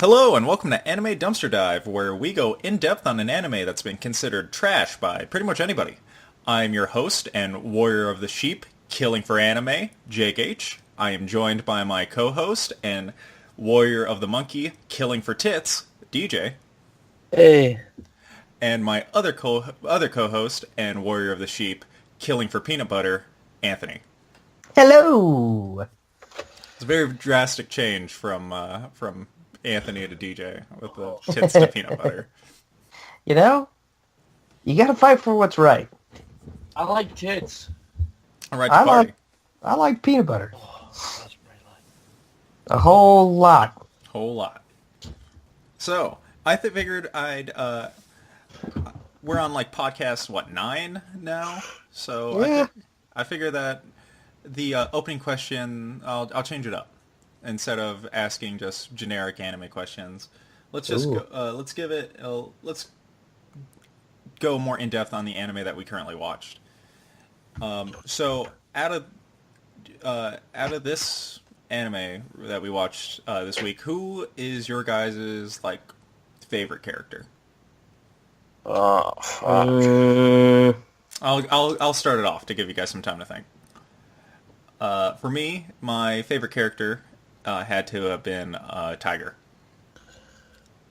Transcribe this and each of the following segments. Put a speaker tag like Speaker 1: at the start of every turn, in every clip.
Speaker 1: Hello and welcome to Anime Dumpster Dive, where we go in-depth on an anime that's been considered trash by pretty much anybody. I'm your host and warrior of the sheep, killing for anime, Jake H. I am joined by my co-host and warrior of the monkey, killing for tits, DJ.
Speaker 2: Hey.
Speaker 1: And my other co-host and warrior of the sheep, killing for peanut butter, Anthony.
Speaker 3: Hello.
Speaker 1: It's a very drastic change from Anthony to DJ with the tits to peanut butter.
Speaker 3: You know, you gotta fight for what's right.
Speaker 2: I like tits.
Speaker 1: All right, to party.
Speaker 3: I like peanut butter. A whole lot.
Speaker 1: Whole lot. So, I figured we're on like podcast, 9 now? So,
Speaker 3: Yeah.
Speaker 1: I figure that the opening question, I'll change it up. Instead of asking just generic anime questions, let's just let's go more in depth on the anime that we currently watched. So out of this anime that we watched this week, who is your guys' like favorite character?
Speaker 2: Oh, fuck.
Speaker 1: I'll start it off to give you guys some time to think. For me, my favorite character had to have been Tiger.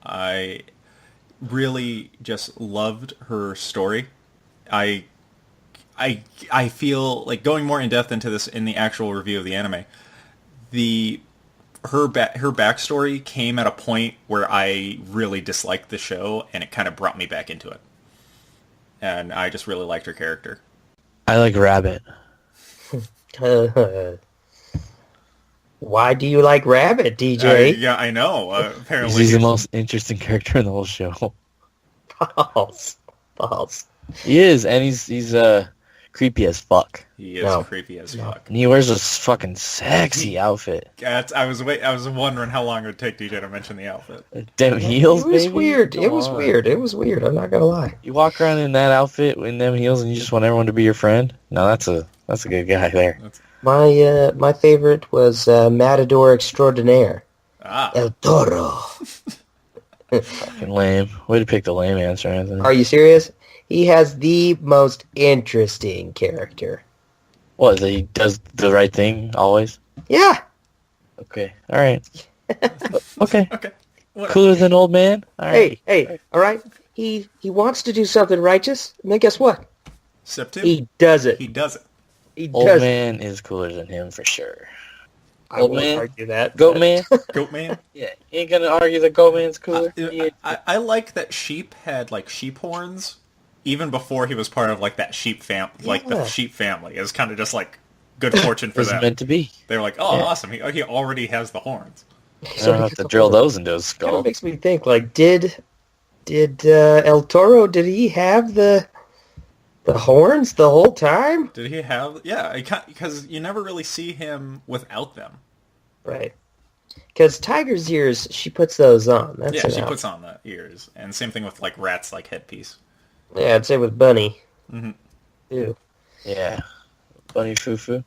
Speaker 1: I really just loved her story. I feel like going more in depth into this in the actual review of the anime. Her backstory came at a point where I really disliked the show, and it kind of brought me back into it. And I just really liked her character.
Speaker 2: I like Rabbit.
Speaker 3: Why do you like Rabbit, DJ?
Speaker 1: Yeah, I know. Apparently,
Speaker 2: He's the most interesting character in the whole show.
Speaker 3: False.
Speaker 2: He is, and he's creepy as fuck.
Speaker 1: He is creepy as fuck.
Speaker 2: And he wears this fucking sexy outfit.
Speaker 1: I was wondering how long it would take DJ to mention the outfit.
Speaker 2: Them heels,
Speaker 3: It was
Speaker 2: baby?
Speaker 3: weird.
Speaker 2: Come
Speaker 3: It was
Speaker 2: on.
Speaker 3: weird. It was weird. I'm not gonna lie.
Speaker 2: You walk around in that outfit in them heels, and you just want everyone to be your friend. No, that's a good guy there.
Speaker 3: My favorite was Matador Extraordinaire. El Toro.
Speaker 2: Fucking lame. Way to pick the lame answer, Anthony.
Speaker 3: Are you serious? He has the most interesting character.
Speaker 2: What, he does the right thing always?
Speaker 3: Yeah.
Speaker 2: Okay, alright. Okay.
Speaker 1: Okay. Whatever.
Speaker 2: Cooler than old man? Alright.
Speaker 3: Hey, all right? He wants to do something righteous, and then guess what?
Speaker 1: Step 2.
Speaker 3: He does it.
Speaker 1: He does it.
Speaker 3: He
Speaker 2: Old
Speaker 3: does it.
Speaker 2: man is cooler than him for sure.
Speaker 3: I
Speaker 2: Old
Speaker 3: won't
Speaker 2: man?
Speaker 3: argue that.
Speaker 2: Goat
Speaker 3: but-
Speaker 2: man?
Speaker 1: Goat man.
Speaker 2: Yeah, you ain't gonna argue that Goat man's cooler. Yeah.
Speaker 1: I like that sheep had like sheep horns, even before he was part of like that sheep the
Speaker 3: Yeah.
Speaker 1: sheep family. It was kind of just like good fortune
Speaker 2: It
Speaker 1: for
Speaker 2: was
Speaker 1: them.
Speaker 2: meant to be.
Speaker 1: They were like, oh,
Speaker 3: Yeah.
Speaker 1: awesome. He already has the horns.
Speaker 2: I don't have to drill those into his
Speaker 3: Kind of
Speaker 2: skull.
Speaker 3: makes me think, like, did El Toro, did he have the horns the whole time?
Speaker 1: Did he have? Yeah, because you never really see him without them.
Speaker 3: Right. Because Tiger's ears, she puts those on. That's
Speaker 1: Yeah, she
Speaker 3: enough.
Speaker 1: puts on the ears, and same thing with like rats, like headpiece.
Speaker 3: Yeah, I'd say with Bunny.
Speaker 1: Mhm.
Speaker 3: Too.
Speaker 2: Yeah. Bunny foo-foo.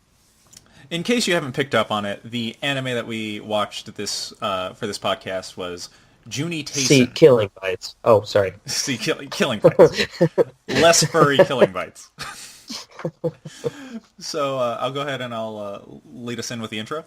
Speaker 1: In case you haven't picked up on it, the anime that we watched this for this podcast was Juuni Taisen.
Speaker 3: See, killing bites. Oh, sorry.
Speaker 1: See, killing bites. Less furry killing bites. So I'll go ahead and I'll lead us in with the intro.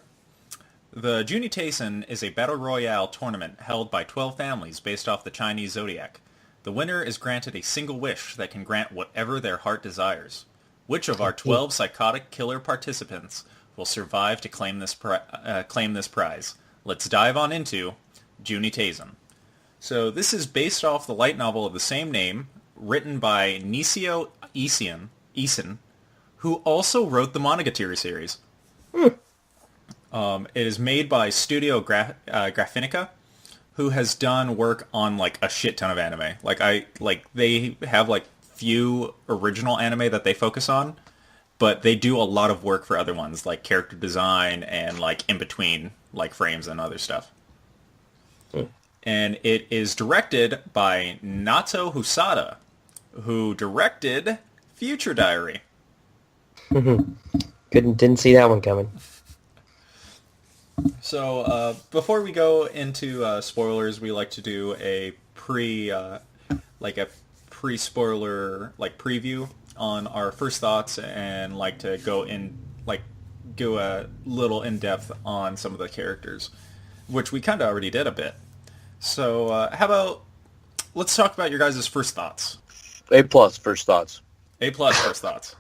Speaker 1: The Juuni Taisen is a battle royale tournament held by 12 families based off the Chinese Zodiac. The winner is granted a single wish that can grant whatever their heart desires. Which of our 12 psychotic killer participants will survive to claim this prize? Let's dive on into Juuni Taisen. So this is based off the light novel of the same name, written by Nisio Isen, who also wrote the Monogatari series. It is made by Studio Graphinica, who has done work on like a shit ton of anime. They have like few original anime that they focus on, but they do a lot of work for other ones, like character design and like in between like frames and other stuff. And it is directed by Nato Husada, who directed Future Diary.
Speaker 3: Didn't see that one coming.
Speaker 1: So before we go into spoilers, we like to do a like a pre-spoiler like preview on our first thoughts, and like to go a little in depth on some of the characters, which we kind of already did a bit. So how about let's talk about your guys' first thoughts.
Speaker 2: A plus first thoughts.
Speaker 1: A plus first thoughts.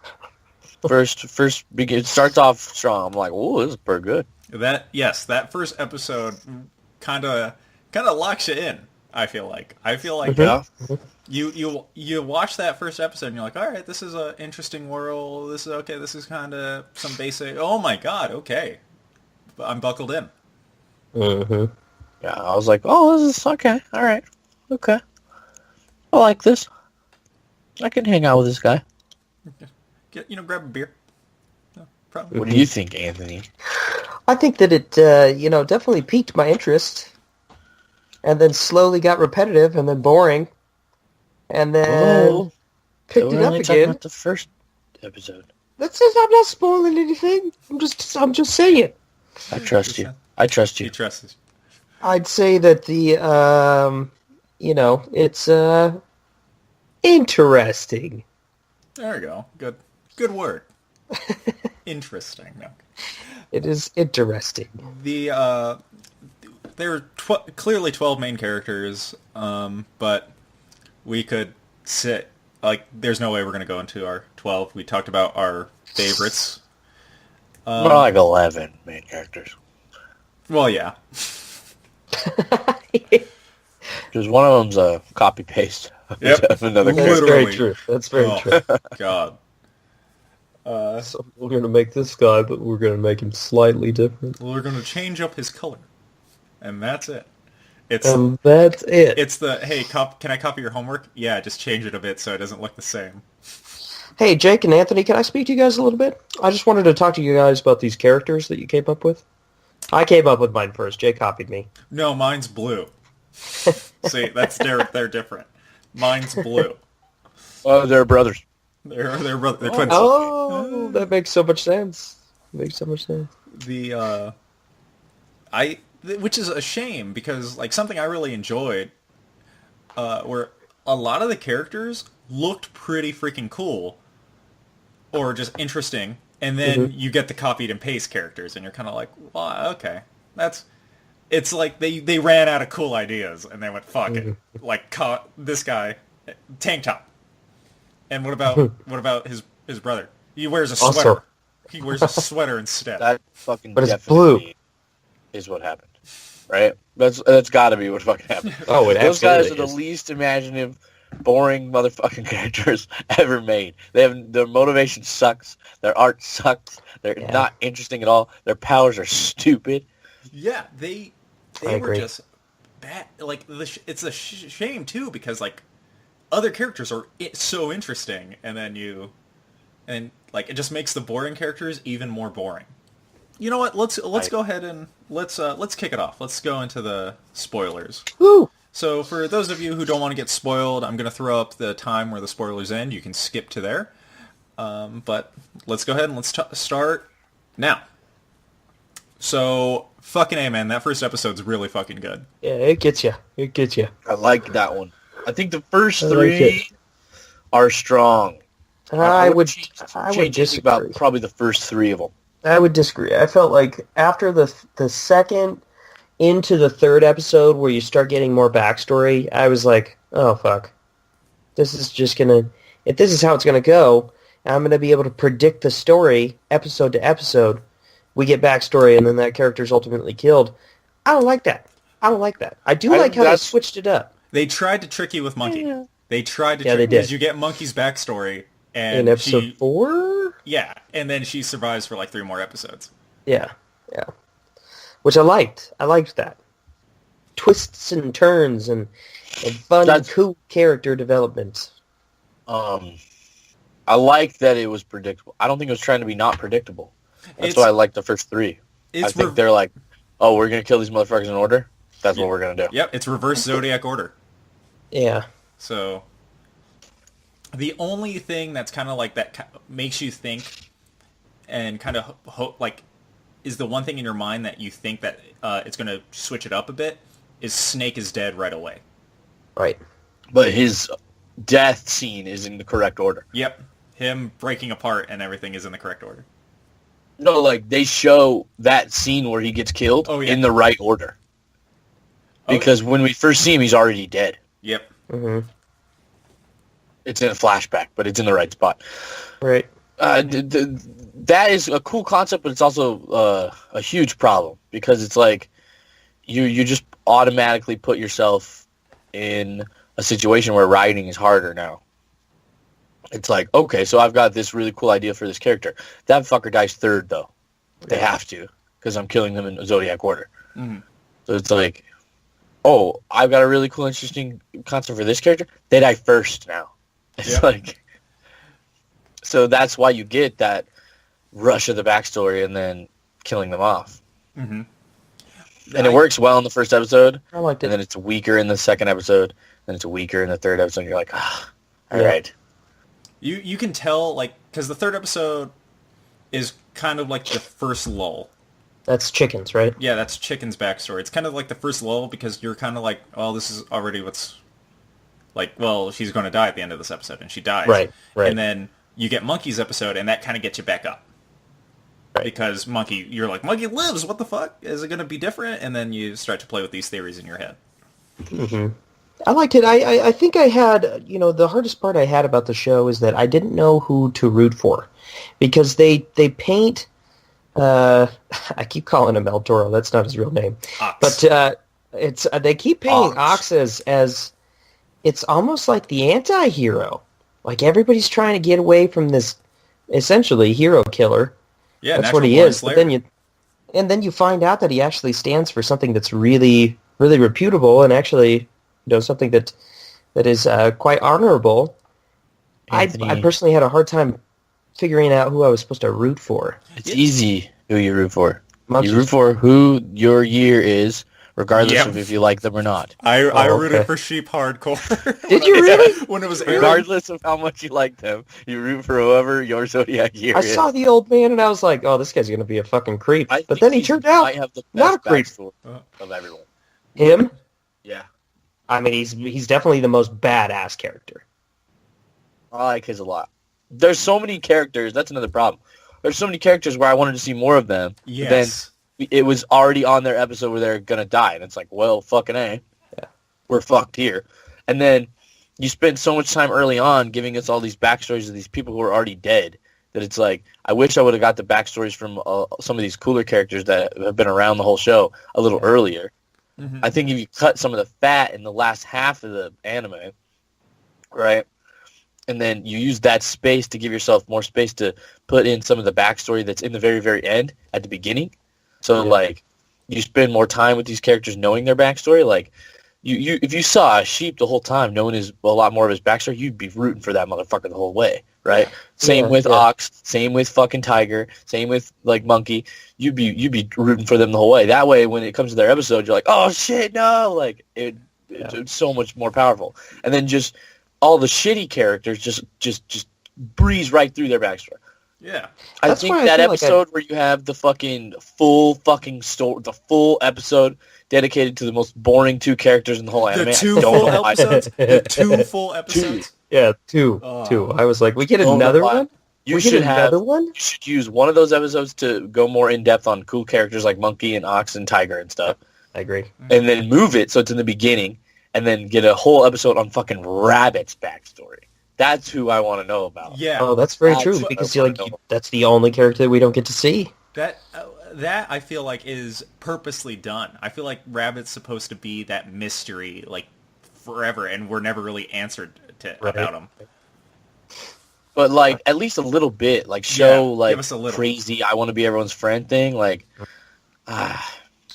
Speaker 2: It starts off strong. I'm like, oh, this is pretty good.
Speaker 1: That first episode kind of locks you in. I feel like
Speaker 2: Yeah.
Speaker 1: you watch that first episode and you're like, all right, this is an interesting world. This is okay. This is kind of some basic. Oh my god, okay, I'm buckled in.
Speaker 3: Mm-hmm.
Speaker 2: Yeah, I was like, oh, this is okay. All right. Okay. I like this. I can hang out with this guy.
Speaker 1: Grab a beer. No problem.
Speaker 2: What do you think, Anthony?
Speaker 3: I think that it, definitely piqued my interest, and then slowly got repetitive, and then boring, and then picked it
Speaker 2: we're
Speaker 3: up
Speaker 2: only talking
Speaker 3: again.
Speaker 2: about the first episode.
Speaker 3: That's just, I'm not spoiling anything. I'm just saying.
Speaker 2: I trust you. I trust
Speaker 1: He
Speaker 2: you.
Speaker 1: trusts us.
Speaker 3: I'd say that the, it's interesting.
Speaker 1: There we go. Good word. Interesting. No.
Speaker 3: It is interesting.
Speaker 1: There are clearly 12 main characters, but we could sit like there's no way we're going to go into our 12. We talked about our favorites.
Speaker 2: More like 11 main characters.
Speaker 1: Well, yeah.
Speaker 2: Because one of them's a copy paste
Speaker 1: Yep.
Speaker 2: of another
Speaker 3: That's
Speaker 2: character.
Speaker 1: Literally.
Speaker 3: very true. That's very
Speaker 1: Oh,
Speaker 3: true.
Speaker 1: God.
Speaker 3: So we're going to make this guy, but we're going to make him slightly different.
Speaker 1: Well, we're going to change up his color, and that's it. It's
Speaker 3: That's it.
Speaker 1: it's the hey, can I copy your homework? Yeah, just change it a bit so it doesn't look the same.
Speaker 3: Hey, Jake and Anthony, can I speak to you guys a little bit? I just wanted to talk to you guys about these characters that you came up with. I came up with mine first. Jake copied me.
Speaker 1: No, mine's blue. See, they're different. Mine's blue.
Speaker 2: Oh, they're brothers.
Speaker 1: They're twins.
Speaker 3: Oh, that makes so much sense. Makes so much sense.
Speaker 1: Which is a shame because like something I really enjoyed, where a lot of the characters looked pretty freaking cool, or just interesting, and then you get the copied and paste characters, and you're kind of like, well, okay, it's like they ran out of cool ideas, and they went, fuck it, like this guy, tank top, and what about his brother? He wears a sweater.
Speaker 3: Also-
Speaker 1: He wears a sweater instead.
Speaker 2: That fucking
Speaker 3: But it's
Speaker 2: definitely
Speaker 3: blue.
Speaker 2: is what happened. Right? That's got to be what fucking happened.
Speaker 3: Oh, it
Speaker 2: Those guys are
Speaker 3: absolutely
Speaker 2: the
Speaker 3: is.
Speaker 2: least imaginative, boring motherfucking characters ever made. Their motivation sucks. Their art sucks. They're
Speaker 3: Yeah.
Speaker 2: not interesting at all. Their powers are stupid.
Speaker 1: Yeah, they
Speaker 3: I
Speaker 1: were
Speaker 3: agree.
Speaker 1: just bad. Like it's a shame too because like other characters are so interesting, and then like it just makes the boring characters even more boring. You know what? Let's go ahead and let's kick it off. Let's go into the spoilers.
Speaker 3: Woo!
Speaker 1: So for those of you who don't want to get spoiled, I'm going to throw up the time where the spoilers end. You can skip to there. But let's go ahead and let's start now. So fucking A, man, that first episode's really fucking good.
Speaker 3: Yeah, it gets you. It gets you.
Speaker 2: I like that one. I think the first
Speaker 3: I like
Speaker 2: three are strong.
Speaker 3: I would
Speaker 2: change anything
Speaker 3: disagree.
Speaker 2: about probably the first three of them.
Speaker 3: I would disagree. I felt like after the second into the third episode where you start getting more backstory, I was like, oh, fuck. This is just going to... If this is how it's going to go, I'm going to be able to predict the story episode to episode. We get backstory and then that character's ultimately killed. I don't like that. I do like how they switched it up.
Speaker 1: They tried to trick you with Monkey.
Speaker 2: Yeah.
Speaker 1: They tried to
Speaker 3: Yeah,
Speaker 1: trick
Speaker 3: they did.
Speaker 1: because you get Monkey's backstory and
Speaker 3: In episode 4?
Speaker 1: Yeah, and then she survives for like 3 more episodes.
Speaker 3: Yeah. Which I liked. I liked that. Twists and turns and fun, cool character development.
Speaker 2: I like that it was predictable. I don't think it was trying to be not predictable. That's why I like the first three. I think they're like, oh, we're going to kill these motherfuckers in order? That's what we're going to do.
Speaker 1: Yep, it's reverse Zodiac order.
Speaker 3: Yeah.
Speaker 1: So the only thing that's kind of like that makes you think and kind of is the one thing in your mind that you think that it's going to switch it up a bit, is Snake is dead right away.
Speaker 3: Right.
Speaker 2: But his death scene is in the correct order.
Speaker 1: Yep. Him breaking apart and everything is in the correct order.
Speaker 2: No, like, they show that scene where he gets killed in the right order. Because when we first see him, he's already dead.
Speaker 1: Yep.
Speaker 3: Mm-hmm.
Speaker 2: It's in a flashback, but it's in the right spot.
Speaker 3: Right.
Speaker 2: That is a cool concept, but it's also a huge problem. Because it's like, you just automatically put yourself in a situation where writing is harder now. It's like, okay, so I've got this really cool idea for this character. That fucker dies third, though. They have to, because I'm killing them in Zodiac order.
Speaker 1: Mm-hmm.
Speaker 2: So it's like, oh, I've got a really cool, interesting concept for this character. They die first now. It's like, so that's why you get that rush of the backstory and then killing them off.
Speaker 1: Mm-hmm.
Speaker 2: And it works well in the first episode.
Speaker 3: I liked it.
Speaker 2: And then it's weaker in the second episode. And it's weaker in the third episode. And you're like, all right.
Speaker 1: You can tell, like, because the third episode is kind of like the first lull.
Speaker 3: That's Chicken's, right?
Speaker 1: Yeah, that's Chicken's backstory. It's kind of like the first lull because you're kind of like, oh, this is already what's... Like, well, she's going to die at the end of this episode, and she dies.
Speaker 3: Right.
Speaker 1: And then you get Monkey's episode, and that kind of gets you back up.
Speaker 3: Right.
Speaker 1: Because Monkey, you're like, Monkey lives, what the fuck? Is it going to be different? And then you start to play with these theories in your head.
Speaker 3: Mm-hmm. I liked it. I think I had, the hardest part I had about the show is that I didn't know who to root for. Because they paint, I keep calling him El Toro, that's not his real name.
Speaker 1: Ox.
Speaker 3: But they keep painting Ox as it's almost like the anti-hero. Like everybody's trying to get away from this, essentially, hero killer.
Speaker 1: Yeah,
Speaker 3: that's what he is. But then you find out that he actually stands for something that's really, really reputable and actually something that is quite honorable. I personally had a hard time figuring out who I was supposed to root for.
Speaker 2: It's easy who you root for.
Speaker 3: Monkeys.
Speaker 2: You root for who your year is, regardless of if you like them or not.
Speaker 1: I rooted for Sheep hardcore.
Speaker 3: Did you really?
Speaker 1: When it was airing.
Speaker 2: Regardless of how much you like them, you root for whoever your Zodiac year is.
Speaker 3: I saw the old man and I was like, oh, this guy's going to be a fucking creep. But then he turned out
Speaker 2: might have the
Speaker 3: not a
Speaker 2: best
Speaker 3: creep.
Speaker 2: backstory of everyone.
Speaker 3: Him?
Speaker 2: Yeah.
Speaker 3: I mean, he's definitely the most badass character.
Speaker 2: I like his a lot. There's so many characters. That's another problem. There's so many characters where I wanted to see more of them.
Speaker 1: Yes.
Speaker 2: Then it was already on their episode where they're going to die. And it's like, well, fucking A.
Speaker 3: Yeah.
Speaker 2: We're fucked here. And then you spend so much time early on giving us all these backstories of these people who are already dead that it's like, I wish I would have got the backstories from some of these cooler characters that have been around the whole show a little earlier. Mm-hmm. I think if you cut some of the fat in the last half of the anime, right, and then you use that space to give yourself more space to put in some of the backstory that's in the very, very end at the beginning. So, like, you spend more time with these characters knowing their backstory. Like, you if you saw a Sheep the whole time knowing a lot more of his backstory, you'd be rooting for that motherfucker the whole way, right? Same with Ox, same with fucking Tiger, same with, like, Monkey. You'd be rooting for them the whole way. That way, when it comes to their episode, you're like, oh, shit, no! Like, it's so much more powerful. And then just all the shitty characters just breeze right through their backstory.
Speaker 1: Yeah.
Speaker 2: I think that episode where you have the full story, the full episode dedicated to the most boring two characters in the whole anime.
Speaker 1: The two full episodes? The two full episodes?
Speaker 3: Yeah, two. I was like, we get another one?
Speaker 2: You should use one of those episodes to go more in depth on cool characters like Monkey and Ox and Tiger and stuff.
Speaker 3: I agree.
Speaker 2: And then move it so it's in the beginning, and then get a whole episode on fucking Rabbit's backstory. That's who I want to know about.
Speaker 1: Yeah.
Speaker 3: Oh, that's very true because that's the only character that we don't get to see.
Speaker 1: That I feel like is purposely done. I feel like Rabbit's supposed to be that mystery like forever, and we're never really answered about him.
Speaker 2: But like at least a little bit, like show like
Speaker 1: give us a little.
Speaker 2: Crazy I want to be everyone's friend thing, like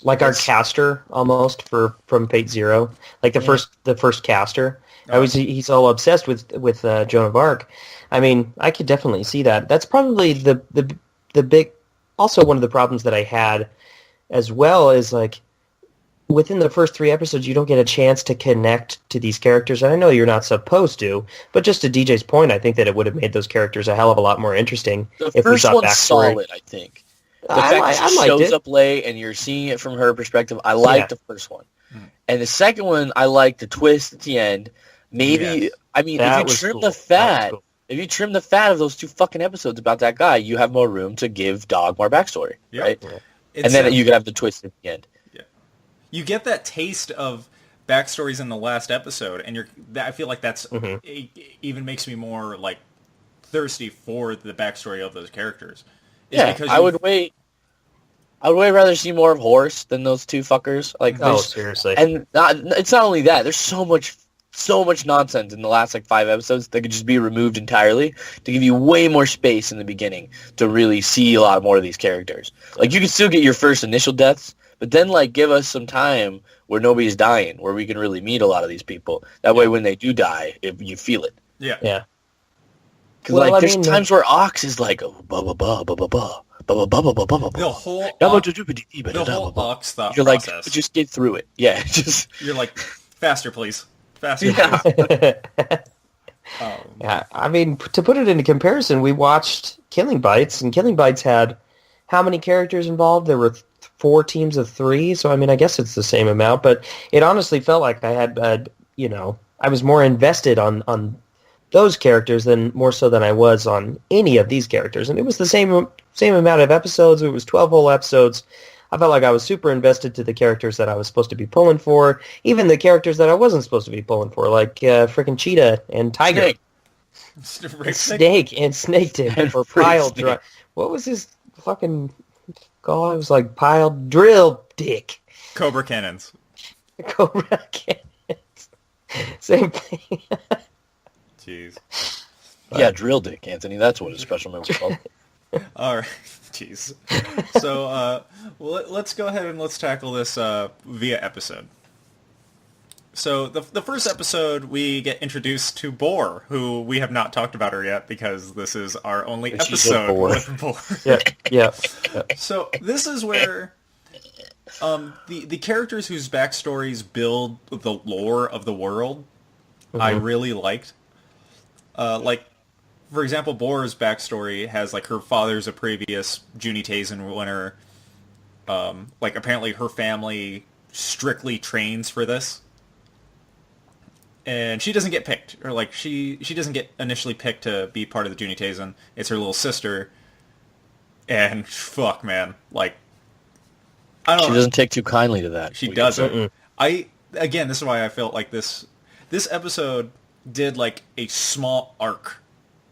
Speaker 3: like our caster almost from Fate Zero, like the first caster. He's all obsessed with Joan of Arc. I mean, I could definitely see that. That's probably the big. Also, one of the problems that I had, as well, is like within the first 3 episodes, you don't get a chance to connect to these characters. And I know you're not supposed to, but just to DJ's point, I think that it would have made those characters a hell of a lot more interesting
Speaker 2: if
Speaker 3: we
Speaker 2: first
Speaker 3: saw
Speaker 2: one's
Speaker 3: backstory.
Speaker 2: solid, I think. The fact that she
Speaker 3: I liked
Speaker 2: shows
Speaker 3: it.
Speaker 2: up late and you're seeing it from her perspective, I liked the first one. And the second one, I liked the twist at the end. Maybe,
Speaker 1: Yes.
Speaker 2: I mean,
Speaker 3: That
Speaker 2: if you
Speaker 3: was
Speaker 2: trim
Speaker 3: cool.
Speaker 2: the
Speaker 3: That was
Speaker 2: fat,
Speaker 3: cool.
Speaker 2: if you trim the fat of those 2 fucking episodes about that guy, you have more room to give Dog more backstory,
Speaker 1: Yep.
Speaker 2: right?
Speaker 3: Yeah.
Speaker 2: And then you could have the twist at the end.
Speaker 1: Yeah. You get that taste of backstories in the last episode, and I feel like that's it even makes me more like thirsty for the backstory of those characters.
Speaker 2: Yeah, I would way rather see more of Horse than those 2 fuckers. Like,
Speaker 3: Seriously.
Speaker 2: and it's not only that. There's so much nonsense in the last 5 episodes that could just be removed entirely to give you way more space in the beginning to really see a lot more of these characters. Like, you can still get your first initial deaths, but then give us some time where nobody's dying, where we can really meet a lot of these people. That way, when they do die, you feel it.
Speaker 1: Yeah.
Speaker 3: Yeah.
Speaker 2: Because there's times where Ox is like, oh, ba ba ba ba ba ba.
Speaker 1: The whole Ox thought
Speaker 2: You're like,
Speaker 1: process.
Speaker 2: just get through it. Yeah, just...
Speaker 1: You're like, faster, please. Faster,
Speaker 2: Yeah.
Speaker 1: please.
Speaker 3: Yeah, I mean, to put it into comparison, we watched Killing Bites, and Killing Bites had how many characters involved? There were 4 teams of 3, so I mean, I guess it's the same amount, but it honestly felt like I had, I was more invested on those characters more so than I was on any of these characters, and it was the same amount of episodes. It was 12 whole episodes. I felt like I was super invested to the characters that I was supposed to be pulling for, even the characters that I wasn't supposed to be pulling for, like frickin' Cheetah and Tiger. Snake and Snake Tip
Speaker 2: And
Speaker 3: or
Speaker 2: Freak
Speaker 3: Pile
Speaker 2: Snake.
Speaker 3: Drive. What was his fucking call? It was like Pile Drill Dick.
Speaker 1: Cobra cannons.
Speaker 3: Cobra Cannons. Same thing.
Speaker 1: Jeez.
Speaker 2: Yeah, Drill Dick, Anthony. That's what his special move was called.
Speaker 1: All right. Jeez. So let's go ahead and let's tackle this via episode. So the first episode, we get introduced to Boar, who we have not talked about her yet because this is our only
Speaker 2: And she's a
Speaker 1: episode
Speaker 2: boar.
Speaker 1: with Boar.
Speaker 3: Yeah.
Speaker 1: So this is where the characters whose backstories build the lore of the world, I really liked. For example, Boar's backstory has her father's a previous Juuni Taisen winner. Apparently her family strictly trains for this. And she doesn't get picked, or she doesn't get initially picked to be part of the Juuni Taisen. It's her little sister. And fuck, man, I don't know.
Speaker 2: She doesn't take too kindly to that.
Speaker 1: She doesn't. Again, this is why I felt like this episode did a small arc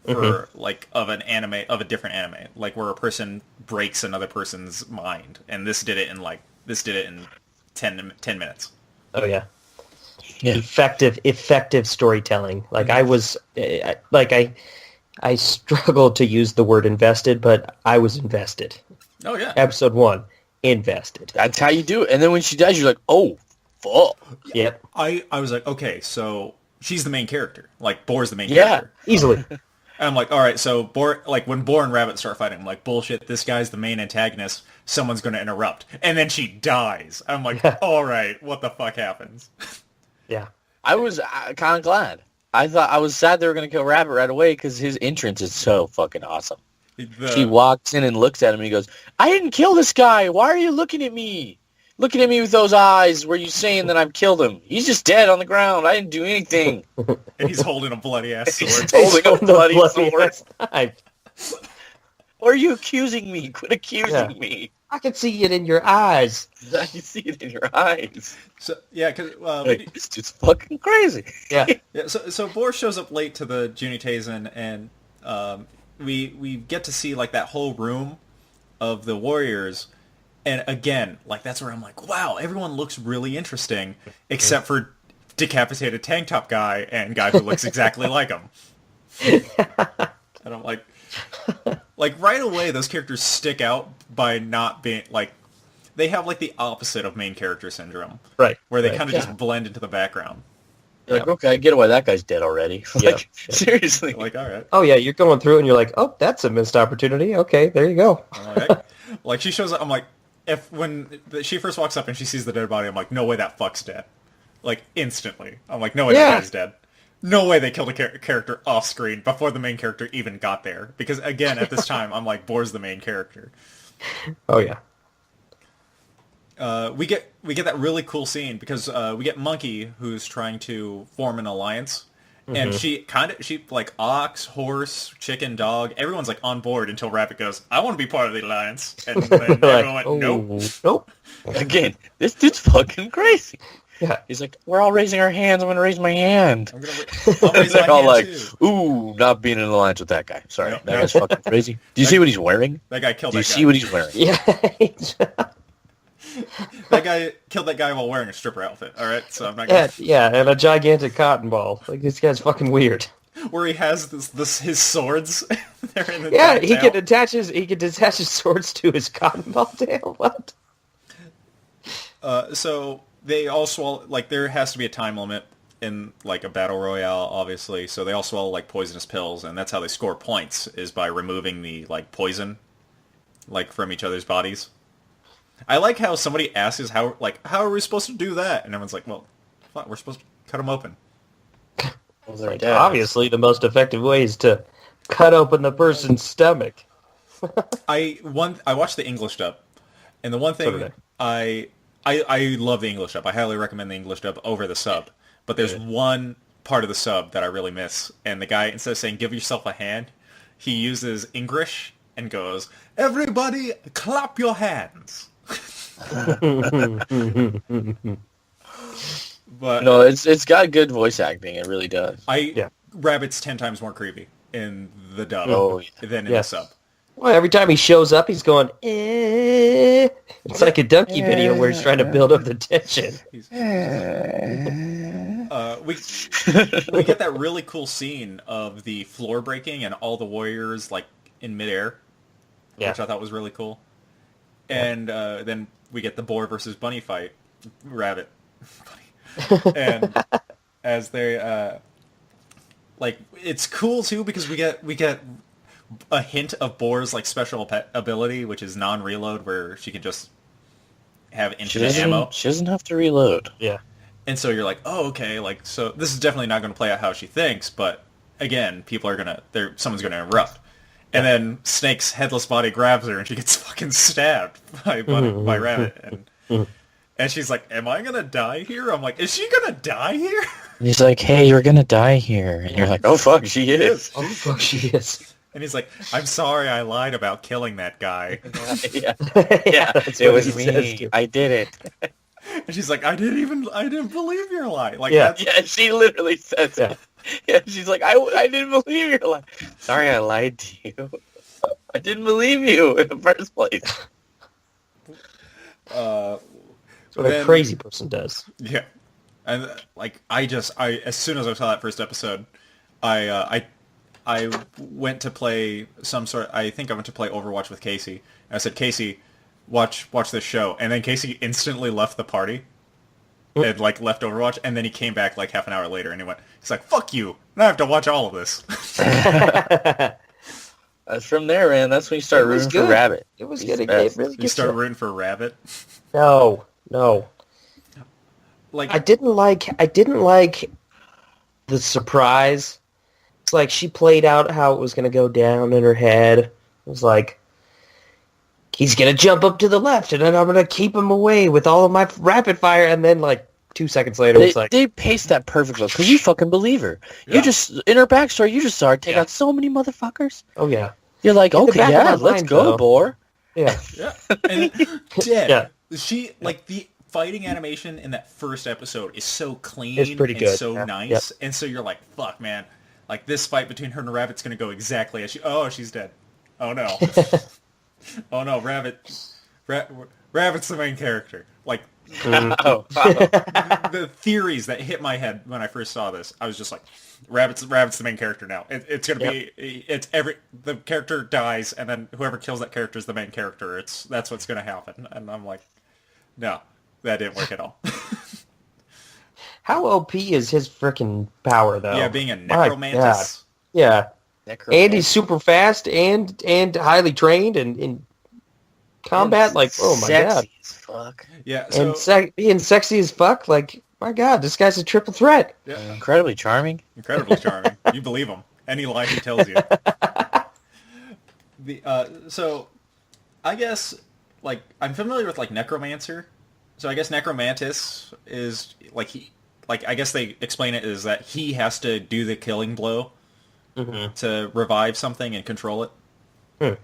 Speaker 1: for of a different anime, where a person breaks another person's mind, and this did it in 10 minutes.
Speaker 3: Oh yeah.
Speaker 2: Yeah.
Speaker 3: Effective storytelling. I struggled to use the word invested, but I was invested.
Speaker 1: Oh yeah.
Speaker 3: Episode 1, invested.
Speaker 2: That's how you do it. And then when she dies, you're like, oh, fuck.
Speaker 3: Yep.
Speaker 1: I was like, okay, so she's the main character. Boar's the main
Speaker 2: Yeah.
Speaker 1: character.
Speaker 3: Easily.
Speaker 1: And I'm like, all right, so Boar, when Boar and Rabbit start fighting, I'm like, bullshit, this guy's the main antagonist. Someone's going to interrupt. And then she dies. I'm like, all right, what the fuck happens?
Speaker 3: Yeah.
Speaker 2: I was kind of glad. I was sad they were going to kill Rabbit right away because his entrance is so fucking awesome. She walks in and looks at him and he goes, I didn't kill this guy. Why are you looking at me? Looking at me with those eyes. Were you saying that I've killed him? He's just dead on the ground. I didn't do anything.
Speaker 1: And he's holding a bloody-ass sword.
Speaker 2: Holding a bloody sword.
Speaker 3: knife.
Speaker 2: Why are you accusing me? Quit accusing me.
Speaker 3: I can see it in your eyes.
Speaker 2: I can see it in your eyes.
Speaker 1: So, yeah, because...
Speaker 2: It's just fucking crazy.
Speaker 3: Yeah.
Speaker 1: Yeah, so Boar shows up late to the Juuni Taisen, and we get to see that whole room of the warriors, and again, that's where I'm like, wow, everyone looks really interesting, except for decapitated tank top guy and guy who looks exactly like him. And I'm like right away, those characters stick out by not being they have the opposite of main character syndrome,
Speaker 3: Right.
Speaker 1: where they kind of just blend into the background.
Speaker 2: You're like, okay, I get why that guy's dead already. Seriously.
Speaker 1: All right.
Speaker 3: Oh yeah, you're going through and you're like, oh, that's a missed opportunity. Okay, there you go.
Speaker 1: She shows up, I'm like, when she first walks up and she sees the dead body, I'm like, no way that fuck's dead. Instantly. I'm like, no way that guy's dead. No way they killed a character off screen before the main character even got there. Because again, at this time, I'm like, Boar's the main character.
Speaker 3: Oh yeah.
Speaker 1: We get that really cool scene because we get Monkey who's trying to form an alliance, and she like ox, horse, chicken, dog. Everyone's like on board until Rabbit goes, "I want to be part of the alliance," and then everyone went, "Nope."
Speaker 3: Nope.
Speaker 2: Again, this dude's fucking crazy.
Speaker 3: Yeah.
Speaker 2: He's like, we're all raising our hands. I'm gonna raise my hand.
Speaker 1: I'll raise my
Speaker 2: They're all
Speaker 1: hand
Speaker 2: like,
Speaker 1: too.
Speaker 2: ooh, not being in an alliance with that guy. Sorry,
Speaker 1: Yep.
Speaker 2: that guy's fucking crazy. Do you see what he's wearing?
Speaker 1: That guy killed
Speaker 2: Do you
Speaker 1: that guy.
Speaker 2: see what he's wearing?
Speaker 3: Yeah.
Speaker 1: That guy killed that guy while wearing a stripper outfit. All right, so I'm not gonna...
Speaker 3: yeah, and a gigantic cotton ball. Like this guy's fucking weird.
Speaker 1: Where he has his swords. They're in the
Speaker 3: Yeah, he
Speaker 1: tail.
Speaker 3: can attach his swords to his cotton ball tail. What?
Speaker 1: So they all swallow, like, there has to be a time limit in, like, a battle royale, obviously, so they all swallow, like, poisonous pills, and that's how they score points, is by removing the, like, poison, like, from each other's bodies. I like how somebody asks how are we supposed to do that? And everyone's like, well, fuck, we're supposed to cut them open.
Speaker 2: Well, they're
Speaker 3: Like,
Speaker 2: dead.
Speaker 3: obviously, the most effective way is to cut open the person's stomach.
Speaker 1: I watched the English dub, and the one
Speaker 3: So
Speaker 1: thing
Speaker 3: did
Speaker 1: I love the English dub. I highly recommend the English dub over the sub. But there's one part of the sub that I really miss, and the guy, instead of saying "give yourself a hand," he uses English and goes, "Everybody, clap your hands." But
Speaker 2: No, it's got good voice acting. It really does.
Speaker 1: Rabbit's 10 times more creepy in the dub
Speaker 2: Oh, yeah.
Speaker 1: than in
Speaker 3: Yes.
Speaker 1: the sub.
Speaker 3: Well, every time he shows up, he's going, eh. It's like a donkey video where he's trying to build up the tension.
Speaker 1: We get that really cool scene of the floor breaking and all the warriors like in midair,
Speaker 3: Yeah.
Speaker 1: which I thought was really cool. And then we get the boar versus bunny fight, rabbit, bunny, and as they like, it's cool too because we get a hint of Boar's like special ability, which is non-reload, where she can just have infinite ammo.
Speaker 2: She doesn't have to reload.
Speaker 3: Yeah.
Speaker 1: And so you're like, oh, okay, like, so this is definitely not going to play out how she thinks, but again, someone's going to interrupt. And then Snake's headless body grabs her, and she gets fucking stabbed by Rabbit. And she's like, am I going to die here? I'm like, is she going to die here?
Speaker 2: And he's like, hey, you're gonna die here. And you're like, oh, fuck, she is.
Speaker 3: Oh, fuck, she is.
Speaker 1: And he's like, I'm sorry I lied about killing that guy.
Speaker 2: Yeah,
Speaker 3: That's
Speaker 2: it
Speaker 3: what
Speaker 2: was
Speaker 3: he says
Speaker 2: me.
Speaker 3: to-
Speaker 2: I did it.
Speaker 1: And she's like, I didn't believe your lie. Like,
Speaker 3: Yeah.
Speaker 1: that's,
Speaker 2: Yeah, she literally says it. Yeah, she's like, I didn't believe your lie. Sorry, I lied to you. I didn't believe you in the first place.
Speaker 3: That's what a
Speaker 1: Then-
Speaker 3: crazy person does.
Speaker 1: yeah. And like, as soon as I saw that first episode, I went to play I think I went to play Overwatch with Casey. And I said, Casey, watch this show. And then Casey instantly left the party and like left Overwatch. And then he came back like half an hour later and he's like, fuck you. Now I have to watch all of this.
Speaker 2: That's from there, man. That's when you start
Speaker 3: It was
Speaker 2: rooting for
Speaker 3: good.
Speaker 2: Rabbit.
Speaker 3: It was
Speaker 2: He's
Speaker 3: good.
Speaker 2: the
Speaker 3: It
Speaker 2: best.
Speaker 3: really
Speaker 1: You
Speaker 3: gets
Speaker 1: start
Speaker 3: you.
Speaker 1: rooting for Rabbit.
Speaker 3: No.
Speaker 1: Like,
Speaker 3: I didn't like the surprise. It's like she played out how it was going to go down in her head. It was like, he's going to jump up to the left, and then I'm going to keep him away with all of my rapid fire. And then, like, 2 seconds later, it's like,
Speaker 2: They paced that perfectly because you fucking believe her.
Speaker 1: Yeah.
Speaker 2: You just, in her backstory, you just saw her take
Speaker 3: Yeah.
Speaker 2: out so many motherfuckers.
Speaker 3: oh, yeah.
Speaker 2: You're like,
Speaker 3: In the
Speaker 2: okay,
Speaker 3: back of
Speaker 2: yeah,
Speaker 3: my
Speaker 2: let's
Speaker 3: mind,
Speaker 2: go,
Speaker 3: though.
Speaker 2: Boar.
Speaker 3: Yeah.
Speaker 1: yeah. And dead.
Speaker 3: Yeah.
Speaker 1: She, like, the fighting animation in that first episode is so clean
Speaker 3: It's pretty
Speaker 1: and
Speaker 3: good.
Speaker 1: so
Speaker 3: Yeah.
Speaker 1: nice.
Speaker 3: Yep.
Speaker 1: And so you're like, fuck, man. Like, this fight between her and Rabbit's going to go exactly as she's dead. Oh, no. Oh, no, Rabbit's the main character. Like,
Speaker 2: Oh,
Speaker 1: the theories that hit my head when I first saw this, I was just like, Rabbit's the main character now. It's going to be, the character dies, and then whoever kills that character is the main character. That's what's going to happen. And I'm like, no, that didn't work at all.
Speaker 3: How OP is his freaking power, though?
Speaker 1: Yeah, being a
Speaker 3: My
Speaker 1: necromantis.
Speaker 3: Yeah.
Speaker 2: Necro-
Speaker 3: And he's super fast and highly trained and in combat. Like, oh, my God.
Speaker 2: Sexy as fuck.
Speaker 1: Yeah, so
Speaker 3: And being sexy as fuck. Like, my God, this guy's a triple threat.
Speaker 2: Incredibly charming.
Speaker 1: incredibly charming. You believe him. Any lie he tells you. So I guess, like, I'm familiar with, like, Necromancer. So I guess Necromantis is, like, I guess they explain it as that he has to do the killing blow to revive something and control it.
Speaker 3: Hmm.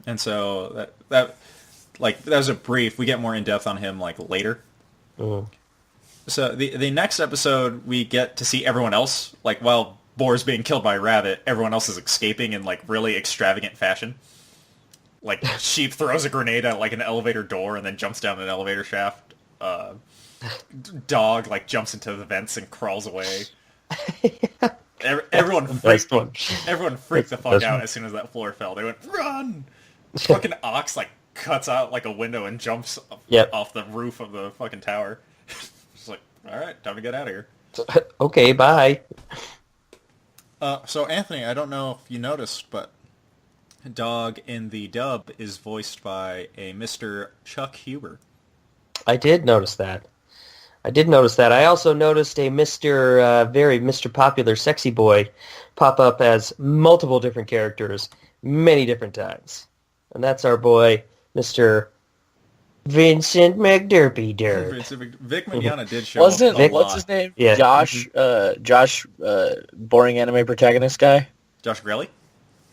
Speaker 1: And so that was a brief. We get more in depth on him like later. So the next episode we get to see everyone else, like while Boar's being killed by a rabbit, everyone else is escaping in like really extravagant fashion. Like Sheep throws a grenade at like an elevator door and then jumps down an elevator shaft. Dog like jumps into the vents and crawls away. Everyone freaked the fuck out as soon as that floor fell. They went, run! Fucking Ox like cuts out like a window and jumps off the roof of the fucking tower. Just like, alright, time to get out of here.
Speaker 3: Okay, bye.
Speaker 1: So Anthony, I don't know if you noticed, but Dog in the dub is voiced by a Mr. Chuck Huber.
Speaker 3: I did notice that. I also noticed a Mr. Popular Sexy Boy pop up as multiple different characters many different times. And that's our boy, Mr. Vincent McDerpy Dirt.
Speaker 1: Vic Mignogna did show up.
Speaker 2: What's his name?
Speaker 3: Yeah.
Speaker 2: Josh, boring anime protagonist guy?
Speaker 1: Josh Grelle?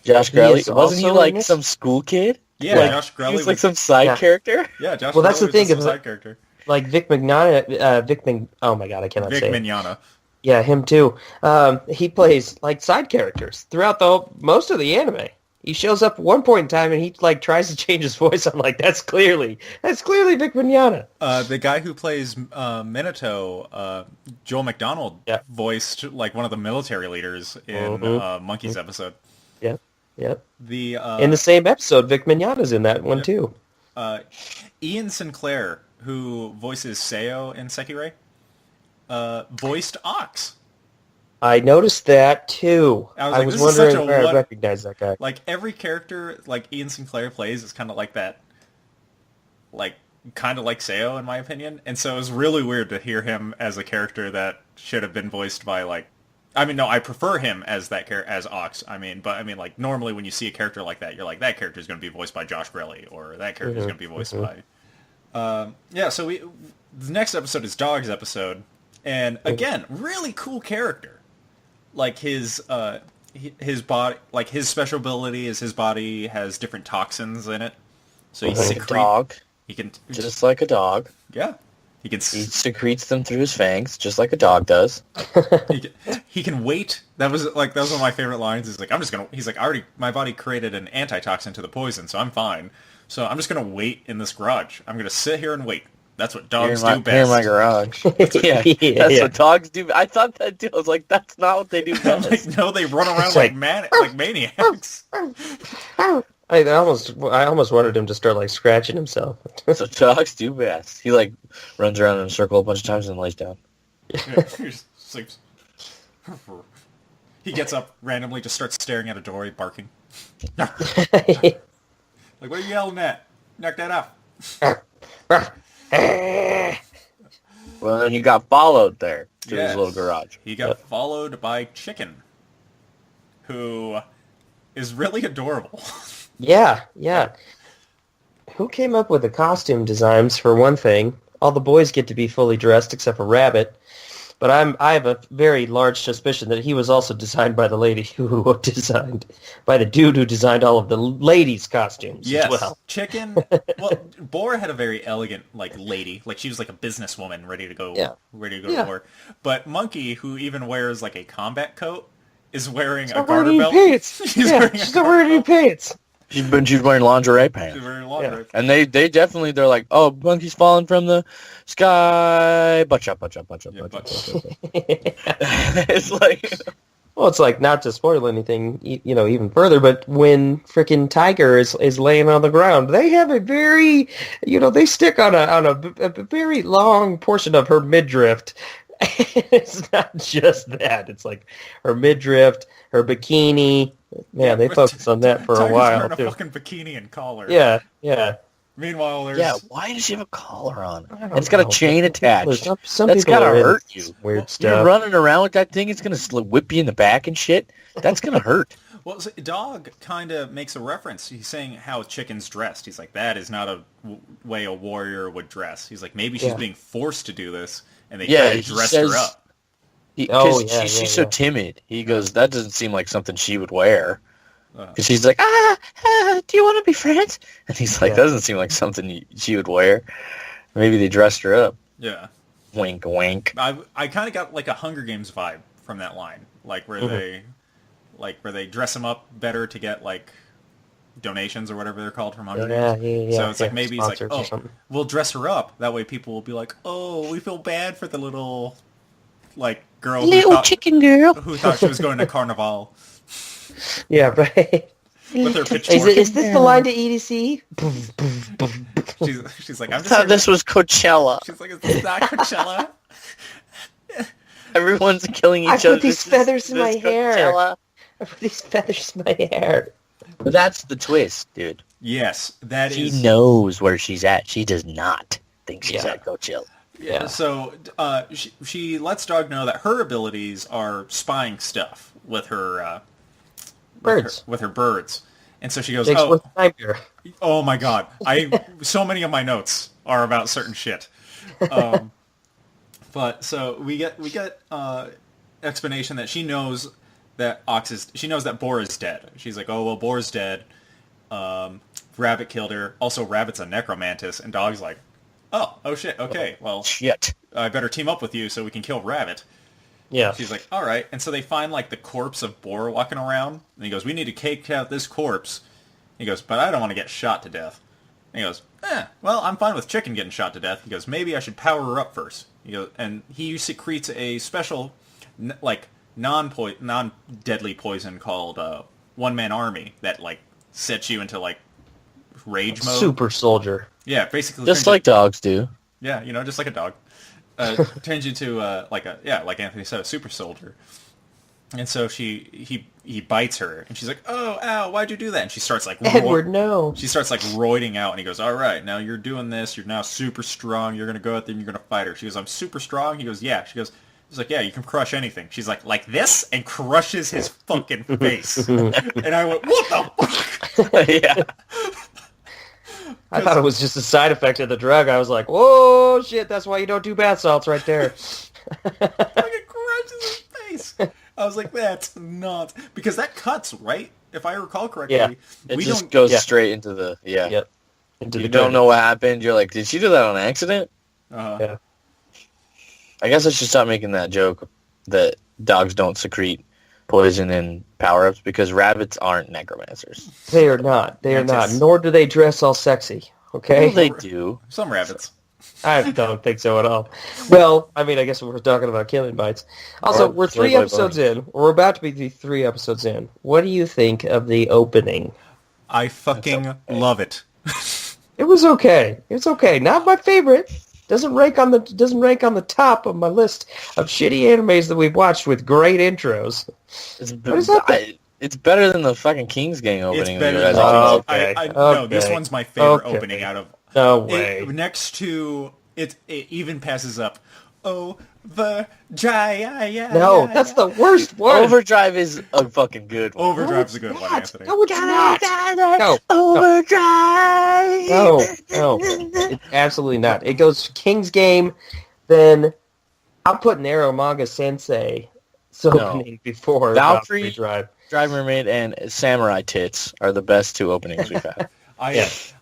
Speaker 2: Josh Grelle. Wasn't he
Speaker 3: also
Speaker 2: like
Speaker 3: in
Speaker 2: some school kid?
Speaker 1: Yeah,
Speaker 2: like,
Speaker 1: Josh Grelle
Speaker 2: he was like some side character?
Speaker 1: Yeah, Josh
Speaker 3: Well, that's
Speaker 1: Grelle
Speaker 3: the thing.
Speaker 1: was a side character.
Speaker 3: Like Vic Mignogna, oh my god, I cannot say
Speaker 1: Vic
Speaker 3: it.
Speaker 1: Mignogna.
Speaker 3: Yeah, him too. He plays like side characters throughout most of the anime. He shows up at one point in time and he like tries to change his voice. I'm like, that's clearly Vic Mignogna.
Speaker 1: The guy who plays Minato, Joel McDonald, voiced like one of the military leaders in Monkey's episode.
Speaker 3: Yep.
Speaker 1: In
Speaker 3: the same episode, Vic Mignogna's in that one too.
Speaker 1: Ian Sinclair, who voices Seo in Sekirei, voiced Ox.
Speaker 3: I noticed that too.
Speaker 1: I was
Speaker 3: wondering where I recognized that guy.
Speaker 1: Like every character like Ian Sinclair plays is kind of like that, like kind of like Seo in my opinion. And so it was really weird to hear him as a character that should have been voiced by like, I mean, no, I prefer him as that as Ox. Like normally when you see a character like that, you're like, that character is going to be voiced by Josh Grelle, or that character is going to be voiced by. So the next episode is Dog's episode, and again, really cool character. Like his body, like his special ability is his body has different toxins in it. So he
Speaker 2: like a dog.
Speaker 1: He can
Speaker 2: just like a dog.
Speaker 1: Yeah, he
Speaker 2: secretes them through his fangs, just like a dog does.
Speaker 1: he can wait. That was one of my favorite lines. He's like, my body created an antitoxin to the poison, so I'm fine. So I'm just gonna wait in this garage. I'm gonna sit here and wait. That's what dogs do best.
Speaker 2: Here in my garage. That's what dogs do. I thought that too. I was like, that's not what they do best.
Speaker 1: Like, no, they run around like maniacs.
Speaker 3: I almost wanted him to start like scratching himself.
Speaker 2: So dogs do best. He like runs around in a circle a bunch of times and lays down.
Speaker 1: Yeah, he just sleeps. He gets up randomly, just starts staring at a door, barking. Like, what are you yelling at? Knock that off.
Speaker 2: Well, then you got followed there to his little garage.
Speaker 1: He got followed by Chicken, who is really adorable.
Speaker 3: Yeah. Who came up with the costume designs, for one thing? All the boys get to be fully dressed except for Rabbit. But I have a very large suspicion that he was also designed by the dude who designed all of the ladies' costumes as well.
Speaker 1: Chicken. Well, Boar had a very elegant like lady, like she was like a businesswoman ready to go to war. But Monkey, who even wears like a combat coat, is wearing a garter belt.
Speaker 3: She's not wearing any pants.
Speaker 2: She's wearing lingerie pants. She's wearing lingerie pants. And they definitely, they're like, oh, Monkey's falling from the sky. Butt chop. It's like...
Speaker 3: Well, it's like, not to spoil anything, even further, but when frickin' Tiger is laying on the ground, they have a very, they stick on a very long portion of her midriff. It's not just that. It's like her midriff, her bikini. Man, they focus on that for a while,
Speaker 1: wearing
Speaker 3: too.
Speaker 1: A fucking bikini and collar.
Speaker 3: Yeah.
Speaker 1: Meanwhile, there's...
Speaker 2: Yeah, why does she have a collar on? It's got a chain attached.
Speaker 3: Some
Speaker 2: That's
Speaker 3: people
Speaker 2: gotta hurt you.
Speaker 3: Weird stuff.
Speaker 2: You're running around with that thing, it's gonna whip you in the back and shit. That's gonna hurt.
Speaker 1: Well, Dog kind of makes a reference. He's saying how Chicken's dressed. He's like, that is not a way a warrior would dress. He's like, maybe she's being forced to do this, and they try to dress her up.
Speaker 2: She's so timid. He goes, that doesn't seem like something she would wear. Because she's like, do you want to be friends? And he's like, that doesn't seem like something she would wear. Maybe they dressed her up.
Speaker 1: Yeah.
Speaker 2: Wink, wink.
Speaker 1: I kind of got like a Hunger Games vibe from that line, like where they dress them up better to get like donations or whatever they're called from Hunger Games.
Speaker 3: Yeah.
Speaker 1: So it's like maybe he's like,
Speaker 3: oh,
Speaker 1: we'll dress her up. That way people will be like, oh, we feel bad for the little like girl,
Speaker 2: chicken girl
Speaker 1: who thought she was going to Carnival.
Speaker 3: Yeah, right.
Speaker 1: With her pitchfork.
Speaker 3: Is this the line to EDC?
Speaker 1: she's like, I'm just
Speaker 2: thought this was Coachella.
Speaker 1: She's like, is this not Coachella?
Speaker 2: Everyone's killing each other.
Speaker 3: I put these feathers in my hair. I put these feathers in my hair.
Speaker 2: But that's the twist, dude.
Speaker 1: Yes,
Speaker 2: She knows where she's at. She does not think she's at Coachella.
Speaker 1: Yeah. So she lets Dog know that her abilities are spying stuff with her
Speaker 3: birds.
Speaker 1: With her birds. And so she goes, oh my god. So many of my notes are about certain shit. But so we get explanation that she knows that she knows that Boar is dead. She's like, oh well, Boar's dead. Rabbit killed her. Also, Rabbit's a necromantis, and Dog's like, oh shit, okay, well,
Speaker 2: shit.
Speaker 1: I better team up with you so we can kill Rabbit.
Speaker 3: Yeah.
Speaker 1: She's like, all right. And so they find like the corpse of Boar walking around, and he goes, we need to take out this corpse. He goes, but I don't want to get shot to death. And he goes, well, I'm fine with Chicken getting shot to death. He goes, maybe I should power her up first. He goes, and he secretes a special, like, non-deadly poison called One-Man Army that, like, sets you into, like, rage mode.
Speaker 3: Super soldier.
Speaker 1: Yeah, basically.
Speaker 2: Just like dogs do.
Speaker 1: Yeah, just like a dog. Turns you to, like Anthony said, a super soldier. And so he bites her, and she's like, "Oh, ow! Why'd you do that?" And she starts like,
Speaker 3: Edward, no.
Speaker 1: She starts like roiding out, and he goes, "All right, now you're doing this. You're now super strong. You're gonna go out there and you're gonna fight her." She goes, "I'm super strong." He goes, "Yeah." She goes, "He's like, yeah, you can crush anything." She's like this, and crushes his fucking face. And I went, "What the fuck?"
Speaker 2: Yeah.
Speaker 3: I thought it was just a side effect of the drug. I was like, "Whoa, shit! That's why you don't do bath salts, right there."
Speaker 1: Fucking crushes his face. I was like, that's not... Because that cuts, right? If I recall correctly.
Speaker 2: Yeah. It just goes straight into the... Yeah.
Speaker 3: Yep. You
Speaker 2: don't know what happened. You're like, did she do that on accident?
Speaker 3: Yeah.
Speaker 2: I guess I should stop making that joke that dogs don't secrete poison in power-ups because rabbits aren't necromancers.
Speaker 3: They are not. They are not. Nor do they dress all sexy. Okay?
Speaker 2: Well, they do.
Speaker 1: Some rabbits.
Speaker 3: I don't think so at all. Well, I mean, I guess we're talking about killing bites. Also, we're 3 episodes in. We're about to be 3 episodes in. What do you think of the opening?
Speaker 1: I fucking love it.
Speaker 3: It was okay. It's okay. Not my favorite. Doesn't rank on the top of my list of shitty animes that we've watched with great intros.
Speaker 2: It's better than the fucking King's Gang opening.
Speaker 1: It's better. No, this one's my favorite opening out of.
Speaker 3: No way.
Speaker 1: Next to it even passes up. Overdrive.
Speaker 3: No, that's the worst one.
Speaker 2: Overdrive is a fucking good one.
Speaker 1: Overdrive's a good one, Anthony.
Speaker 3: No, it's not. No.
Speaker 2: Overdrive.
Speaker 3: No. It's absolutely not. It goes King's Game, then I'll put Narrow Manga Sensei opening before
Speaker 2: Valkyrie
Speaker 3: Drive.
Speaker 2: Drive Mermaid and Samurai Tits are the best 2 openings we've had.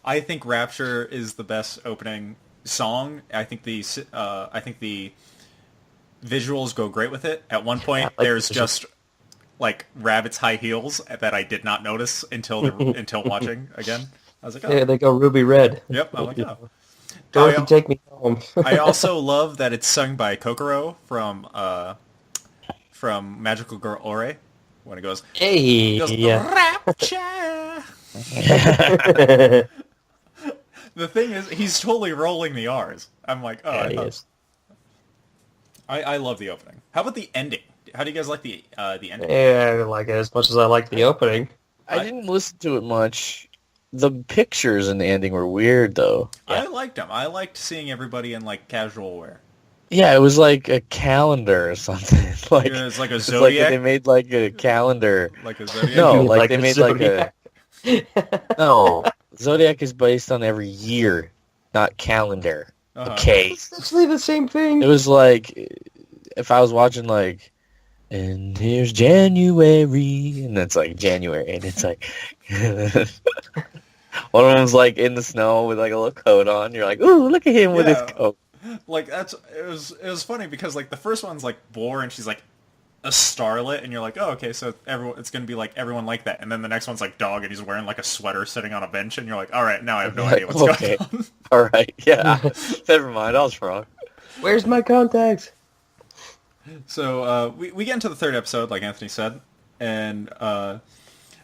Speaker 1: I think Rapture is the best opening song. I think the visuals go great with it. At one point, there's just like Rabbit's high heels that I did not notice until watching again. I was like, oh. Yeah,
Speaker 3: they go ruby red.
Speaker 1: Yep, I'm like, oh.
Speaker 3: Dorothy, take me home.
Speaker 1: I also love that it's sung by Kokoro from Magical Girl Ore when it goes,
Speaker 3: hey,
Speaker 1: Rapture. The thing is, he's totally rolling the R's. I'm like, oh,
Speaker 3: he is.
Speaker 1: I love the opening. How about the ending? How do you guys like the ending?
Speaker 3: Yeah, I like it as much as I like the opening.
Speaker 2: I didn't listen to it much. The pictures in the ending were weird, though.
Speaker 1: I liked them. I liked seeing everybody in like casual wear.
Speaker 2: Yeah, it was like a calendar or something. Like
Speaker 1: Yeah, it's like a
Speaker 2: it's like
Speaker 1: Zodiac.
Speaker 2: they made like a calendar.
Speaker 1: Like a Zodiac.
Speaker 2: No,
Speaker 3: You mean
Speaker 2: like they
Speaker 3: a
Speaker 2: made like a
Speaker 3: Zodiac?
Speaker 2: no. Zodiac is based on every year, not calendar.
Speaker 1: Uh-huh.
Speaker 2: Okay.
Speaker 3: It's essentially the same thing.
Speaker 2: It was like if I was watching like, and here's January, and it's like January, and it's like one of them's like in the snow with like a little coat on. You're like, ooh, look at him with his
Speaker 1: Yeah.
Speaker 2: coat.
Speaker 1: Like it was funny because like the first one's like Boar and she's like a starlet and you're like, oh, okay, so it's gonna be like everyone like that, and then the next one's like Dog and he's wearing like a sweater sitting on a bench and you're like, all right, now I have no idea what's
Speaker 2: Okay.
Speaker 1: going on.
Speaker 2: All right, yeah. Never mind, I was wrong.
Speaker 3: Where's my contacts?
Speaker 1: So we get into the third episode, like Anthony said, and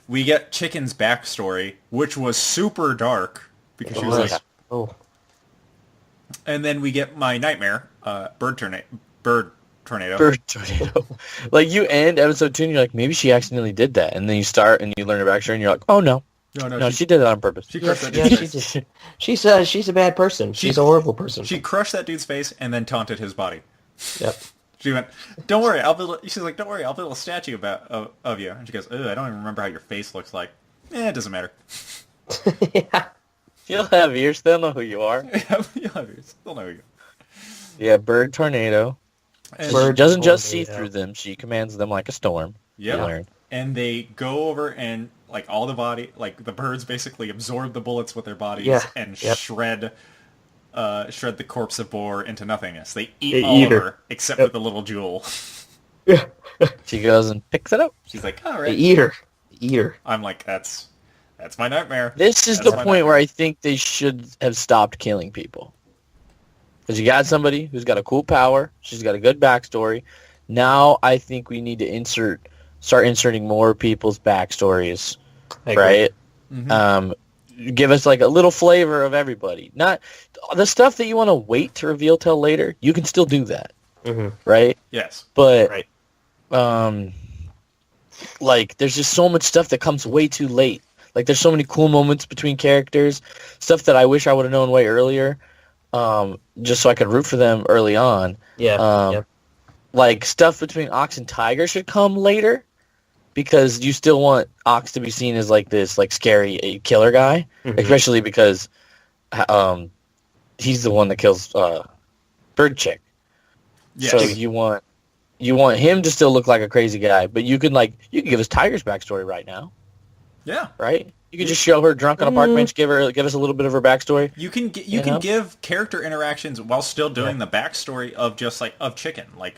Speaker 1: we get Chicken's backstory, which was super dark because she was like,
Speaker 3: Oh.
Speaker 1: and then we get my nightmare, bird tornado. Bird
Speaker 2: tornado. Like you end episode 2 and you're like, maybe she accidentally did that, and then you start and you learn her backstory and you're like, oh no,
Speaker 1: No,
Speaker 2: she did it on purpose.
Speaker 1: she crushed that
Speaker 3: Yeah,
Speaker 1: dude's
Speaker 3: she
Speaker 1: face.
Speaker 3: did. She's a bad person. She's a horrible person.
Speaker 1: She crushed that dude's face and then taunted his body.
Speaker 3: Yep.
Speaker 1: She went, "Don't worry, I'll build." She's like, "Don't worry, I'll build a statue of you." And she goes, "Ugh, I don't even remember how your face looks like." It doesn't matter.
Speaker 3: Yeah.
Speaker 2: You'll have ears, they'll know who you are.
Speaker 1: They'll know you.
Speaker 2: Yeah, bird tornado.
Speaker 1: And,
Speaker 2: She
Speaker 3: Bird
Speaker 2: doesn't just see
Speaker 3: tornado.
Speaker 2: through them, she commands them like a storm.
Speaker 1: Yep.
Speaker 2: You learn.
Speaker 1: And they go over and like all the body, like the birds basically absorb the bullets with their bodies
Speaker 3: Yeah.
Speaker 1: and
Speaker 3: Yep.
Speaker 1: shred the corpse of Boar into nothingness. They eat
Speaker 3: They
Speaker 1: all
Speaker 3: eat
Speaker 1: of
Speaker 3: her.
Speaker 1: her except
Speaker 3: Yep.
Speaker 1: with the little jewel.
Speaker 2: She goes and picks it up.
Speaker 1: She's like, all
Speaker 3: They
Speaker 1: right.
Speaker 3: eat her. They eat her.
Speaker 1: I'm like, that's my nightmare.
Speaker 2: This is
Speaker 1: That's
Speaker 2: the
Speaker 1: my
Speaker 2: point where
Speaker 1: nightmare.
Speaker 2: I think they should have stopped killing people. Because you got somebody who's got a cool power, she's got a good backstory. Now I think we need to start inserting more people's backstories,
Speaker 3: I agree.
Speaker 2: right?
Speaker 1: Mhm.
Speaker 2: Give us like a little flavor of everybody. Not the stuff that you want to wait to reveal till later. You can still do that,
Speaker 3: Mhm.
Speaker 2: right?
Speaker 1: Yes.
Speaker 2: But
Speaker 3: Right.
Speaker 2: like there's just so much stuff that comes way too late. Like there's so many cool moments between characters, stuff that I wish I would have known way earlier, just so I could root for them early on.
Speaker 3: Yeah.
Speaker 2: Yep. Like stuff between Ox and Tiger should come later, because you still want Ox to be seen as like this like scary killer guy,
Speaker 3: Mhm.
Speaker 2: especially because he's the one that kills Bird Chick.
Speaker 1: Yes.
Speaker 2: So you want him to still look like a crazy guy, but you can give us Tiger's backstory right now,
Speaker 1: Yeah.
Speaker 2: right? You can just show her drunk on a park bench, give us a little bit of her backstory.
Speaker 1: You can
Speaker 2: You know?
Speaker 1: give character interactions while still doing the backstory of just like of Chicken. Like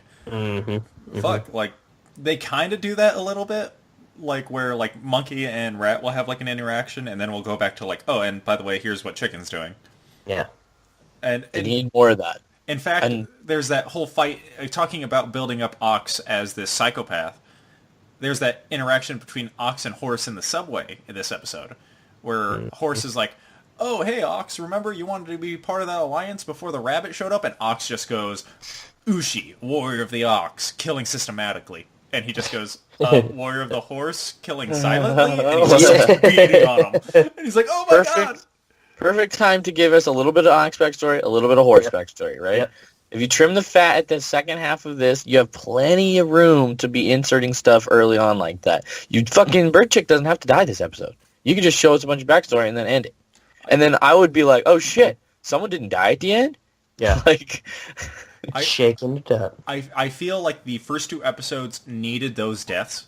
Speaker 1: fuck, like they kind of do that a little bit, like where like Monkey and Rat will have like an interaction, and then we'll go back to like, oh, and by the way, here's what Chicken's doing.
Speaker 3: Yeah.
Speaker 1: And
Speaker 2: They need more of that.
Speaker 1: in fact,
Speaker 2: and-
Speaker 1: there's that whole fight talking about building up Ox as this psychopath. There's that interaction between Ox and Horse in the subway in this episode, where Horse is like, oh, hey, Ox, remember you wanted to be part of that alliance before the rabbit showed up? And Ox just goes, Ushi, warrior of the ox, killing systematically. And he just goes, warrior of the horse, killing silently? And he just starts beating on him. And he's like, oh my god!
Speaker 2: Perfect time to give us a little bit of Ox backstory, a little bit of Horse backstory, right?
Speaker 3: Yep.
Speaker 2: If you trim the fat at the second half of this, you have plenty of room to be inserting stuff early on like that. You fucking Bird Chick doesn't have to die this episode. You can just show us a bunch of backstory and then end it. And then I would be like, oh shit, someone didn't die at the end?
Speaker 3: Yeah.
Speaker 2: Like,
Speaker 3: Shaking it up.
Speaker 1: I feel like the first two episodes needed those deaths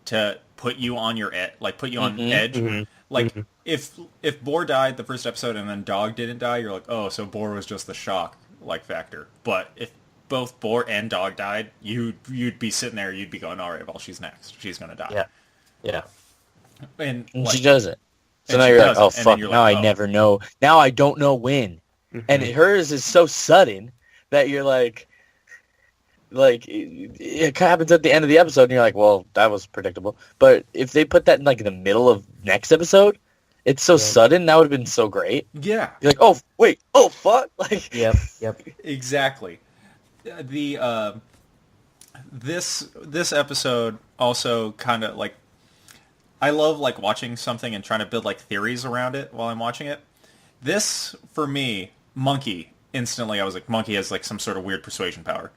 Speaker 1: to put you on your put you on edge. Like if Boar died the first episode and then Dog didn't die, you're like, oh, so Boar was just the shock factor. But if both Boar and Dog died, you'd be sitting there, you'd be going, all right, well, she's next, she's gonna die.
Speaker 3: Yeah. Yeah.
Speaker 1: And
Speaker 2: she doesn't. So
Speaker 1: and
Speaker 2: now
Speaker 1: she
Speaker 2: you're like,
Speaker 1: doesn't,
Speaker 2: oh
Speaker 1: and then
Speaker 2: fuck,
Speaker 1: you're
Speaker 2: now
Speaker 1: like,
Speaker 2: I
Speaker 1: oh.
Speaker 2: never know. Now I don't know when. And hers is so sudden that you're like it happens at the end of the episode and you're like, well, that was predictable. But if they put that in like the middle of next episode, it's so sudden, that would have been so great.
Speaker 1: Yeah,
Speaker 2: You're like, oh wait, oh fuck, like
Speaker 3: Yep.
Speaker 1: exactly. The this episode also kind of like, I love like watching something and trying to build like theories around it while I'm watching it. This for me, Monkey instantly I was like, Monkey has like some sort of weird persuasion power.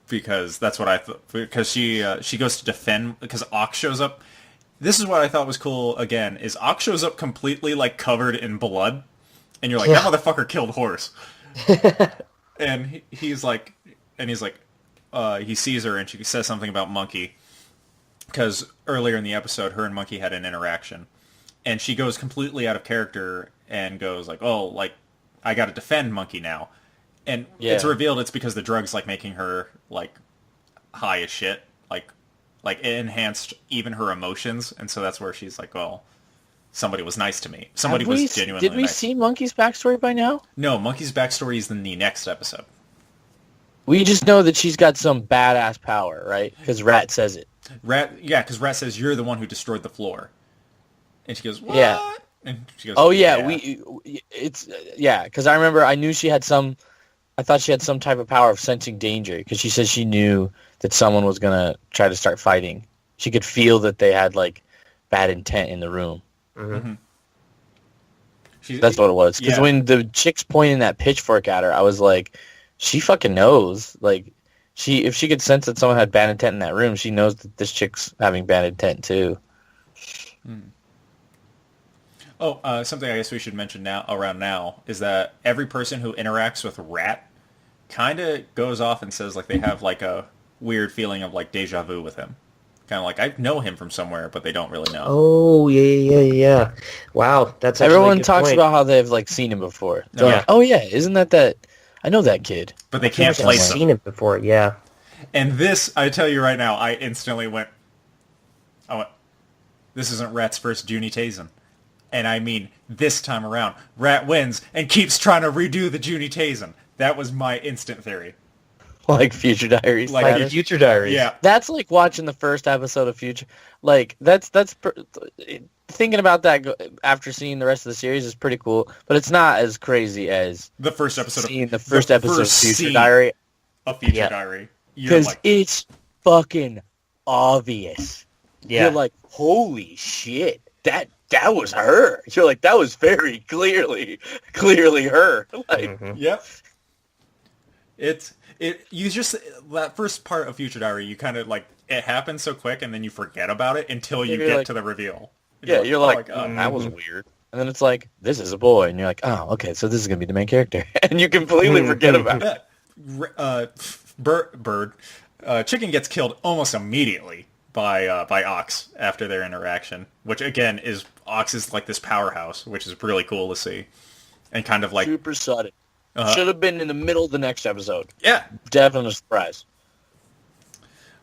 Speaker 1: Because that's what I thought. Because she goes to defend, because Ox shows up. This is what I thought was cool, again, is Ox shows up completely like covered in blood. And you're like, that motherfucker killed Horse. And he's like, he sees her and she says something about Monkey. Because earlier in the episode, her and Monkey had an interaction. And she goes completely out of character and goes like, oh, like, I gotta defend Monkey now. And it's revealed it's because the drug's like making her like high as shit. Like it enhanced even her emotions. And so that's where she's like, well, somebody was nice to me. Somebody was genuinely nice.
Speaker 2: Did we see Monkey's backstory by now?
Speaker 1: No, Monkey's backstory is in the next episode.
Speaker 2: We just know that she's got some badass power, right? Because Rat says it.
Speaker 1: Because Rat says, you're the one who destroyed the floor. And she goes, what?
Speaker 2: Yeah.
Speaker 1: And she goes,
Speaker 2: oh, yeah. Because I remember I knew she had I thought she had some type of power of sensing danger, because she said she knew that someone was going to try to start fighting. She could feel that they had, like, bad intent in the room.
Speaker 1: Mm-hmm.
Speaker 2: That's what it was. Because when the chick's pointing that pitchfork at her, I was like, she fucking knows. Like, if she could sense that someone had bad intent in that room, she knows that this chick's having bad intent, too.
Speaker 1: Oh, something I guess we should mention now is that every person who interacts with Rat kind of goes off and says like they have like a weird feeling of like deja vu with him. Kind of like, I know him from somewhere, but they don't really know.
Speaker 3: Oh, yeah. Wow, that's actually
Speaker 2: everyone
Speaker 3: a good
Speaker 2: talks
Speaker 3: point.
Speaker 2: about how they've like seen him before. They're like, oh yeah, isn't that? I know that kid.
Speaker 1: But they can't
Speaker 3: I've
Speaker 1: place him.
Speaker 3: seen it before, yeah.
Speaker 1: And this, I tell you right now, I instantly went, this isn't Rat's first Juuni Taisen. And I mean, this time around, Rat wins and keeps trying to redo the Juuni Taisen. That was my instant theory.
Speaker 2: Like Future Diaries.
Speaker 3: Like Future Diaries.
Speaker 1: Yeah.
Speaker 2: That's like watching the first episode of Future. Like, thinking about that after seeing the rest of the series is pretty cool, but it's not as crazy as
Speaker 1: the first episode
Speaker 2: of Future Diary.
Speaker 1: A Future Diary.
Speaker 2: Because it's fucking obvious.
Speaker 3: Yeah.
Speaker 2: You're like, holy shit, that was her. You're like, that was very clearly her. Like,
Speaker 1: Yep. You just, that first part of Future Diary, you kind of like, it happens so quick and then you forget about it until you get to the reveal.
Speaker 2: You're like, that was weird. And then it's like, this is a boy. And you're like, oh, okay, so this is going to be the main character. And you completely forget about it.
Speaker 1: Chicken gets killed almost immediately by Ox after their interaction, which again is Ox is like this powerhouse, which is really cool to see, and kind of like
Speaker 2: super sudden. Should have been in the middle of the next episode.
Speaker 1: Yeah,
Speaker 2: definitely a surprise.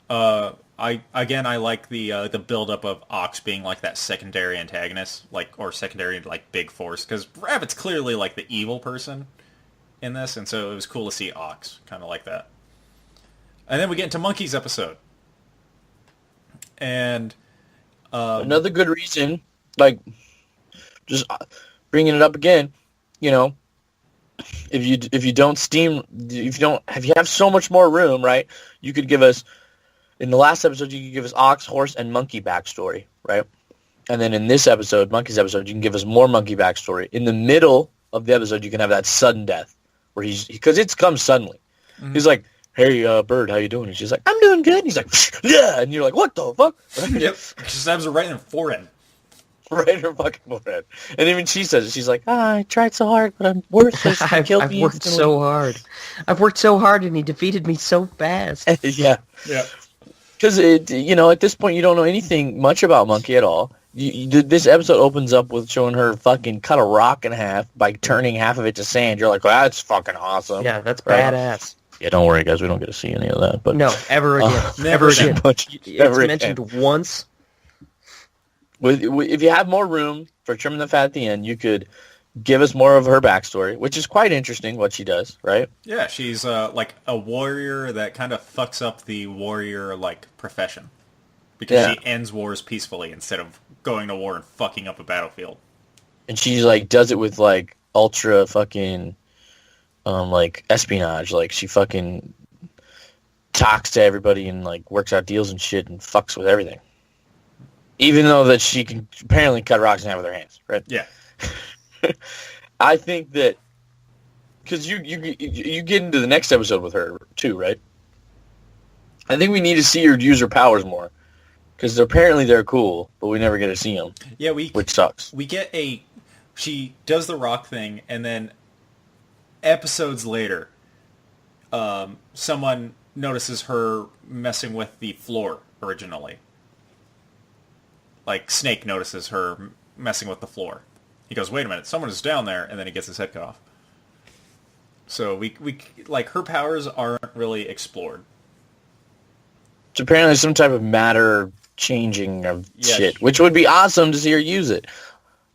Speaker 1: I like the build up of Ox being like that secondary antagonist, or secondary like big force, because Rabbit's clearly like the evil person in this, and so it was cool to see Ox kind of like that. And then we get into Monkey's episode. And
Speaker 2: another good reason, like, just bringing it up again, if you have so much more room, right? You could give us, in the last episode, you could give us Ox, Horse, and Monkey backstory, right? And then in this episode, Monkey's episode, you can give us more Monkey backstory. In the middle of the episode, you can have that sudden death, where because it's come suddenly. Mm-hmm. He's like, hey, Bird, how you doing? And she's like, I'm doing good. And he's like, yeah. And you're like, what the fuck?
Speaker 1: Yep. She stabs her right in the forehead.
Speaker 2: Right in her fucking forehead. And even she says it. She's like, I tried so hard, but I'm worthless.
Speaker 3: I've worked so hard. I've worked so hard, and he defeated me so fast.
Speaker 2: Yeah.
Speaker 1: Yeah.
Speaker 2: Because, at this point, you don't know anything much about Monkey at all. This episode opens up with showing her fucking cut a rock in half by turning half of it to sand. You're like, well, that's fucking awesome.
Speaker 3: Yeah, that's badass.
Speaker 2: Yeah, don't worry, guys. We don't get to see any of that. But
Speaker 3: no, ever again. Never again. It's mentioned once.
Speaker 2: If you have more room for trimming the fat at the end, you could give us more of her backstory, which is quite interesting, what she does, right?
Speaker 1: Yeah, she's like a warrior that kind of fucks up the warrior like profession. Because she ends wars peacefully instead of going to war and fucking up a battlefield.
Speaker 2: And she like does it with like ultra fucking like espionage. Like she fucking talks to everybody and like works out deals and shit and fucks with everything. Even though that she can apparently cut rocks in half with her hands, right?
Speaker 1: Yeah.
Speaker 2: I think that because you get into the next episode with her too, right? I think we need to see her use her powers more, because apparently they're cool, but we never get to see them.
Speaker 1: Yeah,
Speaker 2: which sucks.
Speaker 1: We get she does the rock thing, and then episodes later, someone notices her messing with the floor originally. Like Snake notices her messing with the floor. He goes, "Wait a minute, someone is down there," and then he gets his head cut off. So we like her powers aren't really explored.
Speaker 2: It's apparently some type of matter changing of shit,
Speaker 1: she-
Speaker 2: which would be awesome to see her use it.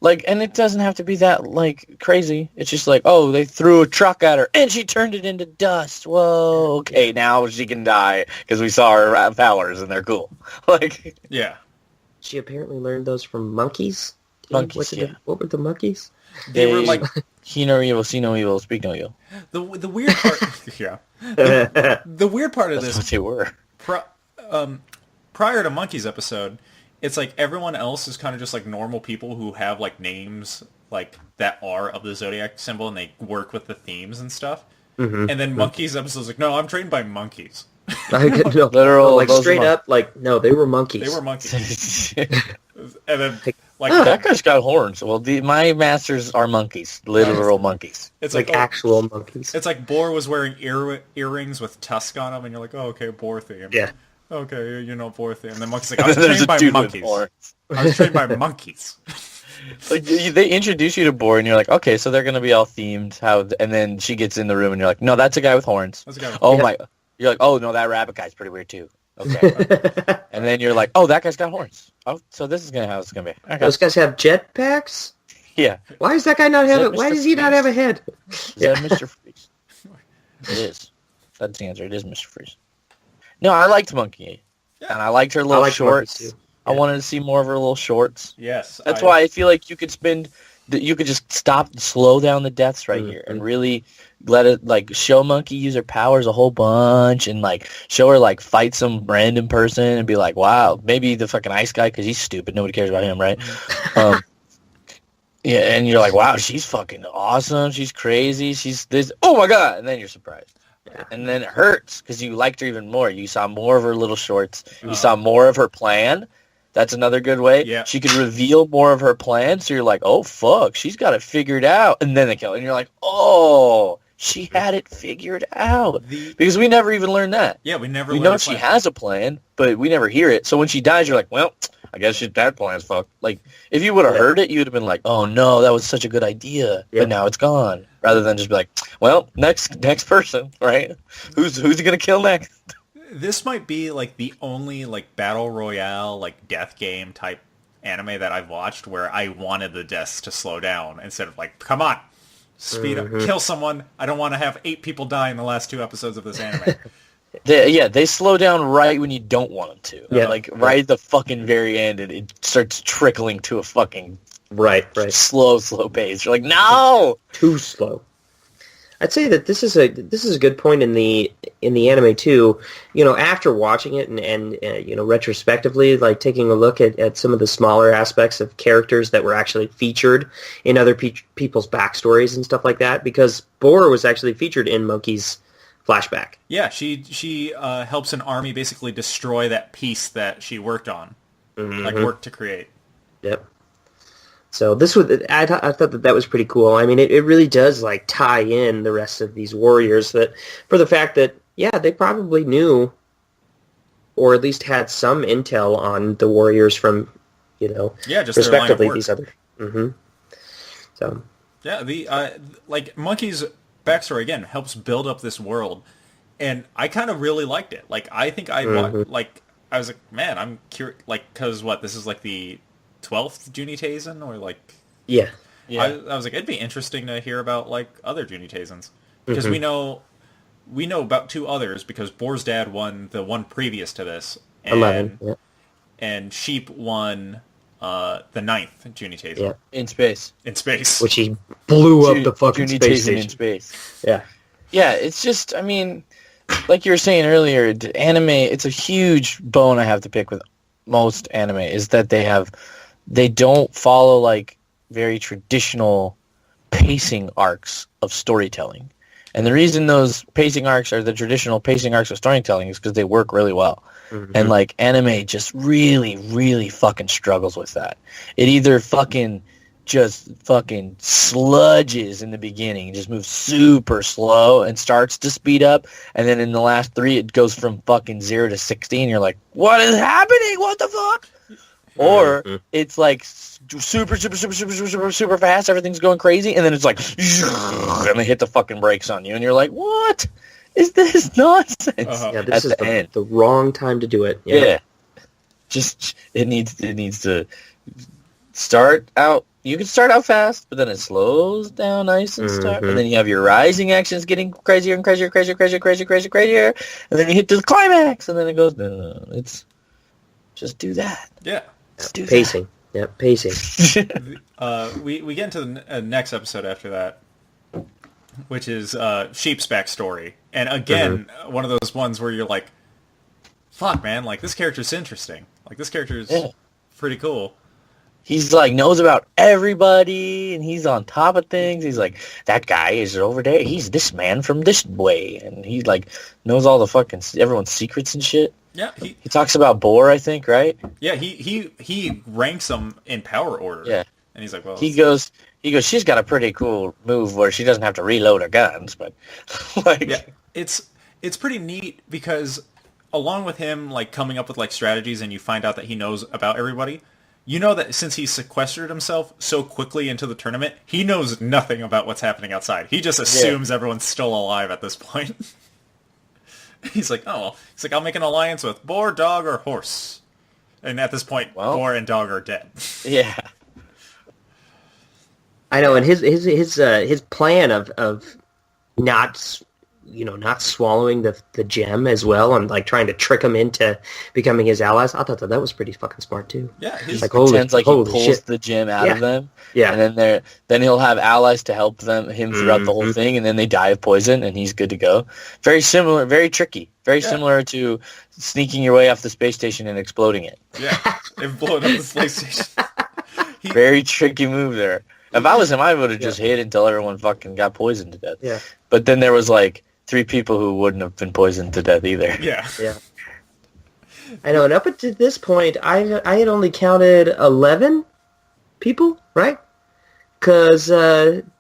Speaker 2: Like, and it doesn't have to be that like crazy. It's just like, oh, they threw a truck at her and she turned it into dust. Whoa, okay, now she can die because we saw her powers and they're cool. Like,
Speaker 1: Yeah.
Speaker 3: She apparently learned those from monkeys.
Speaker 2: Monkeys,
Speaker 3: What were the monkeys?
Speaker 1: They were like
Speaker 2: hear no evil, see no evil, speak no evil.
Speaker 1: the weird part. Yeah. The weird part of
Speaker 2: That's
Speaker 1: this
Speaker 2: what they were.
Speaker 1: prior to Monkey's episode, it's like everyone else is kind of just like normal people who have like names like that are of the Zodiac symbol, and they work with the themes and stuff. Mm-hmm. And then Monkey's episode's like, no, I'm trained by monkeys.
Speaker 3: No,
Speaker 2: Literal,
Speaker 3: like straight up, like no, they were monkeys.
Speaker 1: They were monkeys. And then like
Speaker 2: that guy's got horns. Well, my masters are monkeys, literal monkeys.
Speaker 1: it's
Speaker 3: like actual monkeys.
Speaker 1: It's like Boar was wearing earrings with tusk on them, and you're like, oh, okay, Boar theme.
Speaker 3: Yeah.
Speaker 1: Okay, you know Boar theme. And then Monkey's like, I was trained by monkeys. I was trained by monkeys.
Speaker 2: Like they introduce you to Boar, and you're like, okay, so they're gonna be all themed. And then she gets in the room, and you're like, no, that's a guy with horns.
Speaker 1: That's a guy with
Speaker 2: oh my! You're like, oh no, that rabbit guy's pretty weird too. Okay. And then you're like, oh, that guy's got horns. Oh, so this is how it's gonna be. Okay.
Speaker 3: Those guys have jetpacks?
Speaker 2: Yeah.
Speaker 3: Why does that guy not have it? Why does he not have a head?
Speaker 2: Is that Mr. Freeze? It is. That's the answer. It is Mr. Freeze. No, I liked Monkey. Yeah. And I liked her little shorts. Yeah. I wanted to see more of her little shorts.
Speaker 1: Yes.
Speaker 2: That's why I feel like you could just slow down the deaths right here and really let it, like, show Monkey use her powers a whole bunch and, like, show her, like, fight some random person and be like, wow, maybe the fucking ice guy because he's stupid. Nobody cares about him, right? Yeah, and you're like, wow, she's fucking awesome. She's crazy. She's this. Oh, my God. And then you're surprised. Yeah. And then it hurts because you liked her even more. You saw more of her little shorts. You saw more of her plan. That's another good way. Yeah. She could reveal more of her plan, so you're like, oh, fuck, she's got it figured out. And then they kill her, and you're like, oh, she had it figured out. Because we never even learned that.
Speaker 1: Yeah, we never
Speaker 2: We know she has a plan, but we never hear it. So when she dies, you're like, well, I guess that plan's fucked. Like, if you would have heard it, you would have been like, oh, no, that was such a good idea. But now it's gone. Rather than just be like, well, next person, right? Who's he going to kill next?
Speaker 1: This might be like the only like battle royale, like death game type anime that I've watched where I wanted the deaths to slow down instead of like, come on, speed up, kill someone. I don't want to have 8 people die in the last 2 episodes of this anime.
Speaker 2: They slow down right when you don't want them to.
Speaker 3: Yeah.
Speaker 2: Like right at the fucking very end, it starts trickling to a fucking
Speaker 3: right
Speaker 2: slow pace. You're like, no,
Speaker 3: too slow. I'd say that this is a good point in the anime too. You know, after watching it and you know, retrospectively, like taking a look at some of the smaller aspects of characters that were actually featured in other people's backstories and stuff like that, because Boar was actually featured in Monkey's flashback.
Speaker 1: Yeah, she helps an army basically destroy that piece that she worked on, like worked to create.
Speaker 3: Yep. So I thought that was pretty cool. I mean, it really does like tie in the rest of these warriors that for the fact that, yeah, they probably knew or at least had some intel on the warriors from, you know,
Speaker 1: just
Speaker 3: respectively these other. So
Speaker 1: yeah, the like Monkey's backstory again helps build up this world, and I kind of really liked it. Like I think I was like, man, I'm curious, like, because this is like the 12th Juuni Taisen, or like
Speaker 3: yeah.
Speaker 1: I was like, it'd be interesting to hear about like other Juuni Taisens, because we know about 2 others, because Boar's dad won the one previous to this, and
Speaker 3: 11,
Speaker 1: and Sheep won the 9th Juuni Taisen
Speaker 2: in space,
Speaker 3: which he blew up the fucking
Speaker 2: Juuni
Speaker 3: space
Speaker 2: Taisen
Speaker 3: station
Speaker 2: in space.
Speaker 3: Yeah.
Speaker 2: It's just, I mean, like you were saying earlier, anime. It's a huge bone I have to pick with most anime is that they don't follow like very traditional pacing arcs of storytelling. And the reason those pacing arcs are the traditional pacing arcs of storytelling is because they work really well. And like anime just really, really fucking struggles with that. It either just fucking sludges in the beginning, just moves super slow and starts to speed up, and then in the last 3 it goes from fucking 0 to 60 and you're like, what is happening? What the fuck? Or it's like super, super, super, super, super, super, super fast, everything's going crazy, and then it's like and they hit the fucking brakes on you and you're like, what is this nonsense?
Speaker 3: Yeah, this
Speaker 2: At
Speaker 3: is
Speaker 2: the end.
Speaker 3: the wrong time to do it.
Speaker 2: Yeah. Just it needs to start out. You can start out fast, but then it slows down nice and start, and then you have your rising actions getting crazier and crazier, crazier, crazier, crazier, crazier, crazier, and then you hit the climax, and then it goes. No. It's just do that.
Speaker 1: Yeah.
Speaker 2: Just do
Speaker 3: Pacing. Yeah, pacing.
Speaker 1: We get into the next episode after that, which is Sheep's backstory. And again, one of those ones where you're like, fuck, man, like, this character's interesting. Like, this character's pretty cool.
Speaker 2: He's like knows about everybody, and he's on top of things. He's like, that guy is over there. He's this man from this way, and he like knows all the fucking everyone's secrets and shit.
Speaker 1: Yeah,
Speaker 2: he talks about Boar, I think, right?
Speaker 1: Yeah, he ranks them in power order.
Speaker 2: Yeah,
Speaker 1: and he's like, well,
Speaker 2: he goes. She's got a pretty cool move where she doesn't have to reload her guns, but like,
Speaker 1: yeah, it's pretty neat because along with him like coming up with like strategies, and you find out that he knows about everybody. You know that since he sequestered himself so quickly into the tournament, he knows nothing about what's happening outside. He just assumes everyone's still alive at this point. He's like, oh, well. He's like, I'll make an alliance with boar, dog, or horse. And at this point, boar and dog are dead.
Speaker 2: Yeah.
Speaker 3: I know, and his plan of not swallowing the gem as well, and like trying to trick him into becoming his allies. I thought that was pretty fucking smart too.
Speaker 1: Yeah,
Speaker 2: he like pretends like he pulls the gem out of them.
Speaker 3: Yeah,
Speaker 2: and then he'll have allies to help him throughout the whole thing, and then they die of poison, and he's good to go. Very similar, very tricky, very similar to sneaking your way off the space station and exploding it.
Speaker 1: Yeah, and blowing up the space station.
Speaker 2: Very tricky move there. If I was him, I would have just hid until everyone fucking got poisoned to death.
Speaker 3: Yeah,
Speaker 2: but then there was like 3 people who wouldn't have been poisoned to death either.
Speaker 1: Yeah.
Speaker 3: Yeah. I know, and up until this point, I had only counted 11 people, right? Because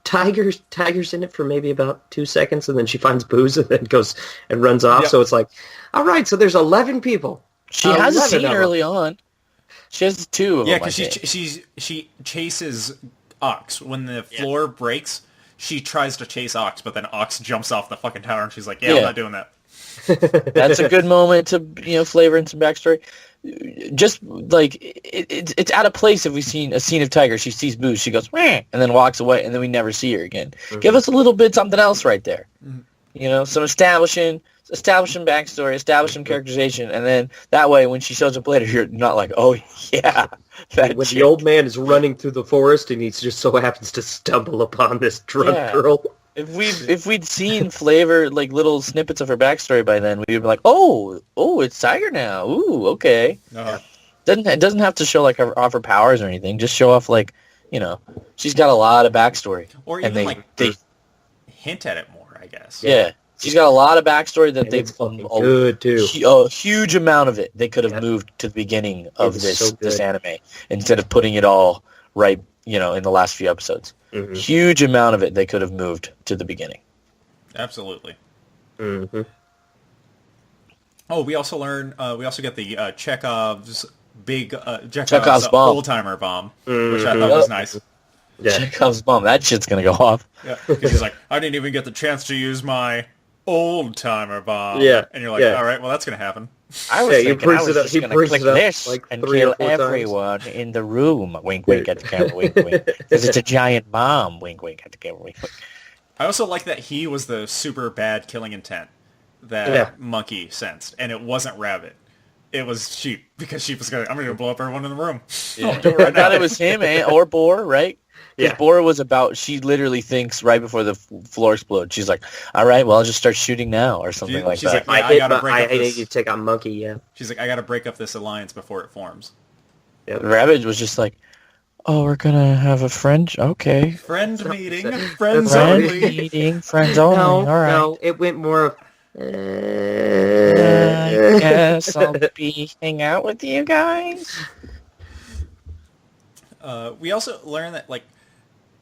Speaker 3: Tiger's in it for maybe about 2 seconds, and then she finds booze and then goes and runs off. Yep. So it's like, all right, so there's 11 people.
Speaker 2: She has a scene early on. She has 2 of them.
Speaker 1: Yeah, because she chases Ox. When the floor breaks, she tries to chase Ox, but then Ox jumps off the fucking tower, and she's like, I'm not doing that.
Speaker 2: That's a good moment to flavor in some backstory. Just like it's out of place if we've seen a scene of Tiger. She sees Booze, she goes, Wah! And then walks away, and then we never see her again. Give us a little bit something else right there. Some establishing backstory, establishing characterization, and then that way when she shows up later, you're not like, oh yeah.
Speaker 3: When the old man is running through the forest and he just so happens to stumble upon this drunk girl.
Speaker 2: If we'd seen flavor, like little snippets of her backstory by then, we'd be like, oh, it's Tiger now. Ooh, okay. It doesn't have to show like off her powers or anything. Just show off like, she's got a lot of backstory.
Speaker 1: Or even they hint at it more, I guess.
Speaker 2: Yeah. She's got a lot of backstory that they've
Speaker 3: good too.
Speaker 2: A huge amount of it they could have moved to the beginning of this anime instead of putting it all right, in the last few episodes. Huge amount of it they could have moved to the beginning.
Speaker 1: Absolutely. Oh, we also learn. We also get the Chekhov's Chekhov's old timer bomb, which I thought was nice.
Speaker 2: Yeah. Chekhov's bomb. That shit's gonna go off.
Speaker 1: Yeah, because he's like, I didn't even get the chance to use my old timer bomb.
Speaker 3: Yeah,
Speaker 1: and you're like, all right, well, that's gonna happen.
Speaker 2: I was thinking I was just gonna click this like and kill everyone in the room. Wink, wink at the camera. Wink, wink. Because it's a giant bomb. Wink, wink at the camera. Wink, wink.
Speaker 1: I also like that he was the super bad killing intent that Monkey sensed, and it wasn't Rabbit. It was Sheep, because Sheep was going, I'm going to blow up everyone in the room.
Speaker 2: Yeah. I thought it was him or Boar, right? Because Boar was about, she literally thinks right before the floor explodes, she's like, all right, well, I'll just start shooting now, or something like that.
Speaker 3: Like, I need you to take out Monkey,
Speaker 1: She's like, I got to break up this alliance before it forms.
Speaker 2: Yep. Rabbit was just like, Oh, we're gonna have a friend. Okay,
Speaker 1: Friend meeting,
Speaker 3: That's
Speaker 1: friends
Speaker 3: not
Speaker 2: friend
Speaker 3: what
Speaker 1: only.
Speaker 2: meeting, friends only.
Speaker 3: No,
Speaker 2: All right.
Speaker 3: no, it went more of.
Speaker 2: I guess I'll be hang out with you guys.
Speaker 1: We also learn that like,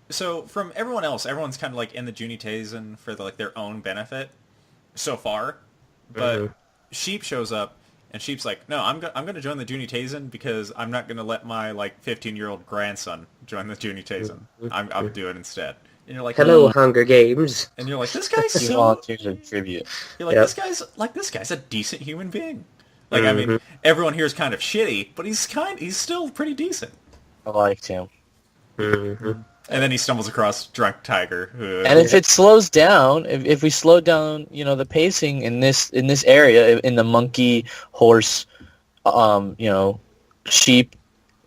Speaker 1: so from everyone else, everyone's kind of like in the Juuni Taisen for like their own benefit so far, but Sheep shows up and Sheep's like, no, I'm gonna join the Juuni Taisen because I'm not gonna let my like 15-year-old grandson join the Juuni Taisen. I'll do it instead. And you're like,
Speaker 3: Hello, Hunger Games.
Speaker 1: and you're like, this guy's
Speaker 2: He
Speaker 1: so.
Speaker 2: volunteers a tribute.
Speaker 1: You're like,
Speaker 3: Yep.
Speaker 1: this guy's a decent human being. Like, I mean, everyone here is kind of shitty, but he's still pretty decent.
Speaker 2: I liked him.
Speaker 1: And then he stumbles across Drunk Tiger, who...
Speaker 2: And if it slows down, if we slow down, the pacing in this area, in the monkey, horse, sheep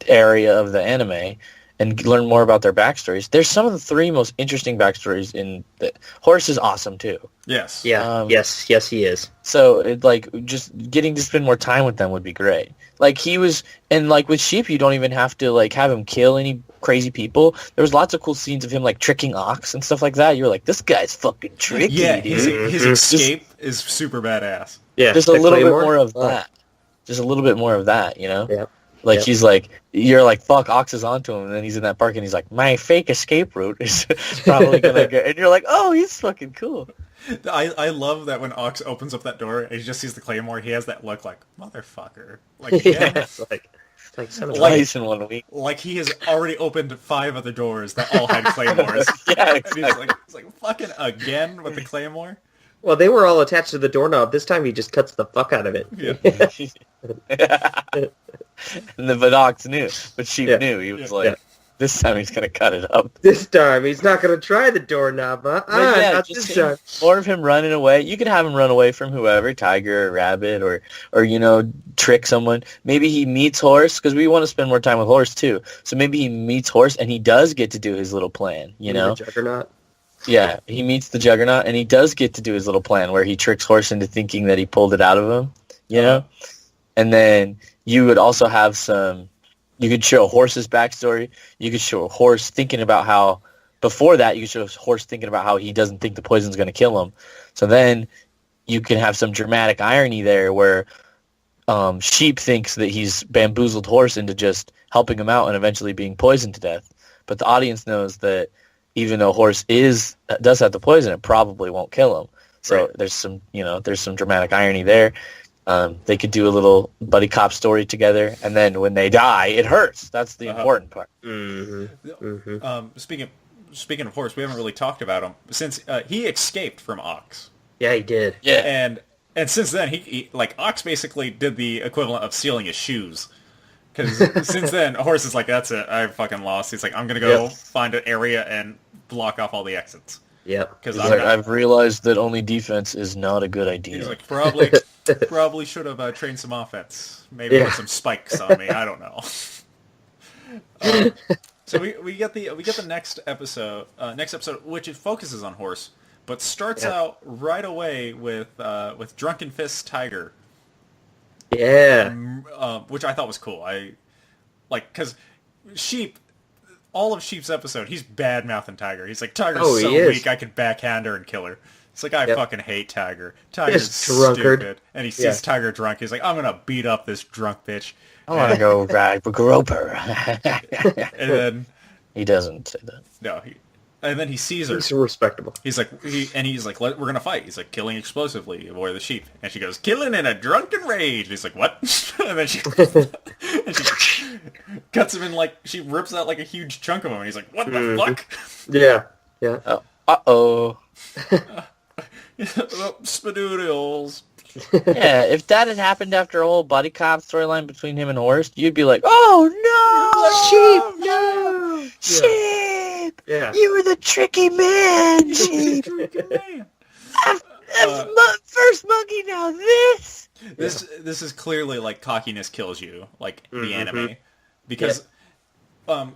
Speaker 2: area of the anime, and learn more about their backstories, there's some of the 3 most interesting backstories in the... Horse is awesome, too.
Speaker 1: Yes.
Speaker 3: Yeah, yes, he is.
Speaker 2: So, just getting to spend more time with them would be great. Like, he was... And, like, with Sheep, you don't even have to, like, have him kill any crazy people. There was lots of cool scenes of him, like, tricking Ox and stuff like that. You're like, this guy's fucking tricky,
Speaker 1: Yeah,
Speaker 2: dude.
Speaker 1: his escape is super badass.
Speaker 3: Yeah,
Speaker 2: Just a
Speaker 3: the
Speaker 2: little
Speaker 3: Claymore?
Speaker 2: bit more of that. Just a little bit more of that,
Speaker 3: Yep.
Speaker 2: Like,
Speaker 3: Yep.
Speaker 2: he's like, you're like, fuck, Ox is onto him, and then he's in that park, and he's like, my fake escape route is probably gonna get... And you're like, oh, he's fucking cool.
Speaker 1: I love that when Ox opens up that door and he just sees the Claymore, he has that look like, motherfucker. Like,
Speaker 3: Yeah,
Speaker 1: yeah.
Speaker 3: it's like son of a-
Speaker 2: Twice in 1 week.
Speaker 1: Like he has already opened 5 other doors that all had Claymores.
Speaker 2: Yeah,
Speaker 1: And
Speaker 2: exactly.
Speaker 1: he's like, fucking again with the Claymore?
Speaker 3: Well, they were all attached to the doorknob. This time he just cuts the fuck out of it.
Speaker 1: Yeah.
Speaker 2: And the Ox knew, but Sheep
Speaker 3: Yeah.
Speaker 2: knew. He was
Speaker 3: Yeah.
Speaker 2: like, this time he's gonna cut it up.
Speaker 3: This time he's not going to try the doorknob, huh?
Speaker 2: But yeah,
Speaker 3: Not
Speaker 2: just
Speaker 3: this time.
Speaker 2: more of him running away. You could have him run away from whoever, tiger or rabbit, or trick someone. Maybe he meets Horse, because we want to spend more time with Horse too. So maybe he meets Horse and he does get to do his little plan,
Speaker 3: The Juggernaut.
Speaker 2: Yeah, he meets the Juggernaut and he does get to do his little plan where he tricks Horse into thinking that he pulled it out of him, And then you would also have you could show Horse's backstory. You could show Horse thinking about how, before that, you could show Horse thinking about how he doesn't think the poison's going to kill him. So then you can have some dramatic irony there where Sheep thinks that he's bamboozled Horse into just helping him out and eventually being poisoned to death. But the audience knows that even though Horse does have the poison, it probably won't kill him. So there's some dramatic irony there. They could do a little buddy cop story together, and then when they die, it hurts. That's the important part.
Speaker 1: Speaking of Horse, we haven't really talked about him since he escaped from Ox.
Speaker 3: Yeah, he did.
Speaker 2: Yeah.
Speaker 1: And since then, he like Ox basically did the equivalent of stealing his shoes. Because since then, Horse is like, that's it, I fucking lost. He's like, I'm gonna go find an area and block off all the exits.
Speaker 3: Yep.
Speaker 1: Because
Speaker 2: I've realized that only defense is not a good idea.
Speaker 1: He's like, probably should have trained some offense. Maybe put some spikes on me. I don't know. So we get the next episode, which it focuses on Horse, but starts out right away with Drunken Fist Tiger.
Speaker 3: Yeah.
Speaker 1: Which I thought was cool. Because Sheep, all of Sheep's episode, he's bad mouthing Tiger. He's like, Tiger's so weak, I could backhand her and kill her. It's like, I fucking hate Tiger. Tiger's stupid. And he sees Tiger drunk. He's like, I'm gonna beat up this drunk bitch.
Speaker 2: I want to go ride with Groper.
Speaker 1: And then
Speaker 2: he doesn't say that.
Speaker 1: No, and then he sees her.
Speaker 3: He's respectable.
Speaker 1: He's like, we're gonna fight. He's like, killing explosively, avoid the sheep. And she goes, killing in a drunken rage. And he's like, what? And then she cuts him in, like, she rips out like a huge chunk of him. And he's like, what the fuck?
Speaker 3: Yeah. Yeah.
Speaker 2: Oh. Uh-oh.
Speaker 1: Spadoodles.
Speaker 2: Yeah, if that had happened after a whole buddy cop storyline between him and Horse, you'd be like, oh no!
Speaker 3: Sheep! No!
Speaker 2: Sheep!
Speaker 3: Yeah.
Speaker 2: You were the tricky man, Sheep! First monkey, now this!
Speaker 1: This is clearly like cockiness kills you, like the anime. Because,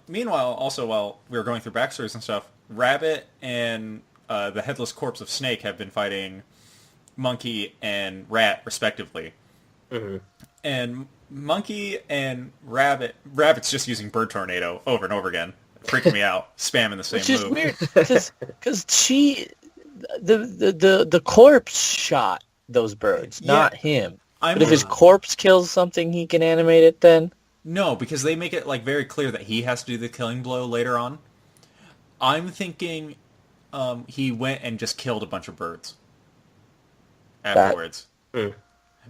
Speaker 1: meanwhile, also while we were going through backstories and stuff, Rabbit and the headless corpse of Snake have been fighting Monkey and Rat, respectively.
Speaker 3: Mhm.
Speaker 1: And Monkey and Rabbit's just using Bird Tornado over and over again, freaking me out, spamming the same
Speaker 2: Which is
Speaker 1: move.
Speaker 2: weird, because the corpse shot those birds,
Speaker 1: Yeah,
Speaker 2: not him.
Speaker 1: I'm
Speaker 2: But if his corpse kills something, he can animate it then?
Speaker 1: No, because they make it like very clear that he has to do the killing blow later on. I'm thinking he went and just killed a bunch of birds afterwards.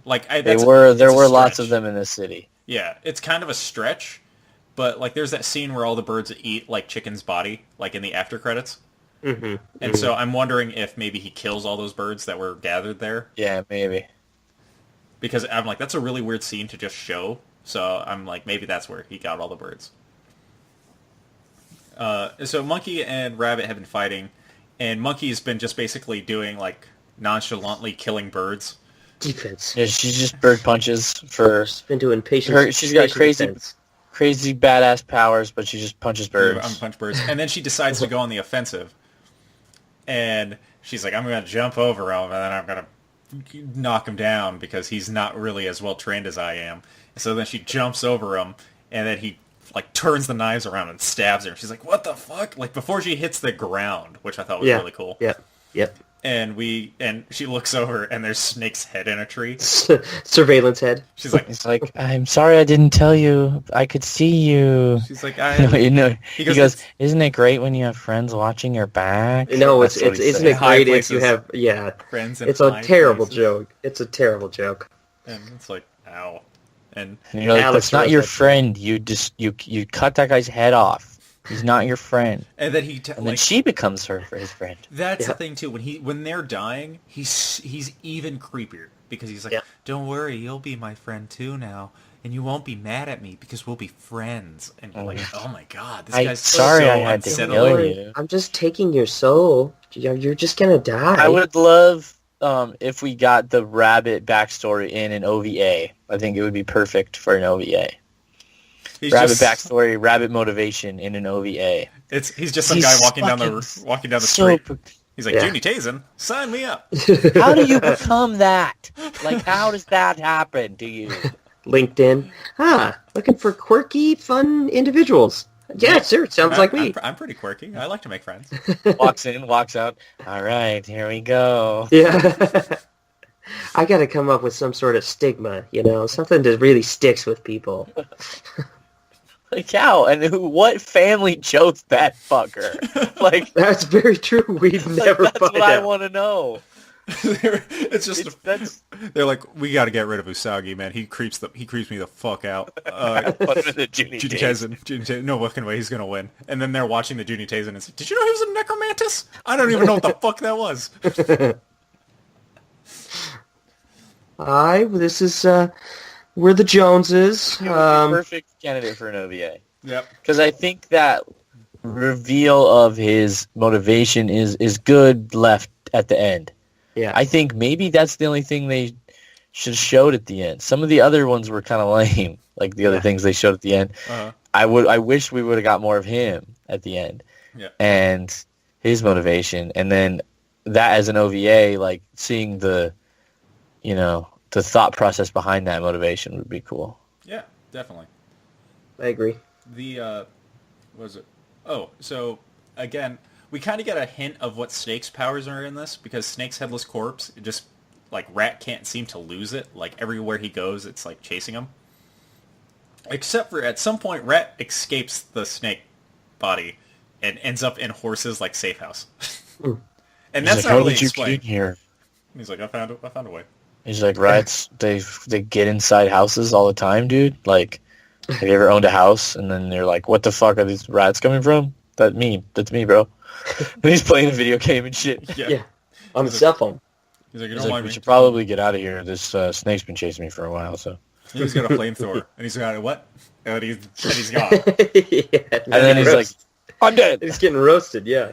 Speaker 1: Like
Speaker 2: There
Speaker 1: it's
Speaker 2: were
Speaker 1: a
Speaker 2: lots of
Speaker 1: stretch.
Speaker 2: them in this city.
Speaker 1: Yeah, it's kind of a stretch, but like there's that scene where all the birds eat like chicken's body, like in the after credits. And so I'm wondering if maybe he kills all those birds that were gathered there.
Speaker 2: Yeah, maybe.
Speaker 1: Because I'm like, that's a really weird scene to just show. So I'm like, maybe that's where he got all the birds. So Monkey and Rabbit have been fighting, and Monkey's been just basically doing like nonchalantly killing birds.
Speaker 3: Defense.
Speaker 2: Yeah, she's just bird punches for
Speaker 3: She's been doing patience.
Speaker 2: she's got
Speaker 3: defense.
Speaker 2: crazy badass powers, but she just punches birds.
Speaker 1: I'm punch birds, and then she decides to go on the offensive, and she's like, I'm gonna jump over him, and then I'm gonna knock him down because he's not really as well trained as I am. So then she jumps over him, and then he like turns the knives around and stabs her. She's like, "What the fuck?" Like before she hits the ground, which I thought was really cool.
Speaker 3: Yep.
Speaker 1: And she looks over, and there's Snake's head in a tree.
Speaker 3: Surveillance head.
Speaker 1: She's like,
Speaker 2: It's like, I'm sorry I didn't tell you. I could see you.
Speaker 1: she's like,
Speaker 2: He goes, isn't it great when you have friends watching your back?
Speaker 3: No,
Speaker 2: That's what he
Speaker 3: isn't
Speaker 2: said.
Speaker 3: it
Speaker 1: High
Speaker 3: great if you
Speaker 1: places.
Speaker 3: have
Speaker 1: friends. In
Speaker 3: It's a
Speaker 1: high
Speaker 3: terrible
Speaker 1: places.
Speaker 3: joke. It's a terrible joke.
Speaker 1: And it's like, ow. And
Speaker 2: And you're like,
Speaker 3: Alex
Speaker 2: that's not
Speaker 3: wrote
Speaker 2: your
Speaker 3: that.
Speaker 2: friend. You cut that guy's head off. He's not your friend.
Speaker 1: then he
Speaker 2: And then she becomes his friend.
Speaker 1: That's the
Speaker 3: Yeah.
Speaker 1: thing too. When they're dying, he's even creepier because he's like,
Speaker 3: Yeah.
Speaker 1: "Don't worry, you'll be my friend too now, and you won't be mad at me because we'll be friends." And you're like, "Oh my god, this guy's
Speaker 2: sorry
Speaker 1: so
Speaker 2: I had to
Speaker 1: unsettling."
Speaker 2: kill
Speaker 3: Don't worry,
Speaker 2: you.
Speaker 3: I'm just taking your soul. You're just gonna die.
Speaker 2: I would love if we got the rabbit backstory in an OVA. I think it would be perfect for an OVA.
Speaker 1: He's
Speaker 2: Rabbit
Speaker 1: just,
Speaker 2: backstory, rabbit motivation in an OVA.
Speaker 1: he's just some
Speaker 2: He's
Speaker 1: guy walking down the street. He's like,
Speaker 3: Yeah.
Speaker 1: "Juuni Taisen, sign me up."
Speaker 2: How do you become that? Like, how does that happen to you?
Speaker 3: LinkedIn. Looking for quirky, fun individuals. Yeah, sure. Sounds like me.
Speaker 1: I'm pretty quirky. I like to make friends.
Speaker 2: Walks in, walks out. All right, here we go.
Speaker 3: Yeah. I got to come up with some sort of stigma, something that really sticks with people.
Speaker 2: Like, how? And what family chose that fucker? Like,
Speaker 3: That's very true. We'd never
Speaker 2: that's
Speaker 3: find
Speaker 2: what I
Speaker 3: out.
Speaker 2: want to know.
Speaker 1: It's just
Speaker 2: That's
Speaker 1: they're like, "We got to get rid of Usagi, man. He creeps me the fuck out."
Speaker 2: one of the Juuni
Speaker 1: Juuni
Speaker 2: Taisen.
Speaker 1: Taisen, no fucking way he's gonna win. And then they're watching the Juuni Taisen and say, "Did you know he was a necromantis? I don't even know what the fuck that was."
Speaker 3: This is, we're the Joneses.
Speaker 2: He would be a perfect candidate for an OVA.
Speaker 1: Yep.
Speaker 2: Because I think that reveal of his motivation is good left at the end.
Speaker 3: Yeah.
Speaker 2: I think maybe that's the only thing they should have showed at the end. Some of the other ones were kind of lame, like the other things they showed at the end.
Speaker 1: Uh-huh.
Speaker 2: I wish we would have got more of him at the end.
Speaker 1: Yeah.
Speaker 2: And his motivation, and then that as an OVA, like seeing the thought process behind that motivation would be cool.
Speaker 1: Yeah, definitely.
Speaker 3: I agree.
Speaker 1: The what was it? Oh, so again, we kind of get a hint of what Snake's powers are in this because Snake's headless corpse, it just like Rat can't seem to lose it. Like everywhere he goes, it's like chasing him. Except for at some point, Rat escapes the snake body and ends up in Horse's like safe house. And that's not really explained.
Speaker 2: here?
Speaker 1: He's like, I found a way.
Speaker 2: He's like, rats, they get inside houses all the time, dude. Like, have you ever owned a house? And then you're like, what the fuck are these rats coming from? That's me, bro. And he's playing a video game and shit.
Speaker 3: Yeah. On the cell phone.
Speaker 1: He's like, you
Speaker 2: He's
Speaker 1: don't
Speaker 2: like,
Speaker 1: mind
Speaker 2: we
Speaker 1: me.
Speaker 2: should probably get out of here. This snake's been chasing me for a while, so.
Speaker 1: He's got a flamethrower, and he's got a what? And he's gone.
Speaker 3: Yeah,
Speaker 2: And then he's like, I'm dead.
Speaker 3: he's getting roasted, yeah.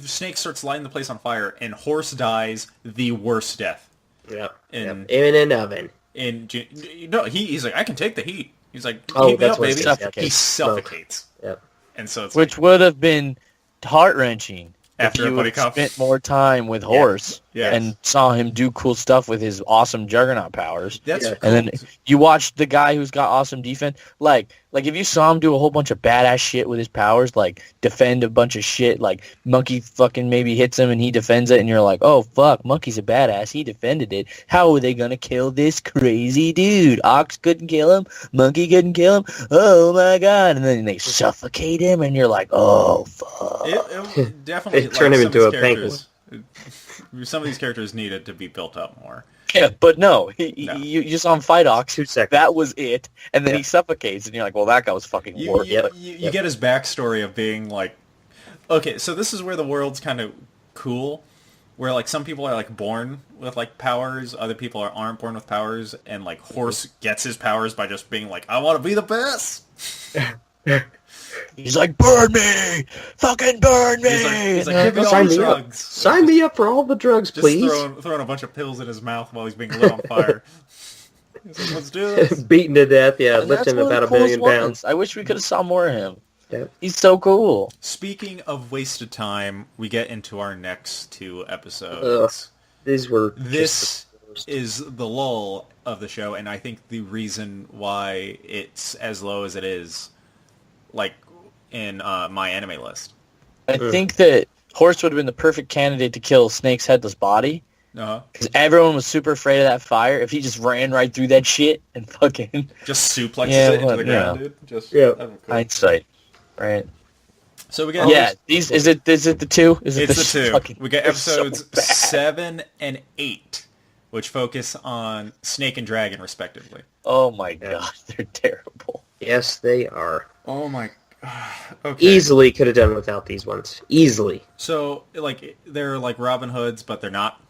Speaker 1: Snake starts lighting the place on fire, and Horse dies the worst death.
Speaker 3: Yep.
Speaker 1: In
Speaker 3: an oven.
Speaker 1: He's like, I can take the heat. He's like,
Speaker 3: Oh,
Speaker 1: heat me
Speaker 3: that's
Speaker 1: up,
Speaker 3: what
Speaker 1: baby.
Speaker 3: it is,
Speaker 2: yeah.
Speaker 1: He suffocates,
Speaker 3: Yep.
Speaker 1: and so it's
Speaker 2: Which would have been heart-wrenching
Speaker 1: After
Speaker 2: if
Speaker 1: a
Speaker 2: you
Speaker 1: buddy
Speaker 2: had
Speaker 1: cop.
Speaker 2: spent more time with Horse.
Speaker 1: Yes.
Speaker 2: and saw him do cool stuff with his awesome Juggernaut powers.
Speaker 1: That's
Speaker 3: Yeah.
Speaker 1: cool.
Speaker 2: And then you watch the guy who's got awesome defense. Like if you saw him do a whole bunch of badass shit with his powers, like defend a bunch of shit, like Monkey fucking maybe hits him and he defends it, and you're like, oh fuck, Monkey's a badass. He defended it. How are they gonna kill this crazy dude? Ox couldn't kill him. Monkey couldn't kill him. Oh my god! And then they suffocate him, and you're like, oh fuck.
Speaker 1: It definitely
Speaker 3: They turn him
Speaker 1: some
Speaker 3: into
Speaker 1: of
Speaker 3: a
Speaker 1: these
Speaker 3: penguin.
Speaker 1: characters- Some of these characters needed to be built up more.
Speaker 2: Yeah, but no,
Speaker 1: No.
Speaker 2: You saw him fight Ox.
Speaker 3: 2 seconds.
Speaker 2: That was it, and then
Speaker 3: Yeah.
Speaker 2: he suffocates, and you're like, well, that guy was fucking
Speaker 1: You,
Speaker 2: warped.
Speaker 1: you, you get his backstory of being like, okay, so this is where the world's kind of cool, where like some people are like born with like powers, other people aren't born with powers, and like Horse gets his powers by just being like, I want to be the best.
Speaker 2: He's like, burn me! Fucking burn me!
Speaker 1: He's like give me all
Speaker 3: Sign
Speaker 1: the
Speaker 3: me up.
Speaker 1: drugs.
Speaker 3: Sign me up for all the drugs,
Speaker 1: Just
Speaker 3: please.
Speaker 1: throwing a bunch of pills in his mouth while he's being lit on fire. He's like, let's do this.
Speaker 3: Beaten to death, yeah,
Speaker 2: And that's
Speaker 3: lifting
Speaker 2: one of
Speaker 3: about
Speaker 2: the
Speaker 3: a million
Speaker 2: coolest
Speaker 3: pounds.
Speaker 2: ones. I wish we could have saw more of him.
Speaker 3: Yep.
Speaker 2: He's so cool.
Speaker 1: Speaking of wasted time, we get into our next 2 episodes.
Speaker 3: These were
Speaker 1: This
Speaker 3: just the worst.
Speaker 1: is the lull of the show, and I think the reason why it's as low as it is, like in my anime list.
Speaker 2: I think that Horse would have been the perfect candidate to kill Snake's headless body.
Speaker 1: Uh-huh.
Speaker 2: Because everyone was super afraid of that fire. If he just ran right through that shit and fucking
Speaker 1: Just suplexes
Speaker 2: Yeah,
Speaker 1: it into
Speaker 2: well,
Speaker 1: the ground,
Speaker 2: yeah.
Speaker 1: dude. Just
Speaker 3: Yeah.
Speaker 1: that'd be cool.
Speaker 2: hindsight, right?
Speaker 1: So we get
Speaker 2: Yeah, these is it the 2? Is it
Speaker 1: It's the 2.
Speaker 2: fucking-
Speaker 1: We get
Speaker 2: they're so
Speaker 1: episodes
Speaker 2: bad.
Speaker 1: 7 and 8, which focus on Snake and Dragon, respectively.
Speaker 2: Oh my god, they're terrible.
Speaker 3: Yes, they are.
Speaker 1: Oh my. Okay.
Speaker 3: Easily could have done without these ones. Easily.
Speaker 1: So like they're like Robin Hoods, but they're not.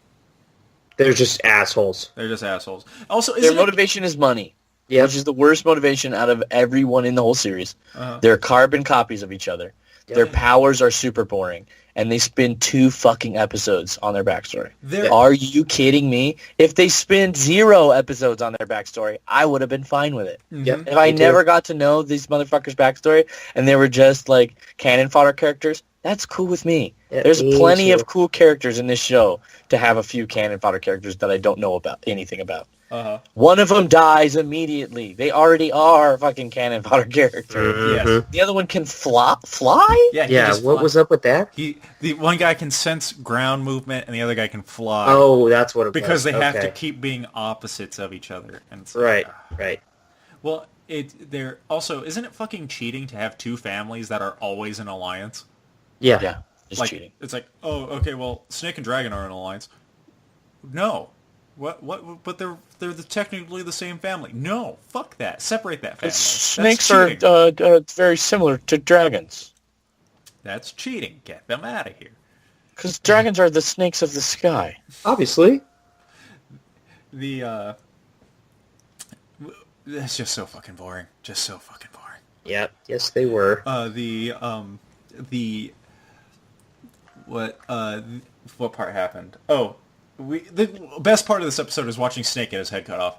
Speaker 3: They're just assholes.
Speaker 1: They're just assholes. Also,
Speaker 2: Their
Speaker 1: isn't it?
Speaker 2: motivation is money,
Speaker 3: Yep.
Speaker 2: which is the worst motivation out of everyone in the whole series.
Speaker 1: Uh-huh.
Speaker 2: They're carbon copies of each other.
Speaker 3: Yep.
Speaker 2: Their powers are super boring, and they spend 2 fucking episodes on their backstory.
Speaker 1: They're-
Speaker 2: Are you kidding me? If they spent 0 episodes on their backstory, I would have been fine with it.
Speaker 3: Yep.
Speaker 2: If I
Speaker 3: Me too.
Speaker 2: never got to know these motherfuckers' backstory, and they were just like cannon fodder characters, that's cool with me.
Speaker 3: Yeah,
Speaker 2: There's
Speaker 3: me
Speaker 2: plenty
Speaker 3: too.
Speaker 2: of cool characters in this show to have a few cannon fodder characters that I don't know about anything about.
Speaker 1: Uh-huh.
Speaker 2: One of them dies immediately. They already are fucking cannon fodder characters.
Speaker 1: Yes.
Speaker 3: Mhm.
Speaker 2: The other one can fly?
Speaker 1: Yeah. he
Speaker 3: Yeah,
Speaker 1: just
Speaker 3: what
Speaker 1: fly-
Speaker 3: was up with that?
Speaker 1: The one guy can sense ground movement, and the other guy can fly.
Speaker 3: Oh, that's what it
Speaker 1: because
Speaker 3: was.
Speaker 1: they have to
Speaker 3: Okay.
Speaker 1: keep being opposites of each other. And it's
Speaker 3: Right,
Speaker 1: like,
Speaker 3: right.
Speaker 1: well, they're also isn't it fucking cheating to have 2 families that are always in alliance?
Speaker 3: Yeah.
Speaker 2: Yeah, just
Speaker 1: Like
Speaker 2: cheating.
Speaker 1: it's like, oh, okay, well, Snake and Dragon are in alliance. No, what? But they're technically the same family. No, fuck that. Separate that family.
Speaker 2: Snakes
Speaker 1: That's
Speaker 2: are
Speaker 1: cheating.
Speaker 2: very similar to dragons.
Speaker 1: That's cheating. Get them out of here.
Speaker 2: Because dragons are the snakes of the sky.
Speaker 3: Obviously.
Speaker 1: That's just so fucking boring. Just so fucking boring.
Speaker 3: Yeah. Yes, they were.
Speaker 1: What part happened? Oh, the best part of this episode is watching Snake get his head cut off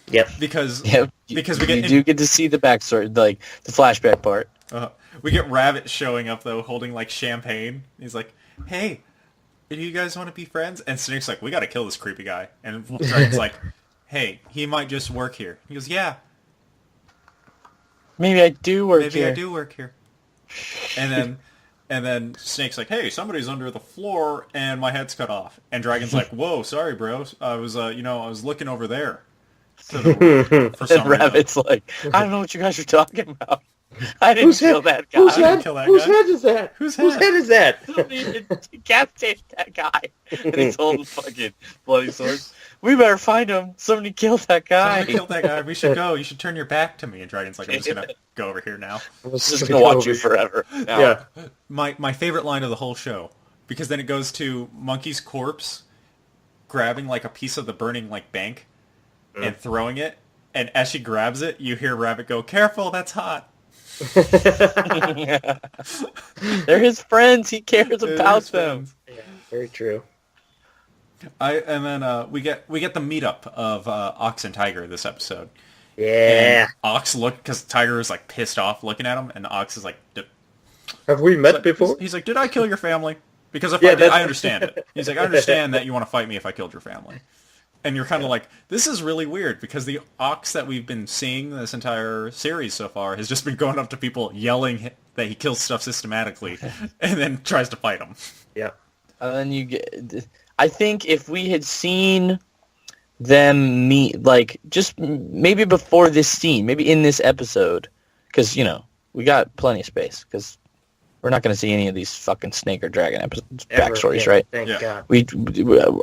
Speaker 3: Yep.
Speaker 1: because
Speaker 2: Yeah,
Speaker 1: because we
Speaker 2: you
Speaker 1: get
Speaker 2: do get to see the backstory, like the flashback part.
Speaker 1: we get Rabbit showing up though, holding like champagne. He's like, "Hey, do you guys want to be friends?" And Snake's like, "We got to kill this creepy guy." And Dragon's like, "Hey, he might just work here." He goes, "Yeah,
Speaker 2: Maybe I do work
Speaker 1: maybe
Speaker 2: here.
Speaker 1: I do work here." And then Snake's like, "Hey, somebody's under the floor and my head's cut off." And Dragon's like, "Whoa, sorry, bro. I was I was looking over there." For
Speaker 2: And
Speaker 1: some reason.
Speaker 2: Rabbit's like, I don't know what you guys are talking about. I didn't
Speaker 3: Whose
Speaker 2: kill
Speaker 3: head?
Speaker 2: that guy.
Speaker 3: Whose
Speaker 1: I didn't
Speaker 3: head?
Speaker 1: kill that
Speaker 3: Whose
Speaker 1: guy.
Speaker 3: head is that?
Speaker 1: Whose
Speaker 3: Whose
Speaker 1: head?
Speaker 3: head is that?
Speaker 2: Somebody decapitated that guy. And he's holding fucking bloody sword. We better find him. Somebody killed that guy.
Speaker 1: Somebody killed that guy. We should go. You should turn your back to me. And Dragon's like, "I'm just gonna go over here now."
Speaker 3: I was
Speaker 2: I'm just gonna watch you
Speaker 3: over-
Speaker 2: forever. Now.
Speaker 3: Yeah.
Speaker 1: My favorite line of the whole show, because then it goes to Monkey's corpse grabbing like a piece of the burning like bank and throwing it, and as she grabs it, you hear Rabbit go, "Careful, that's hot."
Speaker 2: They're his friends. He cares
Speaker 1: They're
Speaker 2: about
Speaker 1: his
Speaker 2: them.
Speaker 1: friends.
Speaker 3: Yeah, very true.
Speaker 1: And then we get the meetup of Ox and Tiger this episode.
Speaker 3: Yeah.
Speaker 1: And Ox because Tiger is like pissed off looking at him, and Ox is like,
Speaker 3: Have we met
Speaker 1: He's like,
Speaker 3: before?
Speaker 1: He's like, "Did I kill your family?" Because if
Speaker 3: Yeah,
Speaker 1: I did,
Speaker 3: that's-
Speaker 1: I understand it. He's like, I understand that you want to fight me if I killed your family. And you're kind of like, this is really weird because the Ox that we've been seeing this entire series so far has just been going up to people yelling that he kills stuff systematically and then tries to fight them.
Speaker 3: Yeah.
Speaker 2: And then you get... I think if we had seen them meet, like, just maybe before this scene, maybe in this episode, because, we got plenty of space, because we're not going to see any of these fucking snake or dragon episodes, backstories, right?
Speaker 3: Thank God.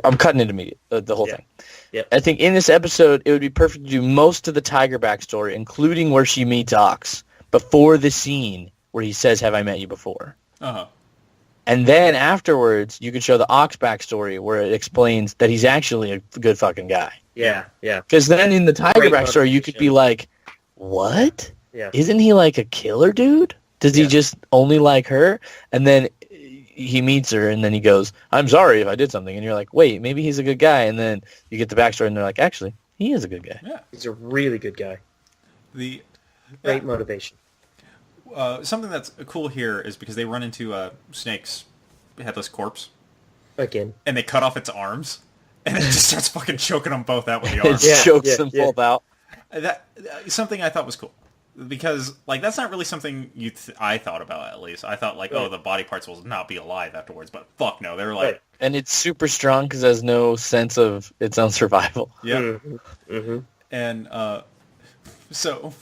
Speaker 2: I'm cutting it immediate, the whole thing.
Speaker 3: Yep.
Speaker 2: I think in this episode, it would be perfect to do most of the Tiger backstory, including where she meets Ox, before the scene where he says, "Have I met you before?"
Speaker 1: Uh-huh.
Speaker 2: And then afterwards, you could show the Ox backstory where it explains that he's actually a good fucking guy.
Speaker 3: Yeah.
Speaker 2: Because then in the Tiger
Speaker 3: Great
Speaker 2: backstory, you could be like, what?
Speaker 3: Yeah.
Speaker 2: Isn't he like a killer dude? Does he just only like her? And then he meets her, and then he goes, "I'm sorry if I did something." And you're like, wait, maybe he's a good guy. And then you get the backstory, and they're like, actually, he is a good guy.
Speaker 1: Yeah.
Speaker 3: He's a really good guy. Great motivation.
Speaker 1: Something that's cool here is because they run into Snake's headless corpse.
Speaker 3: Again.
Speaker 1: And they cut off its arms. And it just starts fucking choking them both out with the
Speaker 2: It
Speaker 1: arms.
Speaker 2: chokes them both out.
Speaker 1: That something I thought was cool. Because, like, that's not really something I thought about, at least. I thought, like, the body parts will not be alive afterwards. But fuck no. They were like...
Speaker 2: And it's super strong because it has no sense of its own survival.
Speaker 1: Yeah.
Speaker 3: Mm-hmm.
Speaker 1: And so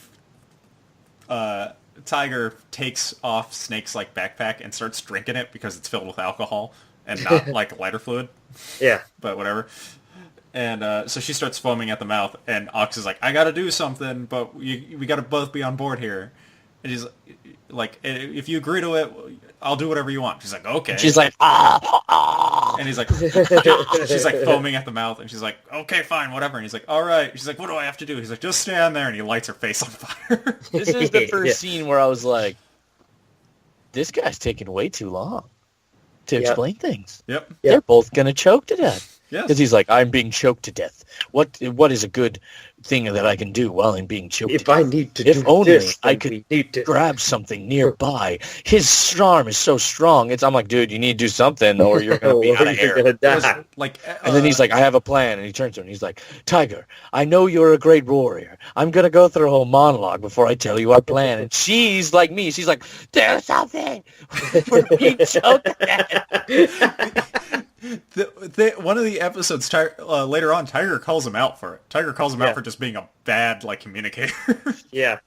Speaker 1: Tiger takes off Snake's like backpack and starts drinking it because it's filled with alcohol and not like lighter fluid.
Speaker 3: Yeah.
Speaker 1: But whatever. And so she starts foaming at the mouth, and Ox is like, "I got to do something, but we got to both be on board here." And he's like, "If you agree to it, I'll do whatever you want." She's like, "Okay."
Speaker 2: She's like, ah.
Speaker 1: And he's like, she's like foaming at the mouth, and she's like, "Okay, fine, whatever." And he's like, "All right." She's like, "What do I have to do?" He's like, "Just stand there," and he lights her face on fire.
Speaker 2: This is the first scene where I was like, this guy's taking way too long to explain things.
Speaker 1: Yep.
Speaker 2: They're both going to choke to death.
Speaker 1: Yes.
Speaker 2: Because he's like, I'm being choked to death. What is a good thing that I can do while I'm being choked to death?
Speaker 3: If I need to
Speaker 2: If
Speaker 3: do
Speaker 2: only
Speaker 3: this,
Speaker 2: I
Speaker 3: then
Speaker 2: could
Speaker 3: we need to...
Speaker 2: grab something nearby. His arm is so strong. I'm like, dude, you need to do something or you're going to be out of
Speaker 3: You're
Speaker 2: here.
Speaker 3: gonna die.
Speaker 2: And then he's like, I have a plan. And he turns to her and he's like, Tiger, I know you're a great warrior. I'm going to go through a whole monologue before I tell you our plan. And she's like me. She's like, do something. We're being choked to death.
Speaker 1: One of the episodes later on, Tiger calls him out for it. Tiger calls him out for just being a bad communicator.
Speaker 3: Yeah.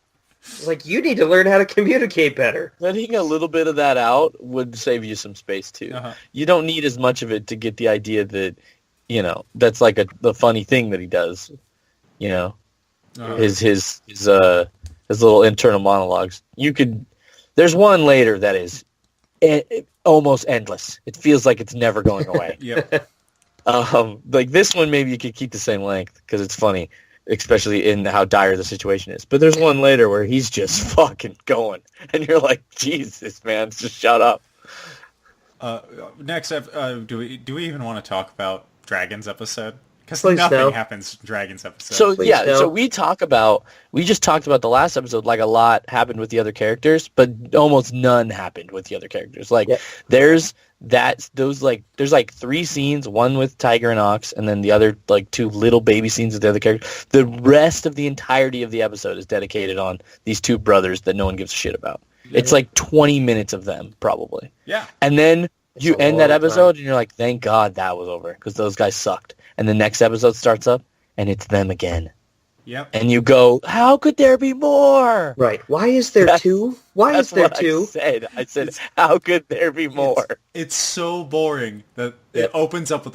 Speaker 3: Like, you need to learn how to communicate better.
Speaker 2: Letting a little bit of that out would save you some space too.
Speaker 1: Uh-huh.
Speaker 2: You don't need as much of it to get the idea that, that's like the funny thing that he does. His little internal monologues. There's one later that is almost endless. It feels like it's never going away.
Speaker 1: Yep.
Speaker 2: Like this one, maybe you could keep the same length because it's funny, especially in how dire the situation is. But there's one later where he's just fucking going, and you're like, Jesus, man, just shut up.
Speaker 1: Next up, do we even want to talk about Dragon's episode? Because
Speaker 3: Please
Speaker 1: nothing
Speaker 3: no.
Speaker 1: happens in Dragon's episode.
Speaker 2: So
Speaker 3: Please
Speaker 2: yeah,
Speaker 3: no.
Speaker 2: so we just talked about the last episode, like a lot happened with the other characters, but almost none happened with the other characters. Like there's like 3 scenes, one with Tiger and Ox, and then the other like 2 little baby scenes with the other characters. The rest of the entirety of the episode is dedicated on these 2 brothers that no one gives a shit about. Yeah. It's like 20 minutes of them, probably.
Speaker 1: Yeah.
Speaker 2: And then you end that
Speaker 3: long
Speaker 2: episode,
Speaker 3: time.
Speaker 2: and you're like, thank God that was over, because those guys sucked. And the next episode starts up, and it's them again.
Speaker 1: Yep.
Speaker 2: And you go, how could there be more?
Speaker 3: Right. Why is there 2? Why is there 2?
Speaker 2: I said, how could there be more?
Speaker 1: It's so boring that it opens up with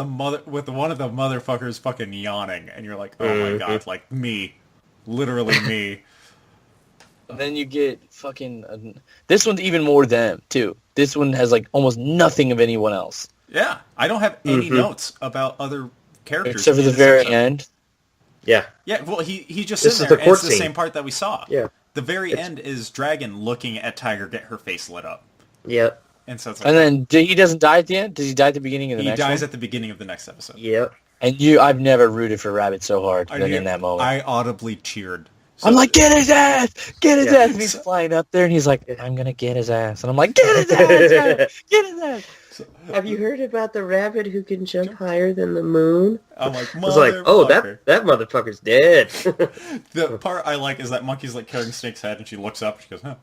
Speaker 1: one of the motherfuckers fucking yawning, and you're like, oh my God, like me. Literally me.
Speaker 2: Then you get fucking... this one's even more them, too. This one has like almost nothing of anyone else.
Speaker 1: Yeah. I don't have any notes about other characters.
Speaker 2: Except for the very end.
Speaker 3: Yeah.
Speaker 1: Yeah, well, he just
Speaker 3: This
Speaker 1: sits
Speaker 3: is
Speaker 1: there,
Speaker 3: the
Speaker 1: and
Speaker 3: court
Speaker 1: it's the
Speaker 3: scene.
Speaker 1: same part that we saw.
Speaker 3: Yeah.
Speaker 1: The very end is Dragon looking at Tiger get her face lit up.
Speaker 3: Yep.
Speaker 1: And so it's like...
Speaker 2: And then he doesn't die at the end? Does he die at the beginning of the next one?
Speaker 1: He dies at the beginning of the next episode.
Speaker 3: Yep.
Speaker 2: And I've never rooted for Rabbit so hard than in that moment.
Speaker 1: I audibly cheered. So,
Speaker 2: I'm like, get his ass! Get his
Speaker 3: Yeah.
Speaker 2: ass! And he's flying up there, and he's like, I'm going to get his ass. And I'm like, get his ass! Get his ass!
Speaker 3: Have you heard about the rabbit who can jump higher than the moon?
Speaker 1: I'm like,
Speaker 3: It's like, oh, that motherfucker's dead.
Speaker 1: The part I like is that Monkey's like carrying Snake's head, and she looks up, and she goes, huh.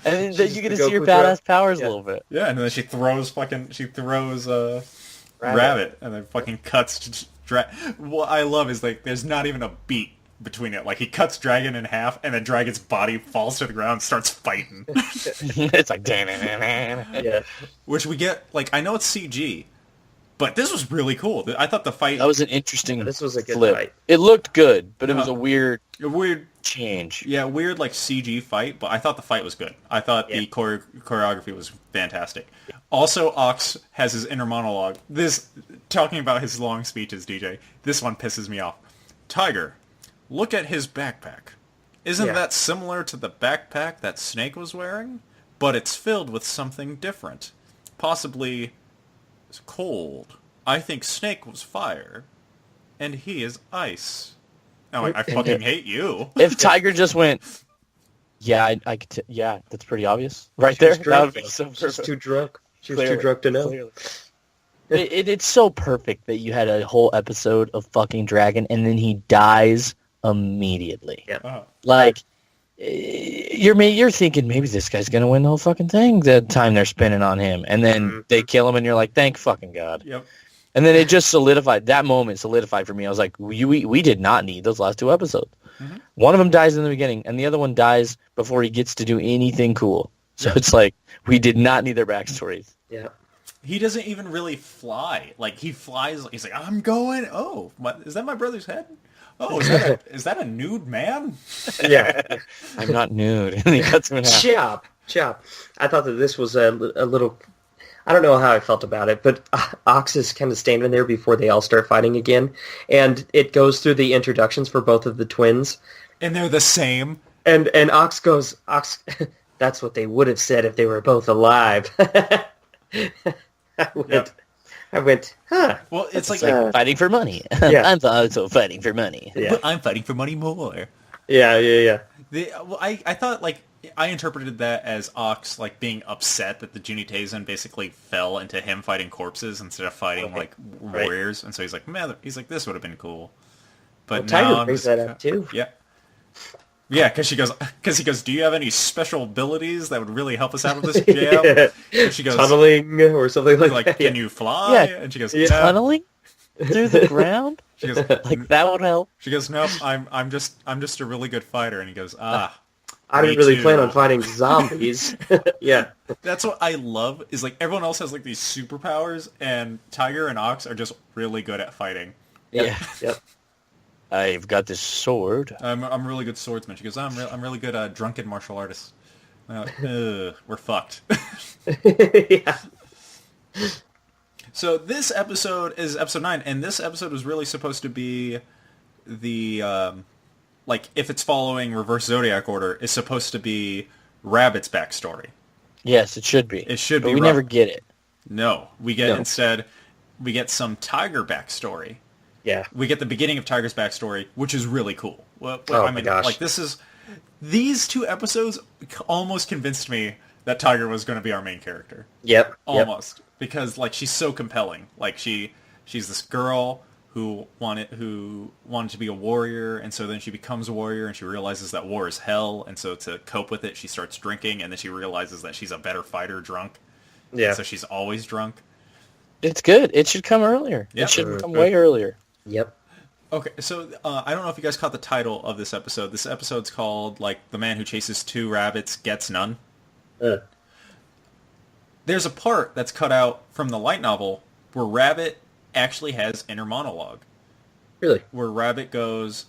Speaker 2: And then you get to see her badass powers a little bit.
Speaker 1: Yeah, and then she throws Rabbit, and then fucking cuts. What I love is like there's not even a beat between it. Like he cuts Dragon in half, and then Dragon's body falls to the ground and starts fighting.
Speaker 2: It's like, yeah.
Speaker 1: Which we get, like, I know it's CG, but this was really cool. I thought the fight...
Speaker 2: That was an interesting
Speaker 3: This was a good
Speaker 2: flip.
Speaker 3: fight.
Speaker 2: It looked good, but it was a weird change.
Speaker 1: Yeah, weird, like, CG fight, but I thought the fight was good. I thought the choreography was fantastic. Also, Ox has his inner monologue. Talking about his long speeches, DJ, this one pisses me off. Tiger, look at his backpack. Isn't that similar to the backpack that Snake was wearing? But it's filled with something different. Possibly cold. I think Snake was fire. And he is ice. I'm like, I fucking hate you.
Speaker 2: If Tiger just went, I could that's pretty obvious. Right there. That would be so perfect.
Speaker 3: She's too drunk. She's too drunk to know.
Speaker 2: It's so perfect that you had a whole episode of fucking Dragon, and then he dies immediately.
Speaker 3: Yeah.
Speaker 1: Uh-huh.
Speaker 2: Like, you're thinking maybe this guy's gonna win the whole fucking thing. The time they're spinning on him, and then they kill him, and you're like, thank fucking God.
Speaker 1: Yep.
Speaker 2: And then it just solidified. That moment solidified for me. I was like, we did not need those last two episodes. Mm-hmm. One of them dies in the beginning, and the other one dies before he gets to do anything cool. So it's like we did not need their backstories.
Speaker 3: Yeah.
Speaker 1: He doesn't even really fly. Like, he flies, he's like, I'm going, is that my brother's head? Oh, is that a nude man?
Speaker 3: Yeah.
Speaker 2: I'm not nude. And he cuts him in half.
Speaker 3: Chop. I thought that this was a little... I don't know how I felt about it, but Ox is kind of standing there before they all start fighting again, and it goes through the introductions for both of the twins.
Speaker 1: And they're the same.
Speaker 3: And Ox goes, that's what they would have said if they were both alive. I went, huh.
Speaker 1: Well, it's like
Speaker 2: fighting for money.
Speaker 3: Yeah.
Speaker 2: I'm also fighting for money.
Speaker 3: Yeah.
Speaker 1: I'm fighting for money more.
Speaker 3: Yeah.
Speaker 1: I thought, like, I interpreted that as Ox, like, being upset that the Juuni Taisen basically fell into him fighting corpses instead of fighting, like, warriors. And so he's like, this would have been cool. But now
Speaker 3: Tiger brings that up, too.
Speaker 1: Yeah. Yeah, because he goes, do you have any special abilities that would really help us out of this jam?
Speaker 3: Yeah.
Speaker 1: And she goes,
Speaker 3: tunneling or something like that.
Speaker 1: Can you fly?
Speaker 2: Yeah.
Speaker 1: And she goes,
Speaker 2: tunneling through the ground?
Speaker 1: She goes,
Speaker 2: like, that would help.
Speaker 1: She goes, nope, I'm just a really good fighter. And he goes,
Speaker 3: I didn't really plan on fighting zombies. Yeah.
Speaker 1: That's what I love, is like everyone else has like these superpowers, and Tiger and Ox are just really good at fighting.
Speaker 2: Yeah.
Speaker 3: Yep.
Speaker 2: I've got this sword.
Speaker 1: I'm a really good swordsman. She goes, I'm really good drunken martial artist. We're fucked.
Speaker 3: Yeah.
Speaker 1: So this episode is episode 9, and this episode was really supposed to be the like, if it's following reverse Zodiac order, is supposed to be Rabbit's backstory.
Speaker 2: Yes, it should be.
Speaker 1: It should
Speaker 2: but
Speaker 1: be.
Speaker 2: We never get it.
Speaker 1: No, we get instead some Tiger backstory.
Speaker 3: Yeah.
Speaker 1: We get the beginning of Tiger's backstory, which is really cool. Well,
Speaker 3: my gosh.
Speaker 1: Like, these two episodes almost convinced me that Tiger was going to be our main character.
Speaker 3: Yep.
Speaker 1: Almost. Because, like, she's so compelling. Like, she's this girl who wanted to be a warrior, and so then she becomes a warrior, and she realizes that war is hell, and so to cope with it, she starts drinking, and then she realizes that she's a better fighter drunk.
Speaker 3: Yeah.
Speaker 1: So she's always drunk.
Speaker 2: It's good. It should come earlier.
Speaker 1: Yep.
Speaker 2: It should come way earlier.
Speaker 3: Yep.
Speaker 1: Okay, so I don't know if you guys caught the title of this episode. This episode's called, like, The Man Who Chases Two Rabbits Gets None. There's a part that's cut out from the light novel where Rabbit actually has inner monologue.
Speaker 3: Really?
Speaker 1: Where Rabbit goes,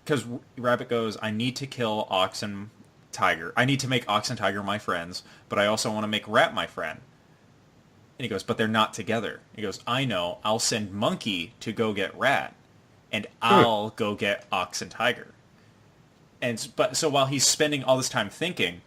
Speaker 1: I need to kill Ox and Tiger. I need to make Ox and Tiger my friends, but I also want to make Rat my friend. And he goes, but they're not together. He goes, I know, I'll send Monkey to go get Rat, and I'll go get Ox and Tiger. So while he's spending all this time thinking,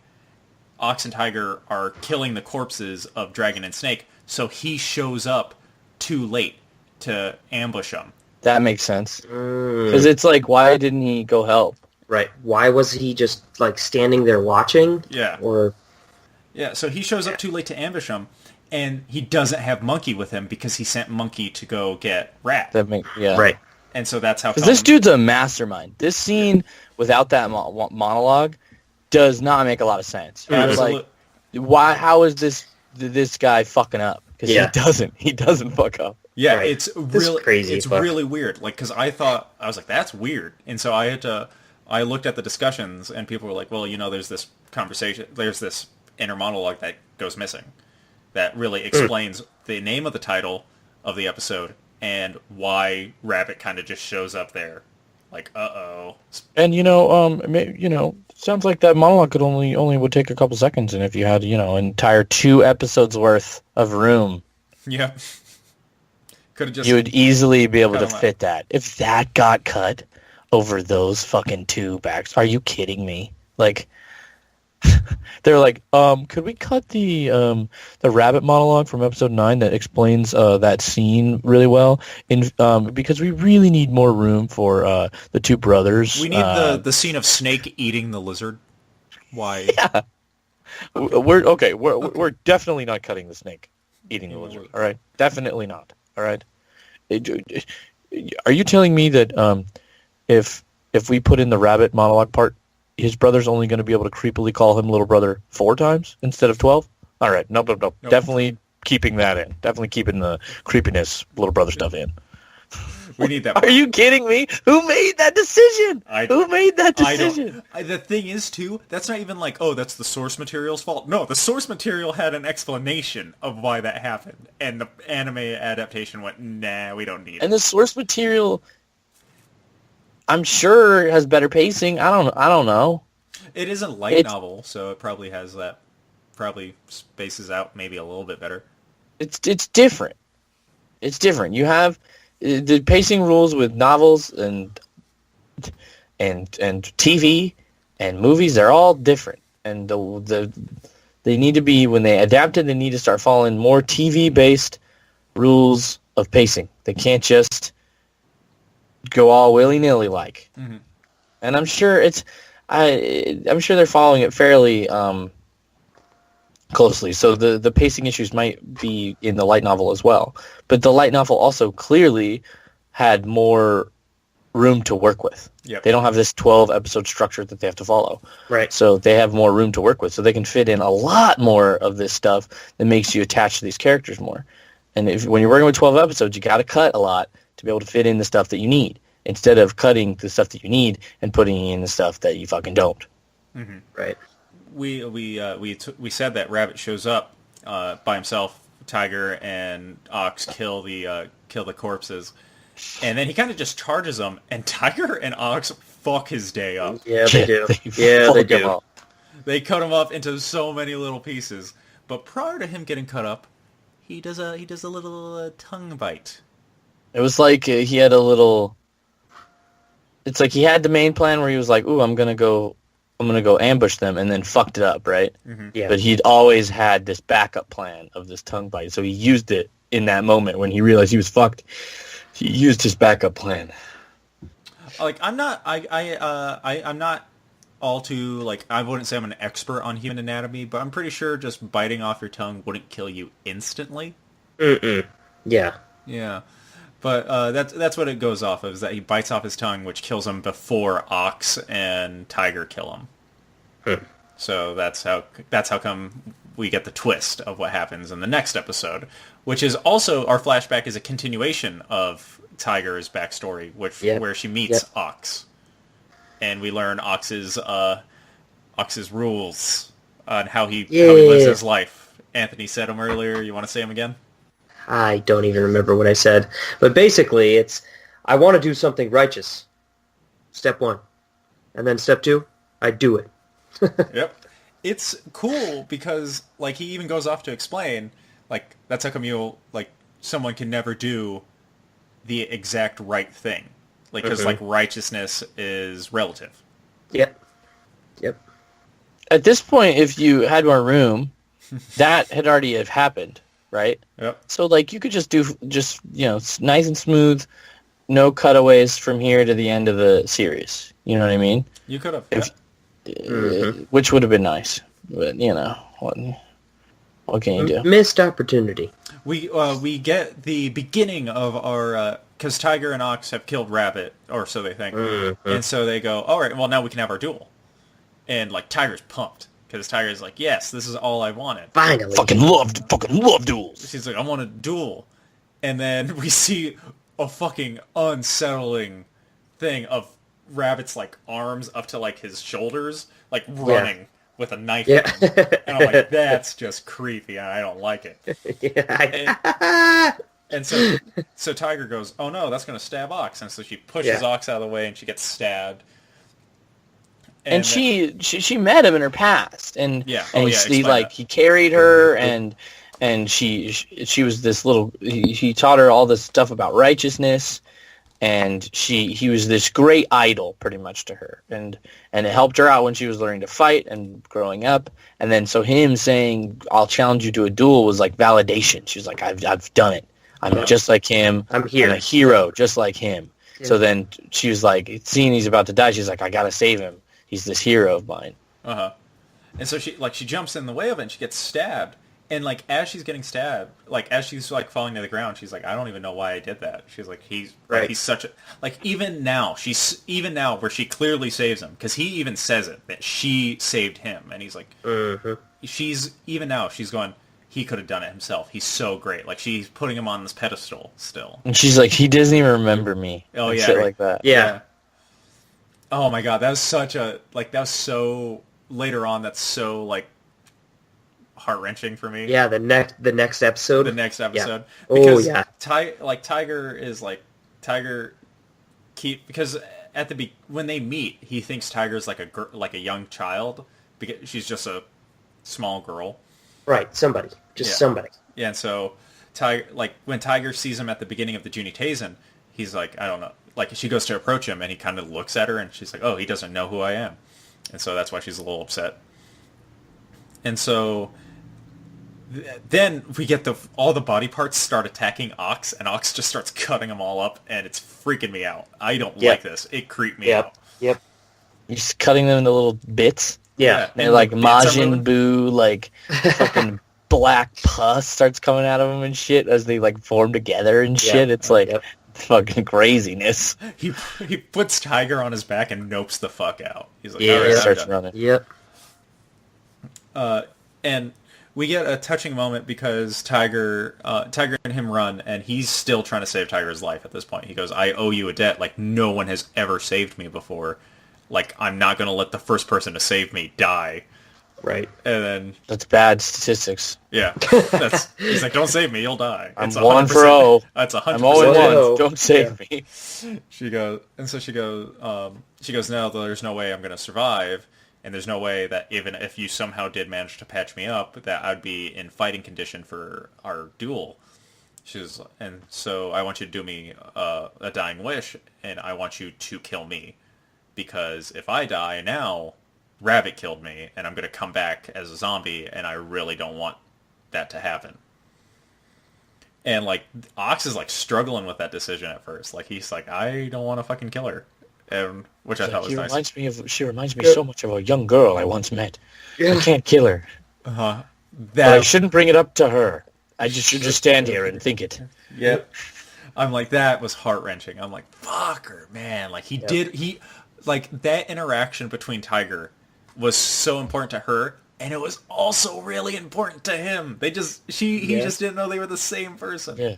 Speaker 1: Ox and Tiger are killing the corpses of Dragon and Snake, so he shows up too late to ambush them.
Speaker 2: That makes sense. Because it's like, why didn't he go help?
Speaker 3: Right. Why was he just, like, standing there watching?
Speaker 1: Yeah.
Speaker 3: Or...
Speaker 1: Yeah, so he shows up too late to ambush him, and he doesn't have Monkey with him because he sent Monkey to go get Rat.
Speaker 3: Right.
Speaker 1: And so that's how.
Speaker 2: Because this dude's a mastermind. This scene without that monologue does not make a lot of sense. Like, why? How is this guy fucking up? Because he doesn't fuck up.
Speaker 1: Yeah,
Speaker 3: right.
Speaker 1: it's really
Speaker 3: crazy.
Speaker 1: It's really weird. Like, because I was like, that's weird, and so I looked at the discussions, and people were like, well, there's this conversation, there's this inner monologue that goes missing, that really explains the name of the title of the episode and why Rabbit kind of just shows up there, like, uh-oh.
Speaker 2: And sounds like that monologue could only would take a couple seconds, and if you had an entire 2 episodes worth of room,
Speaker 1: yeah, could have just
Speaker 2: you would easily be able to fit that. If that got cut over those fucking 2 backs, are you kidding me? Like. They're like, could we cut the rabbit monologue from episode 9 that explains that scene really well? Because we really need more room for the 2 brothers.
Speaker 1: We need the scene of Snake eating the lizard. Why?
Speaker 2: Yeah. We're definitely not cutting the snake eating the lizard. All right, definitely not. All right. Are you telling me that if we put in the rabbit monologue part, his brother's only going to be able to creepily call him little brother 4 times instead of 12? All right. Nope. Definitely keeping that in. Definitely keeping the creepiness little brother stuff in.
Speaker 1: We need that.
Speaker 2: Are you kidding me? Who made that decision? Who made that decision?
Speaker 1: The thing is, too, that's not even like, oh, that's the source material's fault. No, the source material had an explanation of why that happened. And the anime adaptation went, nah, we don't need it.
Speaker 2: And the source material, I'm sure, has better pacing. I don't know.
Speaker 1: It is a light novel, so it probably has that. Probably spaces out maybe a little bit better.
Speaker 2: It's different. It's different. You have the pacing rules with novels and TV and movies. They're all different, and they need to be, when they adapt it, they need to start following more TV based rules of pacing. They can't just go all willy-nilly like. Mm-hmm. And I'm sure I'm sure they're following it fairly closely. So the pacing issues might be in the light novel as well. But the light novel also clearly had more room to work with.
Speaker 1: Yep.
Speaker 2: They don't have this 12-episode structure that they have to follow.
Speaker 3: Right.
Speaker 2: So they have more room to work with. So they can fit in a lot more of this stuff that makes you attach to these characters more. And when you're working with 12 episodes, you got to cut a lot to be able to fit in the stuff that you need, instead of cutting the stuff that you need and putting in the stuff that you fucking don't.
Speaker 1: Mm-hmm.
Speaker 3: Right.
Speaker 1: We said that Rabbit shows up by himself. Tiger and Ox kill the corpses, and then he kind of just charges them. And Tiger and Ox fuck his day up.
Speaker 3: Yeah, they do. They do.
Speaker 1: They cut him up into so many little pieces. But prior to him getting cut up, he does a little tongue bite.
Speaker 2: It was like he had a little. It's like he had the main plan where he was like, "Ooh, I'm gonna go ambush them," and then fucked it up, right?
Speaker 1: Mm-hmm.
Speaker 3: Yeah.
Speaker 2: But he'd always had this backup plan of this tongue bite, so he used it in that moment when he realized he was fucked. He used his backup plan.
Speaker 1: Like, I'm not all too, like, I wouldn't say I'm an expert on human anatomy, but I'm pretty sure just biting off your tongue wouldn't kill you instantly.
Speaker 3: Yeah.
Speaker 1: Yeah. But that's what it goes off of, is that he bites off his tongue, which kills him before Ox and Tiger kill him. So that's how come we get the twist of what happens in the next episode, which is also, our flashback is a continuation of Tiger's backstory, where she meets Ox, and we learn Ox's rules on how he lives his life. Anthony said them earlier. You want to say them again?
Speaker 3: I don't even remember what I said. But basically, it's, I want to do something righteous. Step 1. And then step 2, I do it.
Speaker 1: Yep. It's cool because, like, he even goes off to explain, like, that's how come someone can never do the exact right thing. Like, because, like, righteousness is relative.
Speaker 3: Yep.
Speaker 2: At this point, if you had more room, that had already happened. Right?
Speaker 1: Yep.
Speaker 2: So, like, you could just do, nice and smooth, no cutaways from here to the end of the series. You know what I mean?
Speaker 1: You could have.
Speaker 2: Which would have been nice. But, What can you do?
Speaker 3: Missed opportunity.
Speaker 1: We get the beginning of our because Tiger and Ox have killed Rabbit, or so they think, and so they go, all right, well now we can have our duel, and like Tiger's pumped because Tiger's like, yes, this is all I wanted.
Speaker 3: Finally.
Speaker 2: Fucking love duels.
Speaker 1: She's like, I want a duel, and then we see a fucking unsettling thing of Rabbit's like arms up to like his shoulders, like running with a knife in them. And I'm like, that's just creepy, and I don't like it. And so Tiger goes, oh no, that's going to stab Ox. And so she pushes Ox out of the way, and she gets stabbed.
Speaker 2: And she met him in her past, and he carried her, and she was this little. He taught her all this stuff about righteousness, and he was this great idol, pretty much, to her, and it helped her out when she was learning to fight and growing up. And then so him saying, "I'll challenge you to a duel" was like validation. She was like, "I've done it. I'm just like him. I'm a hero, just like him." Yeah. So then she was like, seeing he's about to die, she's like, "I gotta save him. He's this hero of mine."
Speaker 1: And so she jumps in the way of it, and she gets stabbed. And like as she's getting stabbed, like as she's like falling to the ground, she's like, I don't even know why I did that. She's like, he's such a even now where she clearly saves him, because he even says it that she saved him, and he's like, she's going, he could have done it himself. He's so great. Like she's putting him on this pedestal still.
Speaker 2: And she's like, he doesn't even remember me.
Speaker 1: Oh yeah,
Speaker 2: shit like that.
Speaker 1: Yeah. Oh my god, that was so later on. That's so like heart-wrenching for me.
Speaker 3: Yeah, the next episode.
Speaker 1: The next episode.
Speaker 3: Yeah.
Speaker 1: Because Tiger because when they meet, he thinks Tiger's like a young child because she's just a small girl.
Speaker 3: Right, somebody. Somebody.
Speaker 1: Yeah, and so Tiger, like when Tiger sees him at the beginning of the Juuni Taisen, he's like, I don't know. Like she goes to approach him, and he kind of looks at her, and she's like, oh, he doesn't know who I am. And so that's why she's a little upset. And so then we get all the body parts start attacking Ox, and Ox just starts cutting them all up, and it's freaking me out. I don't like this. It creeped me out.
Speaker 3: Yep.
Speaker 2: He's cutting them into little bits.
Speaker 3: Yeah.
Speaker 2: And like Majin Buu, like fucking black pus starts coming out of them and shit as they like form together and shit. It's like fucking craziness.
Speaker 1: He puts Tiger on his back and nopes the fuck out. He's like,
Speaker 2: he starts running.
Speaker 3: Yep.
Speaker 1: And we get a touching moment because Tiger and him run, and he's still trying to save Tiger's life at this point. He goes, I owe you a debt like no one has ever saved me before. Like, I'm not going to let the first person to save me die.
Speaker 3: Right.
Speaker 1: And then...
Speaker 2: That's bad statistics.
Speaker 1: Yeah. He's like, don't save me, you'll die.
Speaker 2: I'm 1 for 0.
Speaker 1: That's 100%.
Speaker 2: I'm 0-1. Don't save me.
Speaker 1: She goes, no, there's no way I'm going to survive. And there's no way that even if you somehow did manage to patch me up, that I'd be in fighting condition for our duel. And so I want you to do me a dying wish, and I want you to kill me. Because if I die now, Rabbit killed me, and I'm going to come back as a zombie, and I really don't want that to happen. And, like, Ox is, like, struggling with that decision at first. Like, he's like, I don't want to fucking kill her. Which I thought was nice.
Speaker 2: She reminds me so much of a young girl I once met. I can't kill her. But I shouldn't bring it up to her. I should just stand here and think it.
Speaker 1: Yep. I'm like, that was heart-wrenching. I'm like, fuck her, man. Like, like, that interaction between Tiger was so important to her, and it was also really important to him. He just didn't know they were the same person.
Speaker 2: Yeah.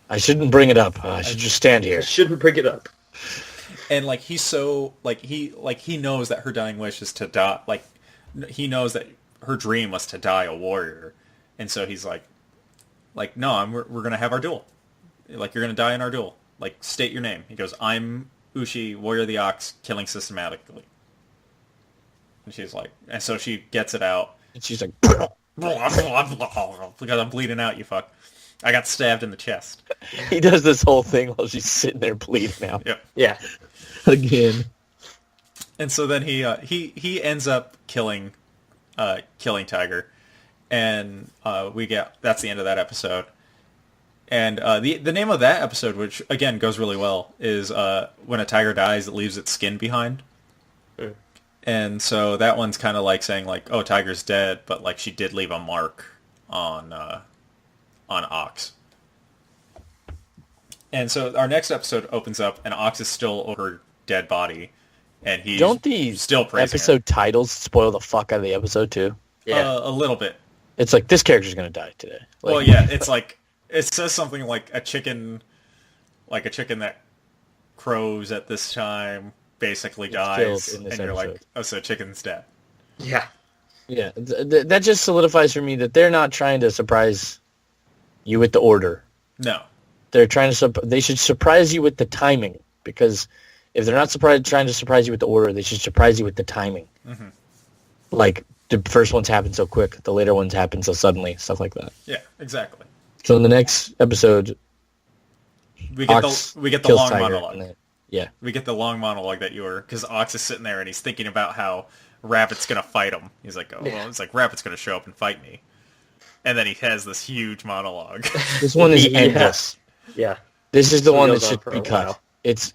Speaker 2: I shouldn't bring it up. I should just stand here.
Speaker 3: I shouldn't bring it up.
Speaker 1: And like he's so he knows that her dying wish is to die. Like he knows that her dream was to die a warrior, and so he's like no, we're gonna have our duel. Like you're gonna die in our duel. Like state your name. He goes, I'm Ushi, warrior of the Ox, killing systematically. And she's like, and so she gets it out,
Speaker 2: and she's like,
Speaker 1: because I'm bleeding out, you fuck. I got stabbed in the chest.
Speaker 2: He does this whole thing while she's sitting there bleeding out.
Speaker 1: Yeah.
Speaker 2: Again.
Speaker 1: And so then he ends up killing Tiger, and that's the end of that episode. And the name of that episode, which again goes really well, is when a tiger dies, it leaves its skin behind. And so that one's kind of like saying like, oh, Tiger's dead, but like she did leave a mark on Ox. And so our next episode opens up, and Ox is still over her dead body, and he's
Speaker 2: Don't these
Speaker 1: still praising
Speaker 2: episode titles spoil the fuck out of the episode too?
Speaker 1: her. A little bit.
Speaker 2: It's like, this character's gonna die today. Like,
Speaker 1: Well, yeah, it's like it says something like a chicken that crows at this time basically dies,
Speaker 2: killed in this
Speaker 1: and you're like,
Speaker 2: episode.
Speaker 1: oh, so chicken's dead.
Speaker 3: Yeah.
Speaker 2: Yeah, that just solidifies for me that they're not trying to surprise you with the order.
Speaker 1: No.
Speaker 2: They're trying to they should surprise you with the timing, because if they're not trying to surprise you with the order, they should surprise you with the timing.
Speaker 1: Mm-hmm.
Speaker 2: Like the first ones happen so quick, the later ones happen so suddenly, stuff like that.
Speaker 1: Yeah, exactly.
Speaker 2: So in the next episode,
Speaker 1: We get
Speaker 2: Ox
Speaker 1: the
Speaker 2: kills
Speaker 1: long
Speaker 2: Tiger,
Speaker 1: monologue.
Speaker 2: and then- yeah,
Speaker 1: We get the long monologue that because Ox is sitting there and he's thinking about how Rabbit's gonna fight him. He's like, it's like Rabbit's gonna show up and fight me, and then he has this huge monologue.
Speaker 2: this one is
Speaker 3: Yeah.
Speaker 2: endless.
Speaker 3: Yeah.
Speaker 2: This is the one that
Speaker 3: goes on
Speaker 2: should
Speaker 3: for
Speaker 2: be
Speaker 3: a
Speaker 2: cut.
Speaker 3: while.
Speaker 2: It's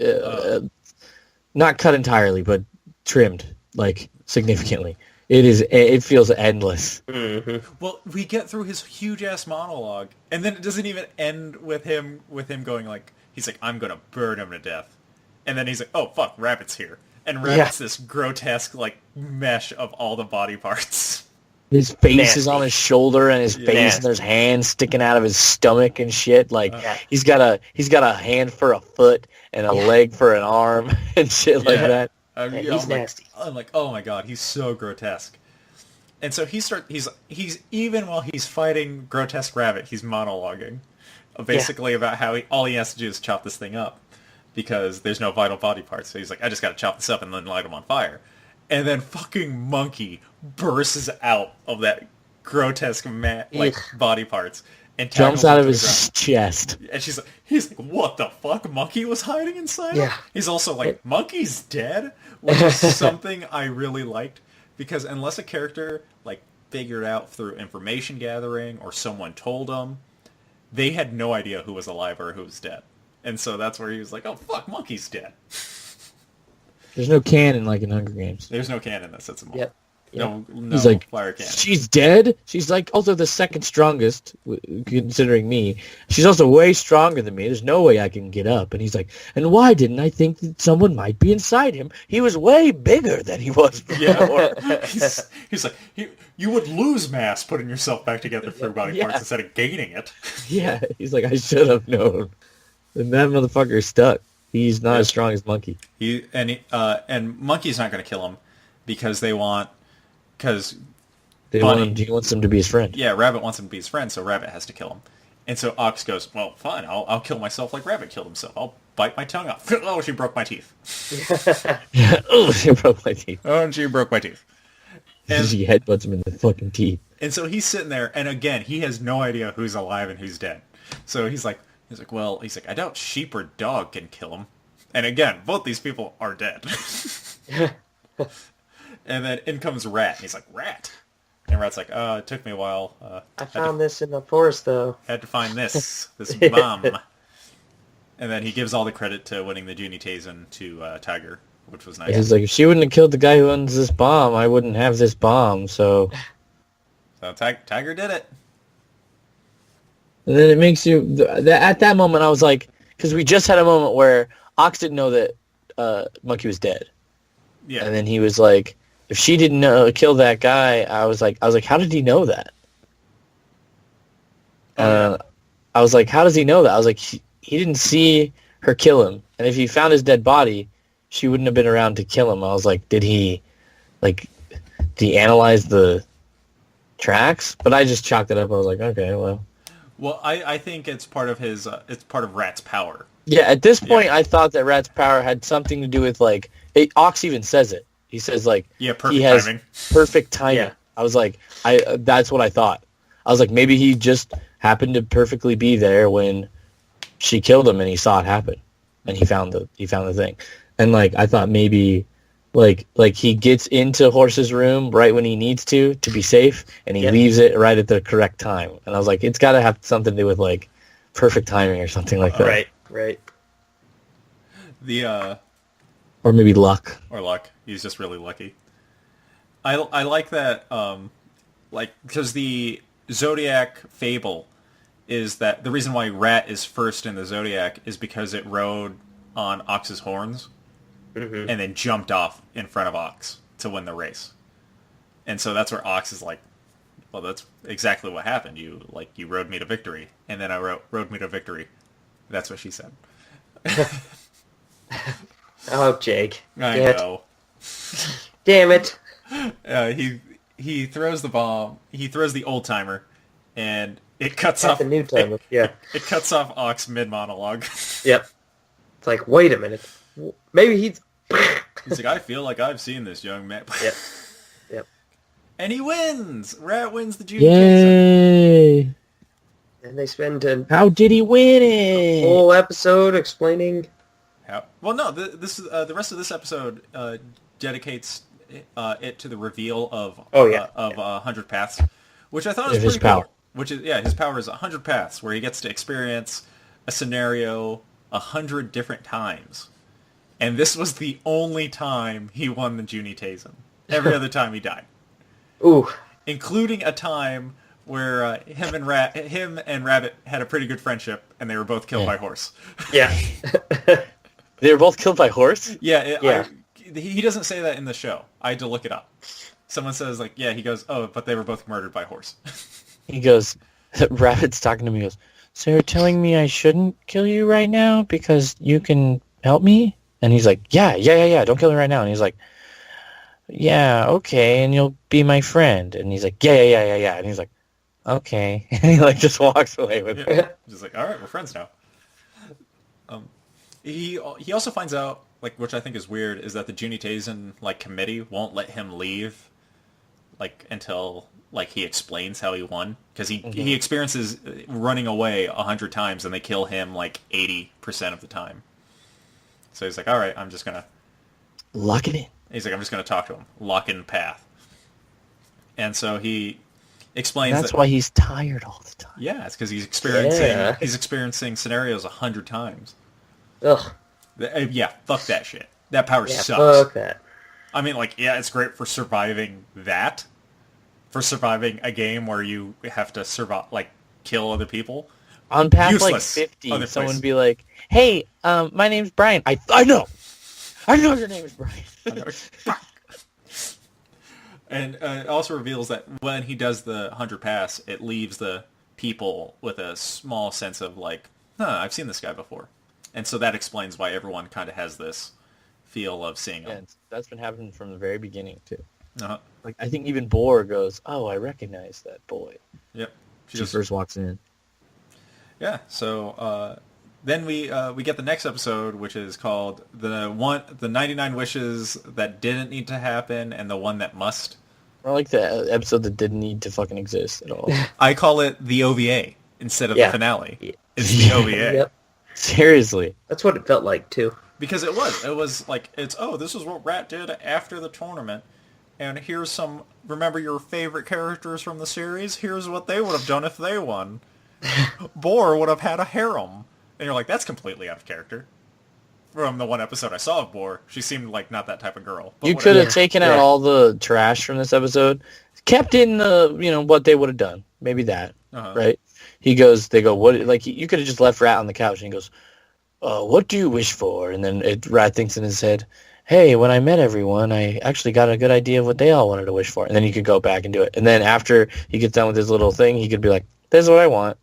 Speaker 2: not cut entirely, but trimmed, like, significantly. It feels endless.
Speaker 3: Mm-hmm.
Speaker 1: Well, we get through his huge ass monologue, and then it doesn't even end with him going like, he's like, I'm gonna burn him to death, and then he's like, oh fuck, Rabbit's here, and Rabbit's this grotesque like mesh of all the body parts.
Speaker 2: His face
Speaker 3: Nasty.
Speaker 2: is on his shoulder, and his face,
Speaker 3: Nasty.
Speaker 2: and there's hands sticking out of his stomach and shit. Like
Speaker 3: Yeah.
Speaker 2: he's got a hand for a foot and a leg for an arm and shit like
Speaker 1: Yeah.
Speaker 2: that.
Speaker 3: He's nasty.
Speaker 1: I'm like, oh my god, he's so grotesque. And so he's even while he's fighting grotesque Rabbit, he's monologuing, basically about how all he has to do is chop this thing up, because there's no vital body parts. So he's like, I just got to chop this up and then light him on fire. And then fucking Monkey bursts out of that grotesque body parts and
Speaker 2: Jumps
Speaker 1: tackles
Speaker 2: out
Speaker 1: him
Speaker 2: of
Speaker 1: to the
Speaker 2: his
Speaker 1: ground.
Speaker 2: chest.
Speaker 1: And he's like, what the fuck? Monkey was hiding inside him?
Speaker 3: Yeah.
Speaker 1: He's also like, Monkey's dead? Which is something I really liked, because unless a character like figured out through information gathering or someone told them, they had no idea who was alive or who was dead. And so that's where he was like, oh fuck, Monkey's dead.
Speaker 2: There's no canon like in Hunger Games.
Speaker 1: There's no canon that sets him off.
Speaker 3: Yep.
Speaker 1: No
Speaker 2: He's like,
Speaker 1: fire cannon.
Speaker 2: she's dead? She's like also the second strongest, considering me. She's also way stronger than me. There's no way I can get up. And he's like, and why didn't I think that someone might be inside him? He was way bigger than he was before.
Speaker 1: Yeah. he's like, you would lose mass putting yourself back together through body parts instead of gaining it.
Speaker 2: Yeah, he's like, I should have known. And that motherfucker is stuck. He's not as strong as Monkey.
Speaker 1: And Monkey's not going to kill him because he wants
Speaker 2: him to be his friend.
Speaker 1: Yeah, Rabbit wants him to be his friend, so Rabbit has to kill him. And so Ox goes, well, fine, I'll kill myself like Rabbit killed himself. I'll bite my tongue off. Oh, she broke my teeth.
Speaker 2: Oh, she broke my teeth.
Speaker 1: Oh, and she broke my teeth. And,
Speaker 2: She headbutts him in the fucking teeth.
Speaker 1: and so he's sitting there, and again, he has no idea who's alive and who's dead. So he's like, I doubt sheep or dog can kill him. And again, both these people are dead. And then in comes Rat, and he's like, Rat? And Rat's like, it took me a while.
Speaker 3: I found this in the forest, though.
Speaker 1: Had to find this bomb. And then he gives all the credit to winning the Juuni Taisen to Tiger, which was nice.
Speaker 2: He's like, if she wouldn't have killed the guy who owns this bomb, I wouldn't have this bomb, so...
Speaker 1: So Tiger did it.
Speaker 2: And then it makes you... At that moment, I was like... Because we just had a moment where Ox didn't know that Monkey was dead.
Speaker 1: Yeah.
Speaker 2: And then he was like... If she didn't kill that guy, I was like, how did he know that? I was like, how does he know that? I was like, he didn't see her kill him, and if he found his dead body, she wouldn't have been around to kill him. I was like, did he analyze the tracks? But I just chalked it up. I was like, okay, well.
Speaker 1: Well, I think it's part of his. It's part of Rat's power.
Speaker 2: Yeah, at this point, I thought that Rat's power had something to do with Ox even says it. He says
Speaker 1: perfect
Speaker 2: he has
Speaker 1: timing.
Speaker 2: perfect timing.
Speaker 3: Yeah.
Speaker 2: I was like, that's what I thought. I was like, maybe he just happened to perfectly be there when she killed him, and he saw it happen, and he found the thing, and I thought maybe he gets into Horse's room right when he needs to be safe, and he leaves it right at the correct time, and I was like, it's got to have something to do with perfect timing or something like that,
Speaker 3: Right.
Speaker 1: The
Speaker 2: or maybe luck.
Speaker 1: or luck. He's just really lucky. I like that, like, because the Zodiac fable is that the reason why Rat is first in the Zodiac is because it rode on Ox's horns
Speaker 3: Mm-hmm.
Speaker 1: and then jumped off in front of Ox to win the race. And so that's where Ox is like, well, that's exactly what happened. You rode me to victory, and then I rode me to victory. That's what she said.
Speaker 3: Oh, Jake.
Speaker 1: I
Speaker 3: Damn it.
Speaker 1: know.
Speaker 3: Damn it.
Speaker 1: He throws the bomb. He throws the old timer, and it cuts
Speaker 3: Not
Speaker 1: off
Speaker 3: the new timer. Yeah.
Speaker 1: It cuts off Ox mid monologue.
Speaker 3: Yep. It's like, wait a minute. Maybe he's...
Speaker 1: He's like, I feel like I've seen this young man.
Speaker 3: Yep. Yep.
Speaker 1: And he wins. Rat wins the Juuni Taisen.
Speaker 2: Yay!
Speaker 3: And they spend a
Speaker 2: How did he win it?
Speaker 3: whole episode explaining...
Speaker 1: How? Well, no. The rest of this episode dedicates it to the reveal of 100 Paths, which I thought was
Speaker 2: His
Speaker 1: pretty cool.
Speaker 2: power.
Speaker 1: Which is his power is 100 Paths, where he gets to experience a scenario 100 different times. And this was the only time he won the Juuni Taisen. Every other time he died.
Speaker 3: Ooh.
Speaker 1: Including a time where him and Rabbit had a pretty good friendship, and they were both killed by horse.
Speaker 3: Yeah.
Speaker 2: They were both killed by horse?
Speaker 1: Yeah. He doesn't say that in the show. I had to look it up. Someone says, like, yeah, he goes, oh, but they were both murdered by horse.
Speaker 2: He goes, Rabbit's talking to me, he goes, so you're telling me I shouldn't kill you right now because you can help me? And he's like, yeah, don't kill me right now. And he's like, yeah, okay, and you'll be my friend. And he's like, yeah. And he's like, okay. And he like just walks away with it.
Speaker 1: Just like, all right, we're friends now. He also finds out, like, which I think is weird, is that the Juuni Taisen, like, committee won't let him leave, like, until, like, he explains how he won. Because he experiences running away 100 times, and they kill him, like, 80% of the time. So he's like, all right, I'm just going to...
Speaker 2: Lock it in.
Speaker 1: He's like, I'm just going to talk to him. Lock in path. And so he explains
Speaker 2: That's why he's tired all the time.
Speaker 1: Yeah, it's because he's experiencing scenarios 100 times.
Speaker 3: Ugh.
Speaker 1: Yeah, fuck that shit. That power
Speaker 3: Yeah,
Speaker 1: sucks.
Speaker 3: fuck that.
Speaker 1: I mean, like, yeah, it's great for surviving that. For surviving a game where you have to survive, like, kill other people.
Speaker 2: On path
Speaker 1: Useless.
Speaker 2: like 50,
Speaker 1: Other
Speaker 2: someone
Speaker 1: place.
Speaker 2: would be like, hey, my name's Brian. I know your name is Brian.
Speaker 1: Fuck. And it also reveals that when he does the 100 pass, it leaves the people with a small sense of, like, I've seen this guy before. And so that explains why everyone kind of has this feel of seeing him.
Speaker 2: And that's been happening from the very beginning, too.
Speaker 1: Uh-huh.
Speaker 2: Like, I think even Boar goes, oh, I recognize that boy.
Speaker 1: Yep.
Speaker 2: She first walks in.
Speaker 1: Yeah, so then we get the next episode, which is called the 99 wishes that didn't need to happen and the one that must.
Speaker 2: I like the episode that didn't need to fucking exist at all.
Speaker 1: I call it the OVA instead of the finale. It's the OVA.
Speaker 3: Yep.
Speaker 2: Seriously.
Speaker 3: That's what it felt like, too.
Speaker 1: Because it was like, this is what Rat did after the tournament, and here's some, remember your favorite characters from the series? Here's what they would have done if they won. Boar would have had a harem. And you're like, that's completely out of character. From the one episode I saw of Boar, she seemed like not that type of girl. But
Speaker 2: You
Speaker 1: whatever.
Speaker 2: could have taken out all the trash from this episode, kept in the, what they would have done. Maybe that, right? They go, what, like, you could have just left Rat on the couch, and he goes, what do you wish for? And then Rat thinks in his head, hey, when I met everyone, I actually got a good idea of what they all wanted to wish for. And then you could go back and do it. And then after he gets done with his little thing, he could be like, this is what I want.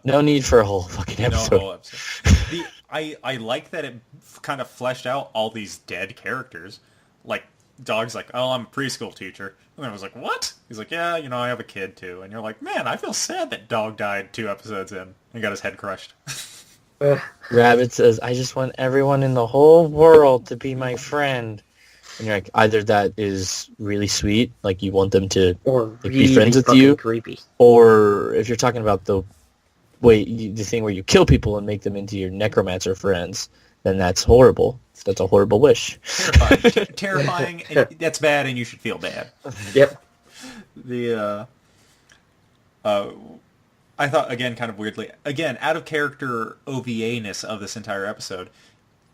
Speaker 2: No need for a whole fucking episode.
Speaker 1: No whole episode. I like that it kind of fleshed out all these dead characters. Like, Dog's like, oh, I'm a preschool teacher. And I was like, what? He's like, yeah, I have a kid too. And you're like, man, I feel sad that Dog died 2 episodes in and got his head crushed.
Speaker 2: Rabbit says, I just want everyone in the whole world to be my friend. And you're like, either that is really sweet, like you want them to be friends with you,
Speaker 3: creepy.
Speaker 2: or if you're talking about the thing where you kill people and make them into your necromancer friends, then that's horrible. That's a horrible wish.
Speaker 1: Terrifying. And that's bad, and you should feel bad.
Speaker 3: Yep.
Speaker 1: I thought, again, kind of weirdly, out of character OVA-ness of this entire episode,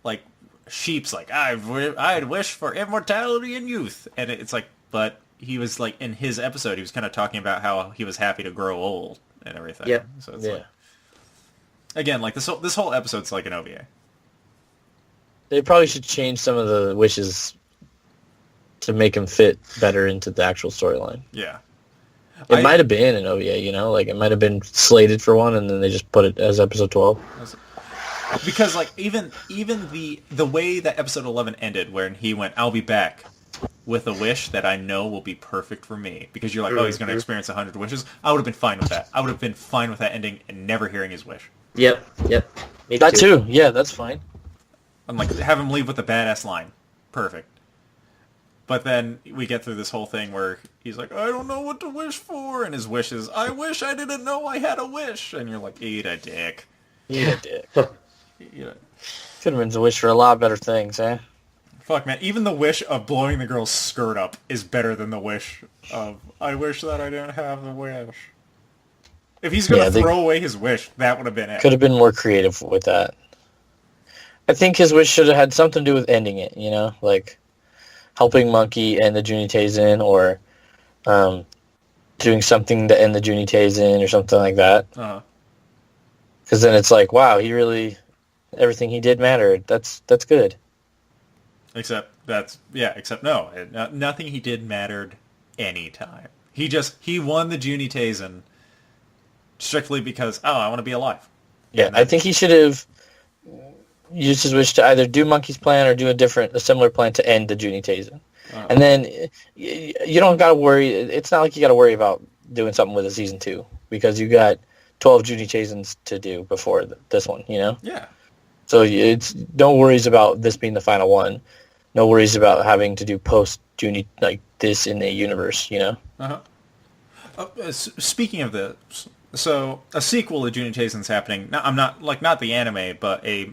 Speaker 1: like, Sheep's like, I'd wish for immortality and youth. And it's like, but he was like in his episode, he was kind of talking about how he was happy to grow old and everything.
Speaker 3: Yep.
Speaker 1: So it's like, again, like this whole episode's like an OVA.
Speaker 2: They probably should change some of the wishes to make him fit better into the actual storyline.
Speaker 1: Yeah.
Speaker 2: It might have been an OVA, you know, like it might have been slated for one, and then they just put it as episode 12.
Speaker 1: Because like even the way that episode 11 ended, when he went, "I'll be back with a wish that I know will be perfect for me," because you're like, oh, he's going to experience 100 wishes. I would have been fine with that. I would have been fine with that ending and never hearing his wish.
Speaker 3: Yep. Me
Speaker 2: That too. Yeah, that's fine.
Speaker 1: I'm like, have him leave with a badass line. Perfect. But then we get through this whole thing where he's like, I don't know what to wish for, and his wish is, I wish I didn't know I had a wish. And you're like, eat a dick.
Speaker 2: Eat a dick.
Speaker 1: Yeah.
Speaker 2: Could have been the wish for a lot better things, eh?
Speaker 1: Fuck, man. Even the wish of blowing the girl's skirt up is better than the wish of, I wish that I didn't have the wish. If he's going to throw away his wish, that would have been it.
Speaker 2: Could have been more creative with that. I think his wish should have had something to do with ending it, you know? Like helping Monkey and the Juuni Taisen, or doing something to end the Juuni Taisen or something like that.
Speaker 1: Uh-huh.
Speaker 2: Because then it's like, wow, he really, everything he did mattered. That's good.
Speaker 1: Except no. Nothing he did mattered anytime. He won the Juuni Taisen strictly because, I want to be alive.
Speaker 2: Yeah, I think he should have used his wish to either do Monkey's plan or do a similar plan to end the Juuni Taisen.
Speaker 1: Uh-huh.
Speaker 2: And then you don't got to worry. It's not like you got to worry about doing something with a season 2, because you got 12 Juuni Taisens to do before this one, you know?
Speaker 1: Yeah.
Speaker 2: So it's no worries about this being the final one. No worries about having to do post-Juuni like this in the universe, you know?
Speaker 1: Uh-huh. Speaking of this, so a sequel to Juuni Taisen's happening. Not the anime, but a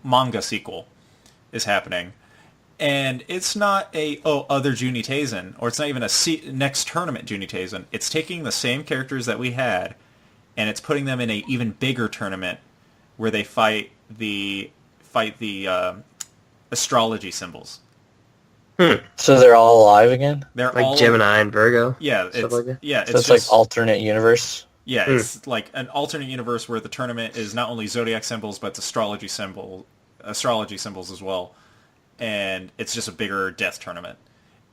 Speaker 1: manga sequel is happening. And it's not other Juuni Taisen, or it's not even a next tournament Juuni Taisen. It's taking the same characters that we had, and it's putting them in a even bigger tournament where they fight the astrology symbols.
Speaker 2: So they're all alive again?
Speaker 3: They're like all Gemini and Virgo.
Speaker 1: Yeah, it's
Speaker 3: like
Speaker 2: it's like alternate universe.
Speaker 1: Yeah, it's like an alternate universe where the tournament is not only zodiac symbols but it's astrology symbols as well, and it's just a bigger death tournament.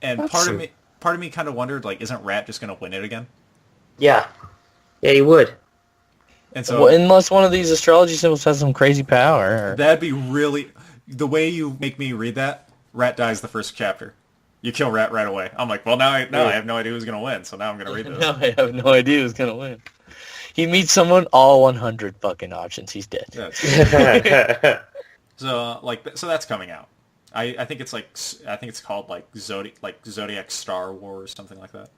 Speaker 1: And part of me kind of wondered, like, isn't Rat just going to win it again?
Speaker 3: Yeah, he would.
Speaker 1: And so,
Speaker 2: well, unless one of these astrology symbols has some crazy power.
Speaker 1: That'd be really... The way you make me read that, Rat dies the first chapter. You kill Rat right away. I'm like, well, now I have no idea who's going to win, so now I'm going to read this.
Speaker 2: Now I have no idea who's going to win. He meets someone, all 100 fucking options, he's dead.
Speaker 1: So that's coming out. I think it's called like Zodiac Star Wars, something like that.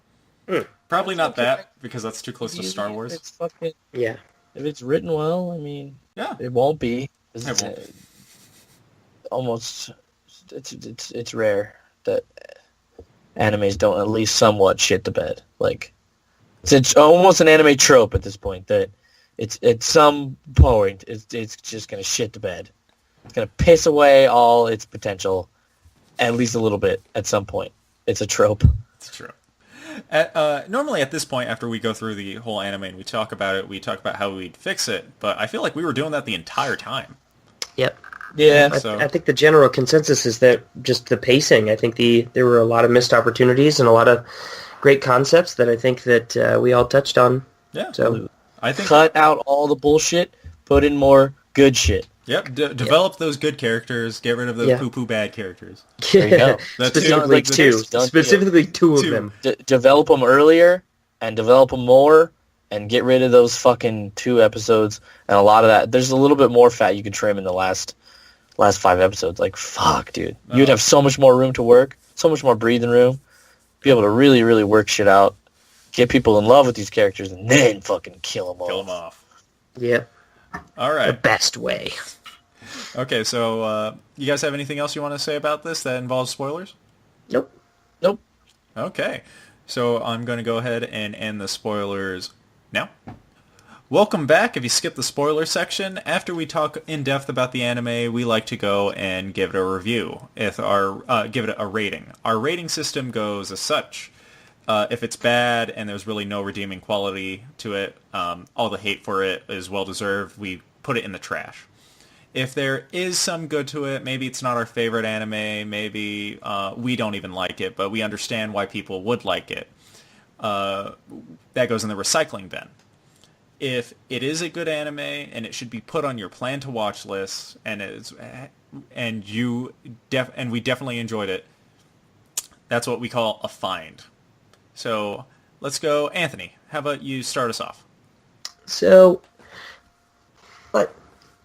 Speaker 1: Probably not that, because that's too close to Star Wars.
Speaker 2: It's fucking,
Speaker 3: yeah.
Speaker 2: If it's written well, I mean,
Speaker 1: yeah,
Speaker 2: it won't be.
Speaker 1: It won't.
Speaker 2: Almost, it's rare that animes don't at least somewhat shit the bed. Like, it's almost an anime trope at this point that it's at some point it's just gonna shit the bed. It's gonna piss away all its potential, at least a little bit at some point. It's a trope.
Speaker 1: It's true. Normally at this point, after we go through the whole anime and we talk about it, we talk about how we'd fix it, but I feel like we were doing that the entire time.
Speaker 3: Yep.
Speaker 2: Yeah.
Speaker 3: I think the general consensus is that just the pacing. I think there were a lot of missed opportunities and a lot of great concepts that I think that we all touched on.
Speaker 1: Yeah.
Speaker 3: So
Speaker 1: I think
Speaker 2: cut out all the bullshit, put in more good shit.
Speaker 1: Yep. Develop those good characters. Get rid of those poo-poo bad characters.
Speaker 2: There you go.
Speaker 3: Specifically two. Specifically two of them.
Speaker 2: Develop them earlier and develop them more, and get rid of those fucking 2 episodes and a lot of that. There's a little bit more fat you could trim in the last 5 episodes. Like, fuck, dude. You'd have so much more room to work, so much more breathing room, be able to really, really work shit out, get people in love with these characters, and then fucking kill them off.
Speaker 3: Yep.
Speaker 1: All right.
Speaker 3: The best way.
Speaker 1: Okay, so you guys have anything else you want to say about this that involves spoilers?
Speaker 3: Nope.
Speaker 1: Okay, so I'm going to go ahead and end the spoilers now. Welcome back. If you skip the spoiler section, after we talk in depth about the anime, we like to go and give it a review. Give it a rating. Our rating system goes as such. If it's bad and there's really no redeeming quality to it, all the hate for it is well deserved. We put it in the trash. If there is some good to it, maybe it's not our favorite anime, maybe we don't even like it, but we understand why people would like it. That goes in the recycling bin. If it is a good anime and it should be put on your plan to watch list, and we definitely enjoyed it, that's what we call a find. So let's go, Anthony. How about you start us off?
Speaker 3: So,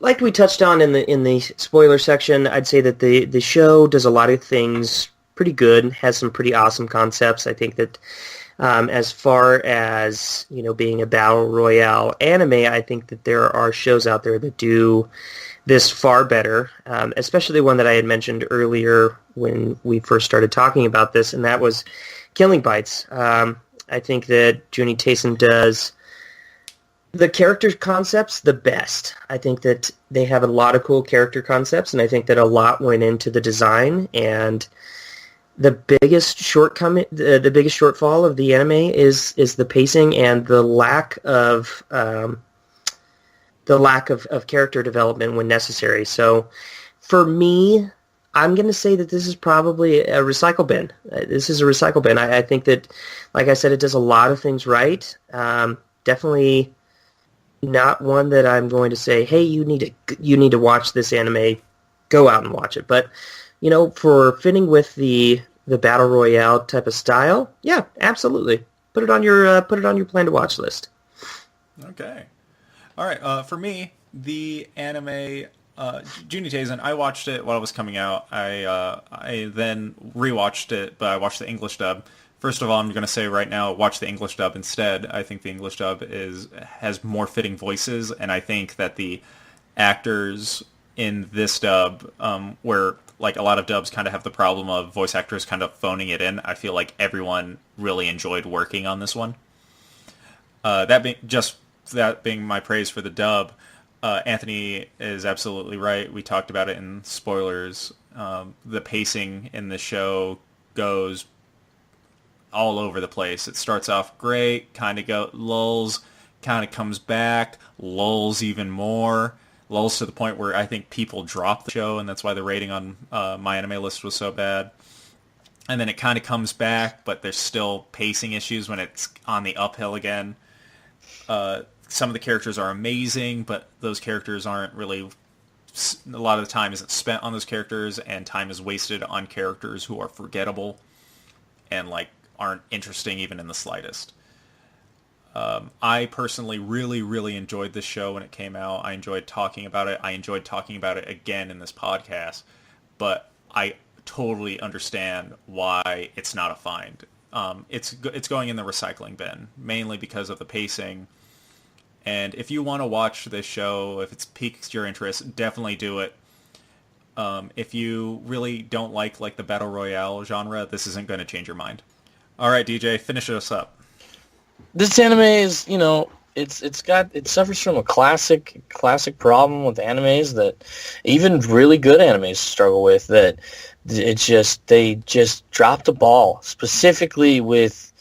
Speaker 3: like we touched on in the spoiler section, I'd say that the show does a lot of things pretty good, has some pretty awesome concepts. I think that as far as, being a battle royale anime, I think that there are shows out there that do this far better, especially one that I had mentioned earlier when we first started talking about this, and that was Killing Bites. I think that Juuni Taisen does the character concepts the best. I think that they have a lot of cool character concepts, and I think that a lot went into the design, and the biggest shortcoming, the biggest shortfall of the anime is the pacing and the lack of character development when necessary. So, for me, I'm going to say that this is probably a recycle bin. This is a recycle bin. I think that, like I said, it does a lot of things right. Definitely not one that I'm going to say, hey, you need to watch this anime. Go out and watch it. But for fitting with the battle royale type of style, yeah, absolutely. Put it on your plan to watch list.
Speaker 1: Okay. All right. For me, the anime Juuni Taisen, I watched it while it was coming out. I then rewatched it, but I watched the English dub. First of all, I'm going to say right now, watch the English dub instead. I think the English dub has more fitting voices, and I think that the actors in this dub, where like a lot of dubs kind of have the problem of voice actors kind of phoning it in, I feel like everyone really enjoyed working on this one. That being my praise for the dub, Anthony is absolutely right. We talked about it in spoilers. The pacing in the show goes all over the place. It starts off great, kind of lulls, kind of comes back, lulls even more, lulls to the point where I think people drop the show, and that's why the rating on my anime list was so bad. And then it kind of comes back, but there's still pacing issues when it's on the uphill again. Some of the characters are amazing, but those characters aren't really... A lot of the time isn't spent on those characters, and time is wasted on characters who are forgettable and aren't interesting even in the slightest. I personally really, really enjoyed this show when it came out. I enjoyed talking about it. I enjoyed talking about it again in this podcast, but I totally understand why it's not a find. It's going in the recycling bin, mainly because of the pacing. And if you want to watch this show, if it's piques your interest, definitely do it. If you really don't like the battle royale genre, this isn't going to change your mind. All right, DJ, finish us up.
Speaker 2: This anime is, it suffers from a classic problem with animes that even really good animes struggle with, that they just drop the ball, specifically with,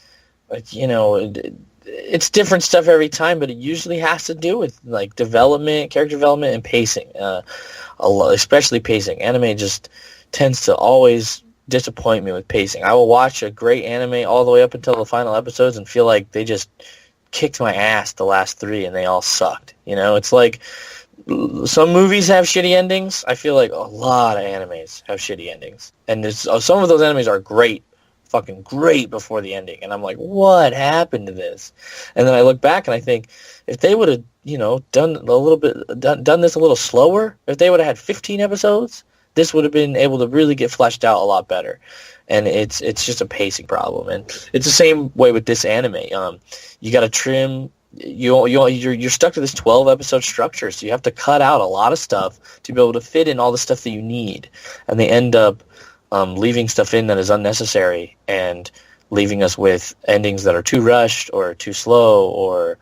Speaker 2: it's different stuff every time, but it usually has to do with development, character development, and pacing. Especially pacing. Anime just tends to always disappoint me with pacing. I will watch a great anime all the way up until the final episodes and feel like they just kicked my ass the last 3 and they all sucked. It's like some movies have shitty endings. I feel like a lot of animes have shitty endings. And some of those animes are great, fucking great before the ending. And I'm like, what happened to this? And then I look back and I think, if they would have, done this a little slower, if they would have had 15 episodes, this would have been able to really get fleshed out a lot better. And it's just a pacing problem. And it's the same way with this anime. You got to trim. You're stuck to this 12 episode structure, so you have to cut out a lot of stuff to be able to fit in all the stuff that you need. And they end up leaving stuff in that is unnecessary and leaving us with endings that are too rushed or too slow or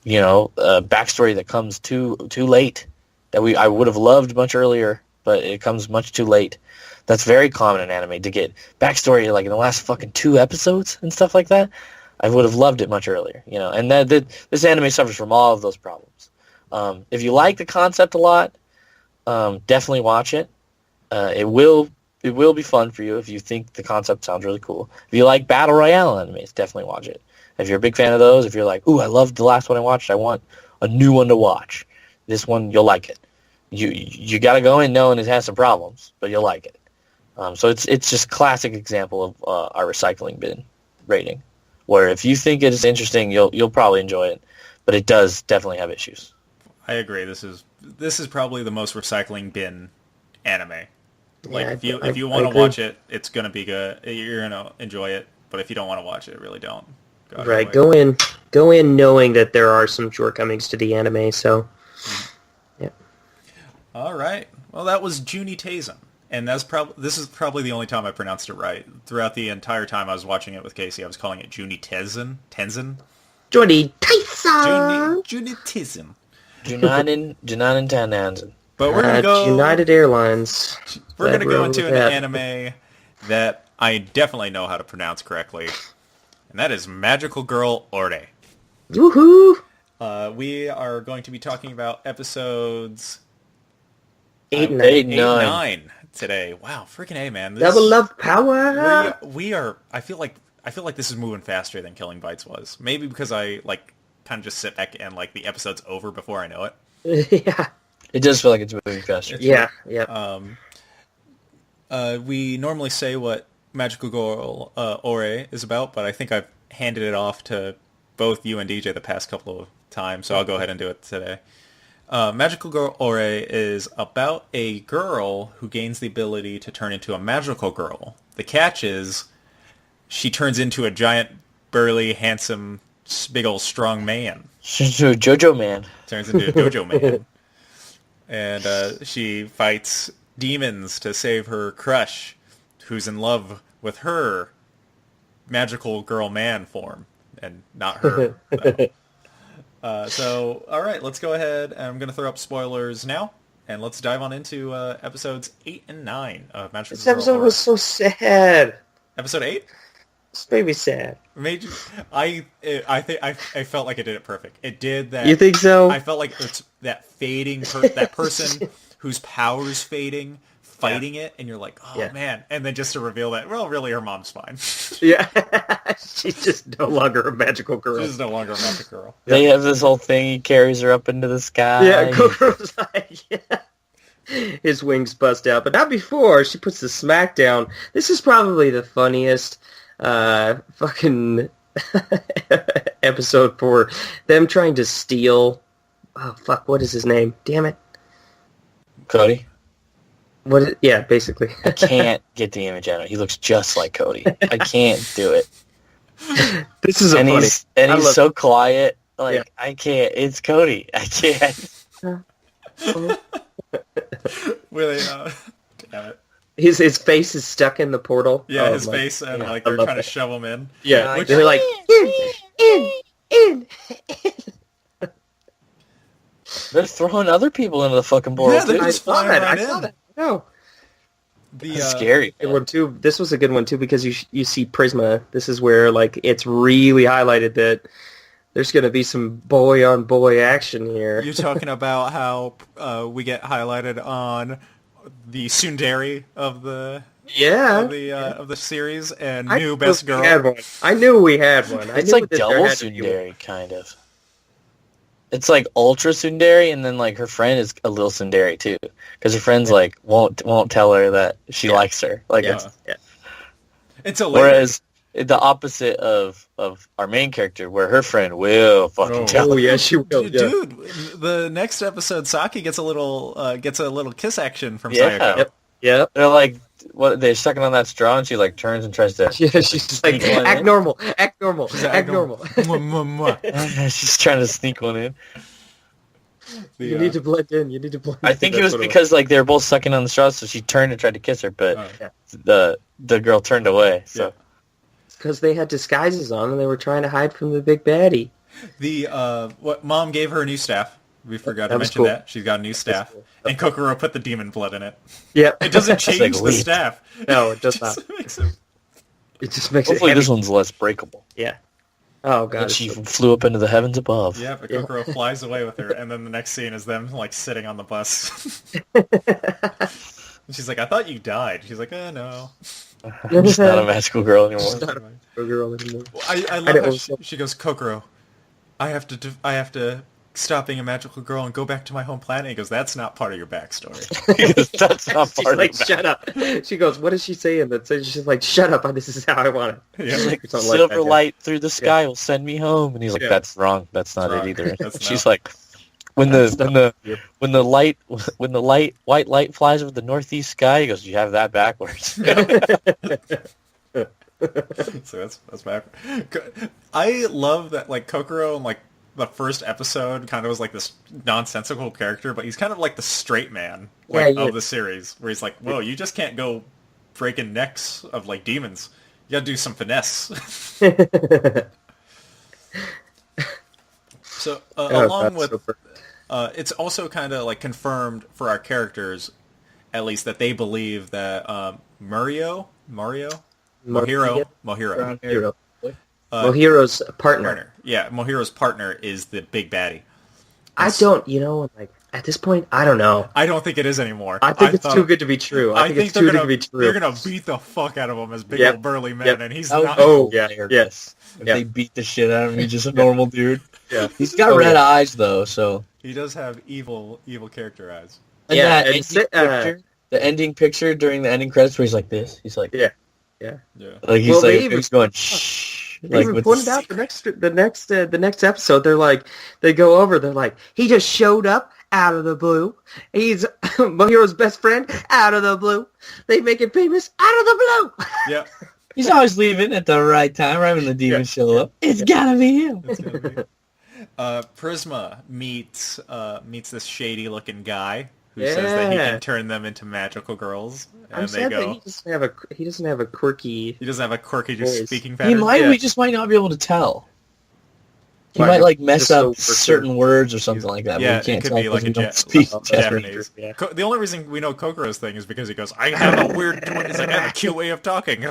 Speaker 2: backstory that comes too late that I would have loved much earlier, but it comes much too late. That's very common in anime to get backstory like in the last fucking 2 episodes and stuff like that. I would have loved it much earlier, and this anime suffers from all of those problems. If you like the concept a lot, definitely watch it. It will be fun for you if you think the concept sounds really cool. If you like battle royale animes, definitely watch it. If you're a big fan of those, if you're like, ooh, I loved the last one I watched, I want a new one to watch. This one, you'll like it. You got to go in knowing it has some problems, but you'll like it. So it's just classic example of our recycling bin rating, where if you think it is interesting, you'll probably enjoy it, but it does definitely have issues.
Speaker 1: I agree. This is probably the most recycling bin anime. Like if you want to watch it, it's gonna be good. You're gonna enjoy it. But if you don't want to watch it, really don't.
Speaker 3: Right. Go in knowing that there are some shortcomings to the anime. So, yeah.
Speaker 1: All right. Well, that was Juuni Taisen, and this is probably the only time I pronounced it right. Throughout the entire time I was watching it with Casey, I was calling it Juuni Taisen.
Speaker 3: Juuni Taisen.
Speaker 1: Juuni Taisen.
Speaker 2: Junanin Tananzen.
Speaker 1: But we're gonna go
Speaker 3: United Airlines.
Speaker 1: We're gonna go into an anime that I definitely know how to pronounce correctly, and that is Magical Girl Ore.
Speaker 3: Woohoo!
Speaker 1: We are going to be talking about episodes
Speaker 3: 8 and
Speaker 1: 9 today. Wow, freaking A, man!
Speaker 3: Double love power.
Speaker 1: We are. I feel like this is moving faster than Killing Bites was. Maybe because I kind of just sit back and the episode's over before I know it.
Speaker 3: Yeah.
Speaker 2: It does feel like it's moving faster.
Speaker 3: Yeah.
Speaker 1: We normally say what Magical Girl Ore is about, but I think I've handed it off to both you and DJ the past couple of times, so I'll go ahead and do it today. Magical Girl Ore is about a girl who gains the ability to turn into a magical girl. The catch is she turns into a giant, burly, handsome, big old strong man.
Speaker 2: Jojo man.
Speaker 1: Turns into a Jojo man. And she fights demons to save her crush, who's in love with her magical girl man form, and not her. So, all right, let's go ahead. I'm going to throw up spoilers now, and let's dive on into episodes 8 and 9 of Magical Girl.
Speaker 3: This episode was so sad.
Speaker 1: Episode 8?
Speaker 3: It's maybe sad.
Speaker 1: Made you, I felt like it did it perfect. It did that.
Speaker 3: You think so?
Speaker 1: I felt like it's that fading, that person whose power's fading, fighting it, and you're like, oh man, and then just to reveal that, well, really, her mom's fine.
Speaker 3: Yeah, she's just no longer a magical girl.
Speaker 1: She's no longer a magical girl.
Speaker 2: They have this whole thing. He carries her up into the sky.
Speaker 3: Yeah, Kokoro's his wings bust out, but not before she puts the smack down. This is probably the funniest fucking episode for them trying to steal. Oh fuck! What is his name? Damn it,
Speaker 2: Cody.
Speaker 3: Yeah, basically.
Speaker 2: I can't get the image out of it. He looks just like Cody. I can't do it.
Speaker 3: This is
Speaker 2: and
Speaker 3: funny.
Speaker 2: He's so quiet. I can't. It's Cody. I can't.
Speaker 1: Really? Damn it.
Speaker 3: His face is stuck in the portal.
Speaker 1: Yeah, his face, and they're trying to shove him in.
Speaker 3: Yeah, they're like in.
Speaker 2: They're throwing other people into the fucking portal.
Speaker 1: Yeah, they're just flying right in.
Speaker 3: I saw that. No.
Speaker 2: That's scary.
Speaker 3: Good one too. This was a good one too because you see Prisma. This is where it's really highlighted that there's going to be some boy on boy action here.
Speaker 1: You're talking about how we get highlighted on the tsundere of the of the series and new best girl.
Speaker 3: I knew we had one.
Speaker 2: It's like double tsundere kind of. It's like ultra tsundere, and then her friend is a little tsundere too, because her friend's won't tell her that she likes her.
Speaker 1: It's a
Speaker 2: whereas the opposite of our main character, where her friend will fucking tell her.
Speaker 3: Oh yeah, she will.
Speaker 1: Dude, the next episode, Saki gets a little kiss action from Sayako.
Speaker 3: Yep.
Speaker 2: They're sucking on that straw, and she turns and tries to.
Speaker 3: Yeah, she's like, act normal.
Speaker 2: She's trying to sneak one in.
Speaker 3: You need to blend in.
Speaker 2: I think it was because they were both sucking on the straw, so she turned and tried to kiss her, but the girl turned away. So
Speaker 3: because they had disguises on and they were trying to hide from the big baddie.
Speaker 1: What Mom gave her a new staff. We forgot to
Speaker 3: That was
Speaker 1: mention
Speaker 3: cool.
Speaker 1: that. She's got a new staff.
Speaker 3: cool.
Speaker 1: And Kokoro put the demon blood in it.
Speaker 3: Yep.
Speaker 1: It doesn't
Speaker 2: It's like
Speaker 1: change the
Speaker 2: weak.
Speaker 1: staff.
Speaker 3: No, it does
Speaker 1: just
Speaker 3: not.
Speaker 1: makes it...
Speaker 3: It just makes
Speaker 2: Hopefully
Speaker 3: it
Speaker 2: this
Speaker 3: heavy.
Speaker 2: one's less breakable.
Speaker 3: Yeah. Oh god.
Speaker 2: And
Speaker 3: it's
Speaker 2: she
Speaker 3: so-
Speaker 2: flew up into the heavens above.
Speaker 1: Yeah, but Kokoro flies away with her, and then the next scene is them, like, sitting on the bus. And she's like, I thought you died. She's like, no.
Speaker 2: I'm just not a magical girl anymore.
Speaker 3: Not a girl anymore.
Speaker 1: I
Speaker 3: know,
Speaker 1: love how
Speaker 3: it was
Speaker 1: she goes, Kokoro, I have to stop being a magical girl and go back to my home planet. He goes, that's not part of your backstory.
Speaker 2: Because that's not
Speaker 3: She's
Speaker 2: part
Speaker 3: like,
Speaker 2: of that.
Speaker 3: shut up. She goes, what is she saying? That says she's like, shut up. This is how I want it.
Speaker 1: Yeah.
Speaker 2: She's like,
Speaker 3: Or something
Speaker 2: silver
Speaker 3: that, yeah.
Speaker 2: light through the sky will send me home. And he's like,
Speaker 3: Yeah.
Speaker 2: that's wrong. That's not
Speaker 1: wrong.
Speaker 2: it either.
Speaker 1: That's
Speaker 2: She's
Speaker 1: not-
Speaker 2: like, when the white light flies over the northeast sky, he goes, you have that backwards.
Speaker 1: So that's back. I love that, like, Kokoro in, like, the first episode kind of was like this nonsensical character, but he's kind of like the straight man, like,
Speaker 3: Yeah,
Speaker 1: of the series, where he's like, whoa, you just can't go breaking necks of, like, demons. You gotta do some finesse. So, along with... it's also kind of, like, confirmed for our characters, at least, that they believe that Mohiro,
Speaker 3: Hero. Mohiro's partner.
Speaker 1: Yeah, Mohiro's partner is the big baddie.
Speaker 3: I don't, like, at this point, I don't know.
Speaker 1: I don't think it is anymore.
Speaker 3: I think it's too good to be true. I think it's too good to be true.
Speaker 1: They're gonna beat the fuck out of him as big
Speaker 3: Yep.
Speaker 1: old burly men,
Speaker 3: Yep.
Speaker 1: and he's
Speaker 2: Oh,
Speaker 1: not.
Speaker 3: Oh, yeah,
Speaker 2: hilarious. If
Speaker 3: Yeah.
Speaker 2: they beat the shit out of him, he's just a normal dude.
Speaker 3: Yeah.
Speaker 2: He's got
Speaker 3: Oh,
Speaker 2: red
Speaker 3: yeah.
Speaker 2: eyes, though, so...
Speaker 1: He does have evil character eyes.
Speaker 2: And
Speaker 3: Yeah,
Speaker 2: that
Speaker 3: and
Speaker 2: ending
Speaker 3: sit-
Speaker 2: picture, the ending picture during the ending credits where he's like this, he's like...
Speaker 3: Yeah.
Speaker 1: Yeah.
Speaker 2: Like, he's
Speaker 3: Well, they
Speaker 2: like,
Speaker 3: even-
Speaker 2: he's going, shh.
Speaker 3: They
Speaker 2: Like,
Speaker 3: even
Speaker 2: with
Speaker 3: pointed out the next episode. They're like, they go over. They're like, he just showed up out of the blue. He's Mohiro's best friend out of the blue. They make it famous out of the blue.
Speaker 1: Yeah.
Speaker 2: He's always leaving at the right time, right when the demons show up. It's gotta be him.
Speaker 1: It's gonna be. Prisma meets this shady looking guy who says that he
Speaker 3: Yeah.
Speaker 1: can turn them into magical girls,
Speaker 3: I'm
Speaker 1: and they
Speaker 3: sad that
Speaker 1: go.
Speaker 3: he doesn't have a quirky.
Speaker 1: He doesn't have a quirky just
Speaker 3: Voice.
Speaker 1: speaking
Speaker 2: He
Speaker 1: pattern.
Speaker 2: might,
Speaker 3: Yeah.
Speaker 2: we just might not be able to tell. He
Speaker 3: Why?
Speaker 2: might, like, mess
Speaker 3: Just so
Speaker 2: up
Speaker 3: for
Speaker 2: certain words or something like that.
Speaker 1: Yeah,
Speaker 2: but we can't
Speaker 1: it could
Speaker 2: tell
Speaker 1: be like
Speaker 2: because
Speaker 1: a
Speaker 2: we don't speak
Speaker 1: Japanese.
Speaker 2: Japanese.
Speaker 3: Yeah.
Speaker 1: The only reason we know Kokoro's thing is because he goes, I have a weird, he's like, I have a cute way of talking.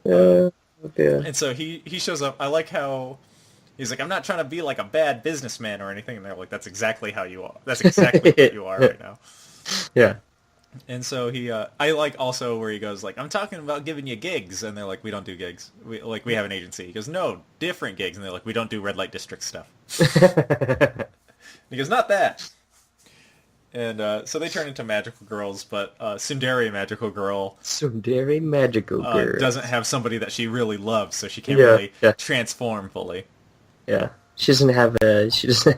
Speaker 3: Yeah.
Speaker 1: And so he shows up. I like how he's like, I'm not trying to be like a bad businessman or anything. And they're like, that's exactly how you are. That's exactly what you are right now.
Speaker 3: Yeah.
Speaker 1: And so I like also where he goes like, I'm talking about giving you gigs. And they're like, we don't do gigs. We have an agency. He goes, no, different gigs. And they're like, we don't do red light district stuff. He goes, not that. And so they turn into magical girls, but Tsundere magical girl
Speaker 3: Tsundere magical girl.
Speaker 1: doesn't have somebody that she really loves, so she can't
Speaker 3: Yeah,
Speaker 1: really
Speaker 3: yeah.
Speaker 1: transform fully.
Speaker 3: Yeah. She doesn't have a. She doesn't.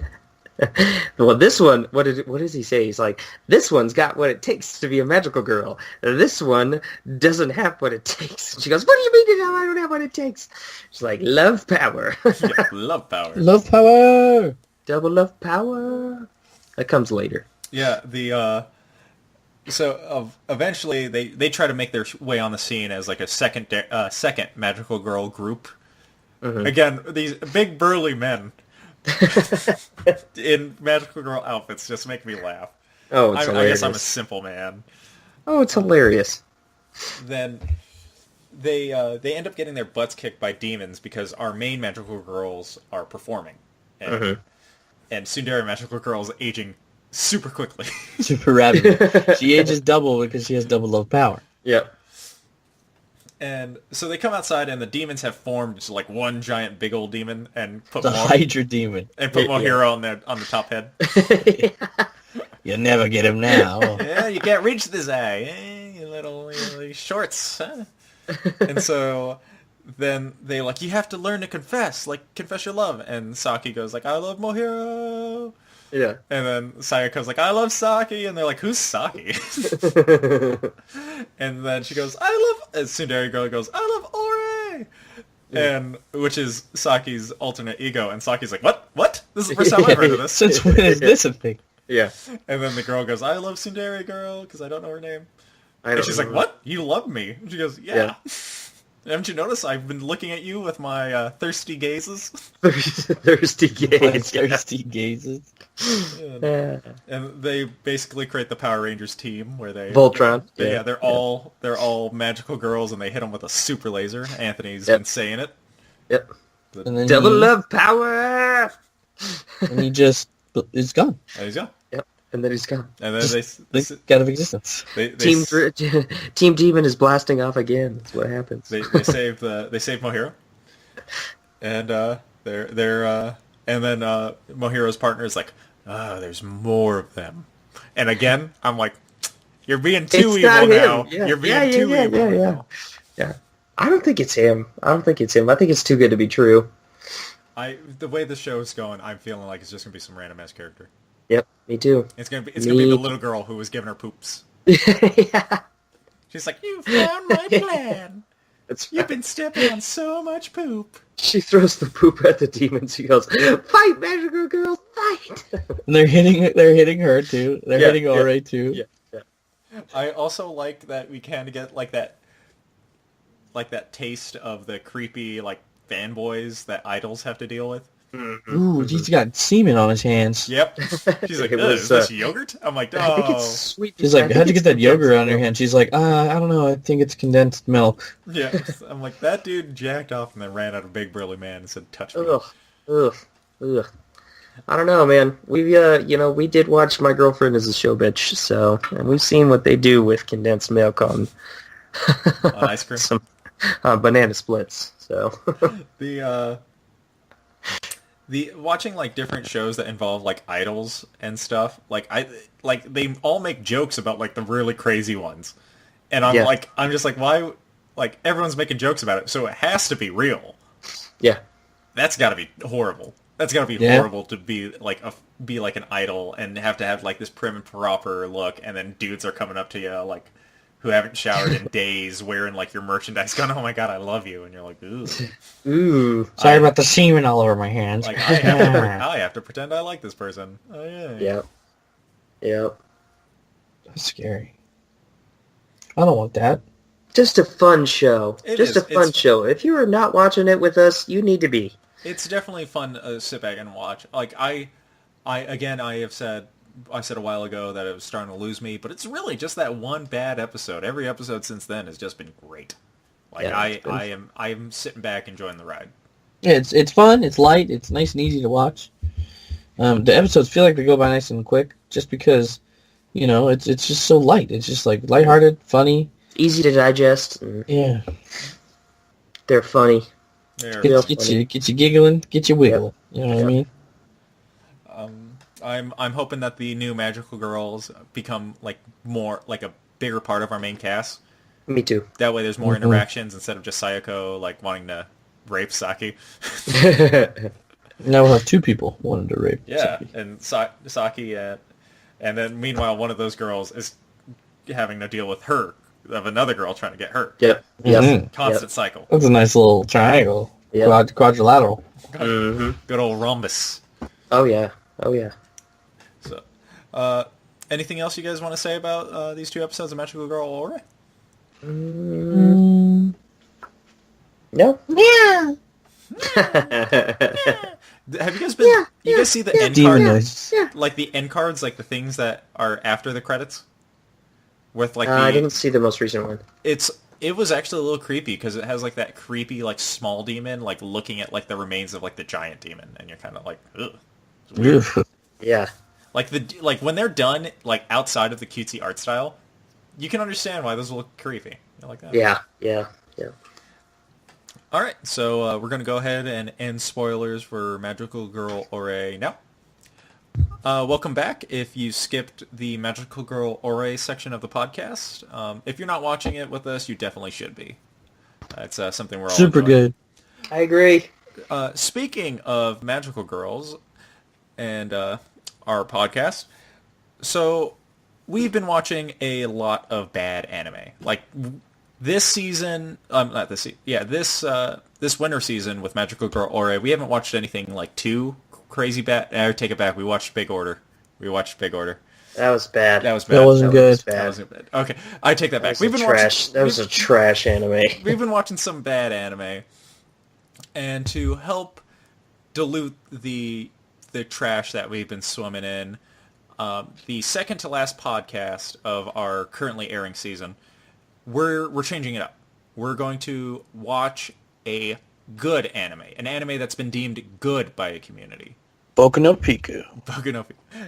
Speaker 3: Well, this one. What does he say? He's like, this one's got what it takes to be a magical girl. This one doesn't have what it takes. She goes, what do you mean? I don't have what it takes. She's like, love power.
Speaker 1: Yeah, love power.
Speaker 2: Love power!
Speaker 3: Double love power. That comes later.
Speaker 1: Yeah, eventually they try to make their way on the scene as like a second magical girl group.
Speaker 3: Mhm.
Speaker 1: Again, these big burly men in magical girl outfits just make me laugh.
Speaker 3: Oh, it's
Speaker 1: I
Speaker 3: hilarious.
Speaker 1: guess I'm a simple man.
Speaker 3: Oh, it's hilarious.
Speaker 1: Then they end up getting their butts kicked by demons because our main magical girls are performing, and,
Speaker 3: Mhm.
Speaker 1: and Tsundere magical girl is aging super quickly.
Speaker 2: Super rapid. She ages double because she has double love power.
Speaker 3: Yep.
Speaker 1: And so they come outside, and the demons have formed just like one giant big old demon, and put
Speaker 2: The Hydra demon.
Speaker 1: Mohiro on the top head.
Speaker 2: You'll never get him now.
Speaker 1: Yeah, you can't reach this eye, you little shorts. Huh? And so then they like, you have to learn to confess your love. And Saki goes like, I love Mohiro.
Speaker 3: Yeah.
Speaker 1: And then Sayako's like, I love Saki. And they're like, who's Saki? And then she goes, and Tsundere girl goes, I love Ore. And which is Saki's alternate ego. And Saki's like, what? This is the first time I've heard of this.
Speaker 2: Since when is this a thing?
Speaker 3: Yeah.
Speaker 1: And then the girl goes, I love Tsundere girl, because I don't know her name.
Speaker 3: I
Speaker 1: And
Speaker 3: don't
Speaker 1: she's
Speaker 3: know.
Speaker 1: like, what? You love me? And she goes, yeah. Haven't you noticed? I've been looking at you with my thirsty gazes.
Speaker 3: Thirsty gaze.
Speaker 2: Thirsty gazes.
Speaker 1: And they basically create the Power Rangers team where they
Speaker 3: Voltron.
Speaker 1: they're all magical girls and they hit them with a super laser. Anthony's been saying it.
Speaker 3: Yep.
Speaker 2: And then
Speaker 3: Double love power.
Speaker 2: And he just is gone.
Speaker 1: There you go.
Speaker 3: Yep. And then he's gone.
Speaker 1: And then they
Speaker 2: Blink out of existence.
Speaker 3: Team Demon is blasting off again. That's what happens.
Speaker 1: They save Mohiro, and and then Mohiro's partner is like, there's more of them, and again I'm like, you're being too evil now.
Speaker 3: Yeah.
Speaker 1: You're being too evil now.
Speaker 3: Yeah. I don't think it's him. I think it's too good to be true.
Speaker 1: The way the show's going, I'm feeling like it's just gonna be some random ass character.
Speaker 3: Yep, me too.
Speaker 1: It's gonna be the little girl who was giving her poops.
Speaker 3: Yeah.
Speaker 1: She's like, you found my plan.
Speaker 3: That's
Speaker 1: You've been stepping on so much poop.
Speaker 3: She throws the poop at the demons. She goes, "Fight, magical girl, fight!"
Speaker 2: And they're hitting her too. They're hitting Ore too.
Speaker 3: Yeah.
Speaker 1: I also like that we kind of get like that taste of the creepy like fanboys that idols have to deal with.
Speaker 3: Mm-hmm.
Speaker 2: Ooh, he's got semen on his hands.
Speaker 1: Yep. She's like,
Speaker 3: was,
Speaker 1: is this yogurt? I'm like,
Speaker 3: I think
Speaker 1: oh.
Speaker 3: it's sweet.
Speaker 2: She's like, how'd you get that yogurt on your hand? She's like, I don't know. I think it's condensed milk.
Speaker 1: Yeah. I'm like, that dude jacked off and then ran out of Big Burly Man and said, touch me.
Speaker 3: Ugh. I don't know, man. We we did watch My Girlfriend is a Show Bitch, and we've seen what they do with condensed milk on
Speaker 1: ice cream.
Speaker 3: some banana splits. So
Speaker 1: the watching like different shows that involve like idols and stuff, they all make jokes about like the really crazy ones, and I'm just like, why? Like everyone's making jokes about it, so it has to be real.
Speaker 3: Yeah,
Speaker 1: that's got to be horrible. That's got to be horrible to be like an idol and have to have like this prim and proper look, and then dudes are coming up to you like who haven't showered in days, wearing like your merchandise, going, "Oh my god, I love you," and you're like, "Ooh,
Speaker 3: ooh."
Speaker 2: Sorry about the semen all over my hands.
Speaker 1: Like I have to pretend I like this person. Oh yeah.
Speaker 3: Yep.
Speaker 2: That's scary. I don't want that.
Speaker 3: Just a fun show.
Speaker 1: It's
Speaker 3: Show. If you are not watching it with us, you need to be.
Speaker 1: It's definitely fun to sit back and watch. Like I said a while ago that it was starting to lose me, but it's really just that one bad episode. Every episode since then has just been great. Like I am sitting back enjoying the ride.
Speaker 2: Yeah, it's fun. It's light. It's nice and easy to watch. The episodes feel like they go by nice and quick, just because it's just so light. It's just like lighthearted, funny,
Speaker 3: easy to digest.
Speaker 2: Yeah,
Speaker 3: they're funny.
Speaker 2: Get you giggling, get you wiggling. You know what I mean?
Speaker 1: I'm hoping that the new magical girls become like more like a bigger part of our main cast.
Speaker 3: Me too.
Speaker 1: That way, there's more interactions instead of just Sayako like wanting to rape Saki.
Speaker 2: Now we'll have two people wanting to rape.
Speaker 1: Yeah,
Speaker 2: Saki.
Speaker 1: and Saki, and then meanwhile, one of those girls is having to deal with her of another girl trying to get her.
Speaker 3: Yep.
Speaker 1: Constant cycle.
Speaker 2: That's a nice little triangle. Yep. Quadrilateral.
Speaker 1: Mm-hmm. Good old rhombus.
Speaker 3: Oh yeah.
Speaker 1: So, anything else you guys want to say about these two episodes of Magical Girl Ore?
Speaker 3: No.
Speaker 2: Yeah.
Speaker 1: Have you guys been? You guys see the end cards? Like the end cards, like the things that are after the credits. With like
Speaker 3: I didn't see the most recent one.
Speaker 1: It was actually a little creepy because it has like that creepy like small demon like looking at like the remains of like the giant demon, and you're kind of like, ugh. It's weird.
Speaker 3: Yeah.
Speaker 1: Like when they're done like outside of the cutesy art style, you can understand why those look creepy. You like that?
Speaker 3: Yeah.
Speaker 1: All right, so we're gonna go ahead and end spoilers for Magical Girl Ore now. Welcome back. If you skipped the Magical Girl Ore section of the podcast, if you're not watching it with us, you definitely should be. It's something we're all
Speaker 2: super
Speaker 1: enjoying.
Speaker 2: good.
Speaker 3: I agree.
Speaker 1: Speaking of magical girls and our podcast, so we've been watching a lot of bad anime. Like this season, this winter season with Magical Girl Ore, we haven't watched anything like too crazy bad. I take it back. We watched Big Order.
Speaker 3: That was bad.
Speaker 1: That was bad.
Speaker 2: That wasn't good.
Speaker 3: Was bad.
Speaker 1: That wasn't bad. Okay, I take that back.
Speaker 3: That was a trash anime.
Speaker 1: We've been watching some bad anime, and to help dilute the trash that we've been swimming in, the second to last podcast of our currently airing season, we're changing it up. We're going to watch a good anime, an anime that's been deemed good by a community.
Speaker 2: Boku no Pico.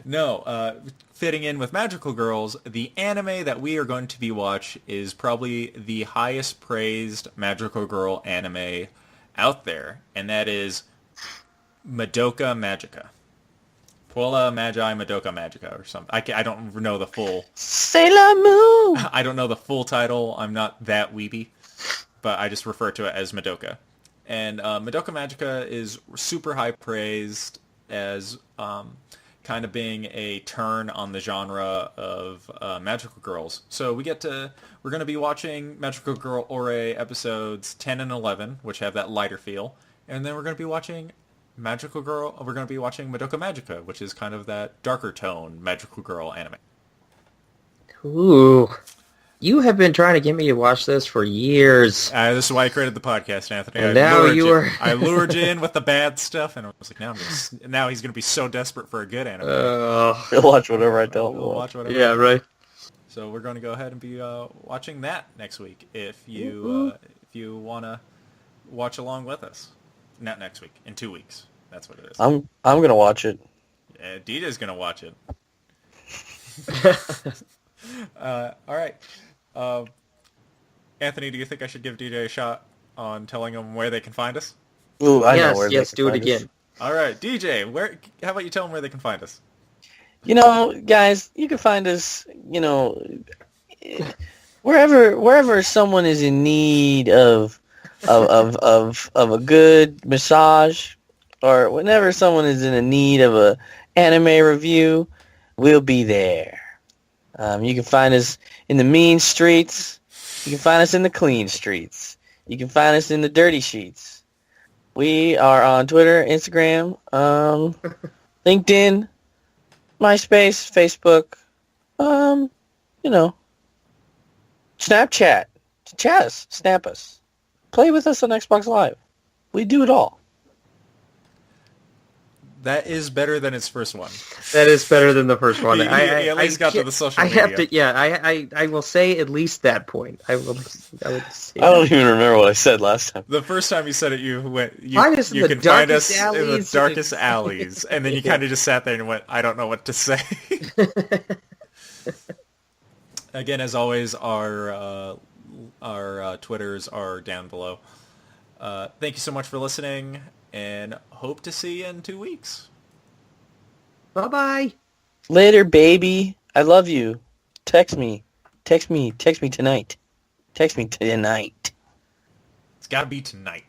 Speaker 1: No, fitting in with Magical Girls, the anime that we are going to be watch is probably the highest praised Magical Girl anime out there, and that is Madoka Magica. Puella Magi Madoka Magica or something. I don't know the full...
Speaker 2: Sailor Moon!
Speaker 1: I don't know the full title. I'm not that weeby, but I just refer to it as Madoka. And Madoka Magica is super high praised as kind of being a turn on the genre of Magical Girls. So we're going to be watching Magical Girl Ore episodes 10 and 11, which have that lighter feel. And then we're going to be watching Madoka Magica, which is kind of that darker tone Magical Girl anime.
Speaker 3: Ooh. You have been trying to get me to watch this for years.
Speaker 1: This is why I created the podcast, Anthony.
Speaker 3: And
Speaker 1: I lured you in with the bad stuff, and I was like, now he's going to be so desperate for a good anime.
Speaker 2: He'll watch whatever I tell him.
Speaker 1: Watch whatever.
Speaker 3: Yeah, right.
Speaker 1: So we're going to go ahead and be watching that next week if you want to watch along with us. Not next week, in 2 weeks. That's what it is.
Speaker 2: I'm gonna watch it.
Speaker 1: Yeah, Dita's going to watch it. All right. Anthony, do you think I should give DJ a shot on telling them where they can find us?
Speaker 2: Ooh, I know where
Speaker 3: Yes,
Speaker 2: they can
Speaker 3: do it
Speaker 2: find
Speaker 3: again.
Speaker 2: us.
Speaker 1: All right, DJ, how about you tell them where they can find us?
Speaker 2: You know, guys, you can find us, wherever someone is in need of a good massage, or whenever someone is in a need of a anime review, we'll be there. You can find us in the mean streets. You can find us in the clean streets. You can find us in the dirty sheets. We are on Twitter, Instagram, LinkedIn, MySpace, Facebook, Snapchat. Chat us, snap us. Play with us on Xbox Live. We do it all.
Speaker 1: That is better than his first one.
Speaker 3: That is better than the first one.
Speaker 1: He at least got to the social media.
Speaker 3: I will say at least that point. I would say
Speaker 2: I don't even remember what I said last time.
Speaker 1: The first time you said it, you
Speaker 3: Find us in
Speaker 1: you
Speaker 3: the
Speaker 1: can find
Speaker 3: darkest
Speaker 1: us in the
Speaker 3: alleys.
Speaker 1: darkest alleys, and then you kind of just sat there and went, I don't know what to say. Again, as always, our Twitters are down below. Thank you so much for listening, and hope to see you in 2 weeks.
Speaker 3: Bye-bye.
Speaker 2: Later, baby. I love you. Text me. Text me tonight. Text me tonight.
Speaker 1: It's got to be tonight.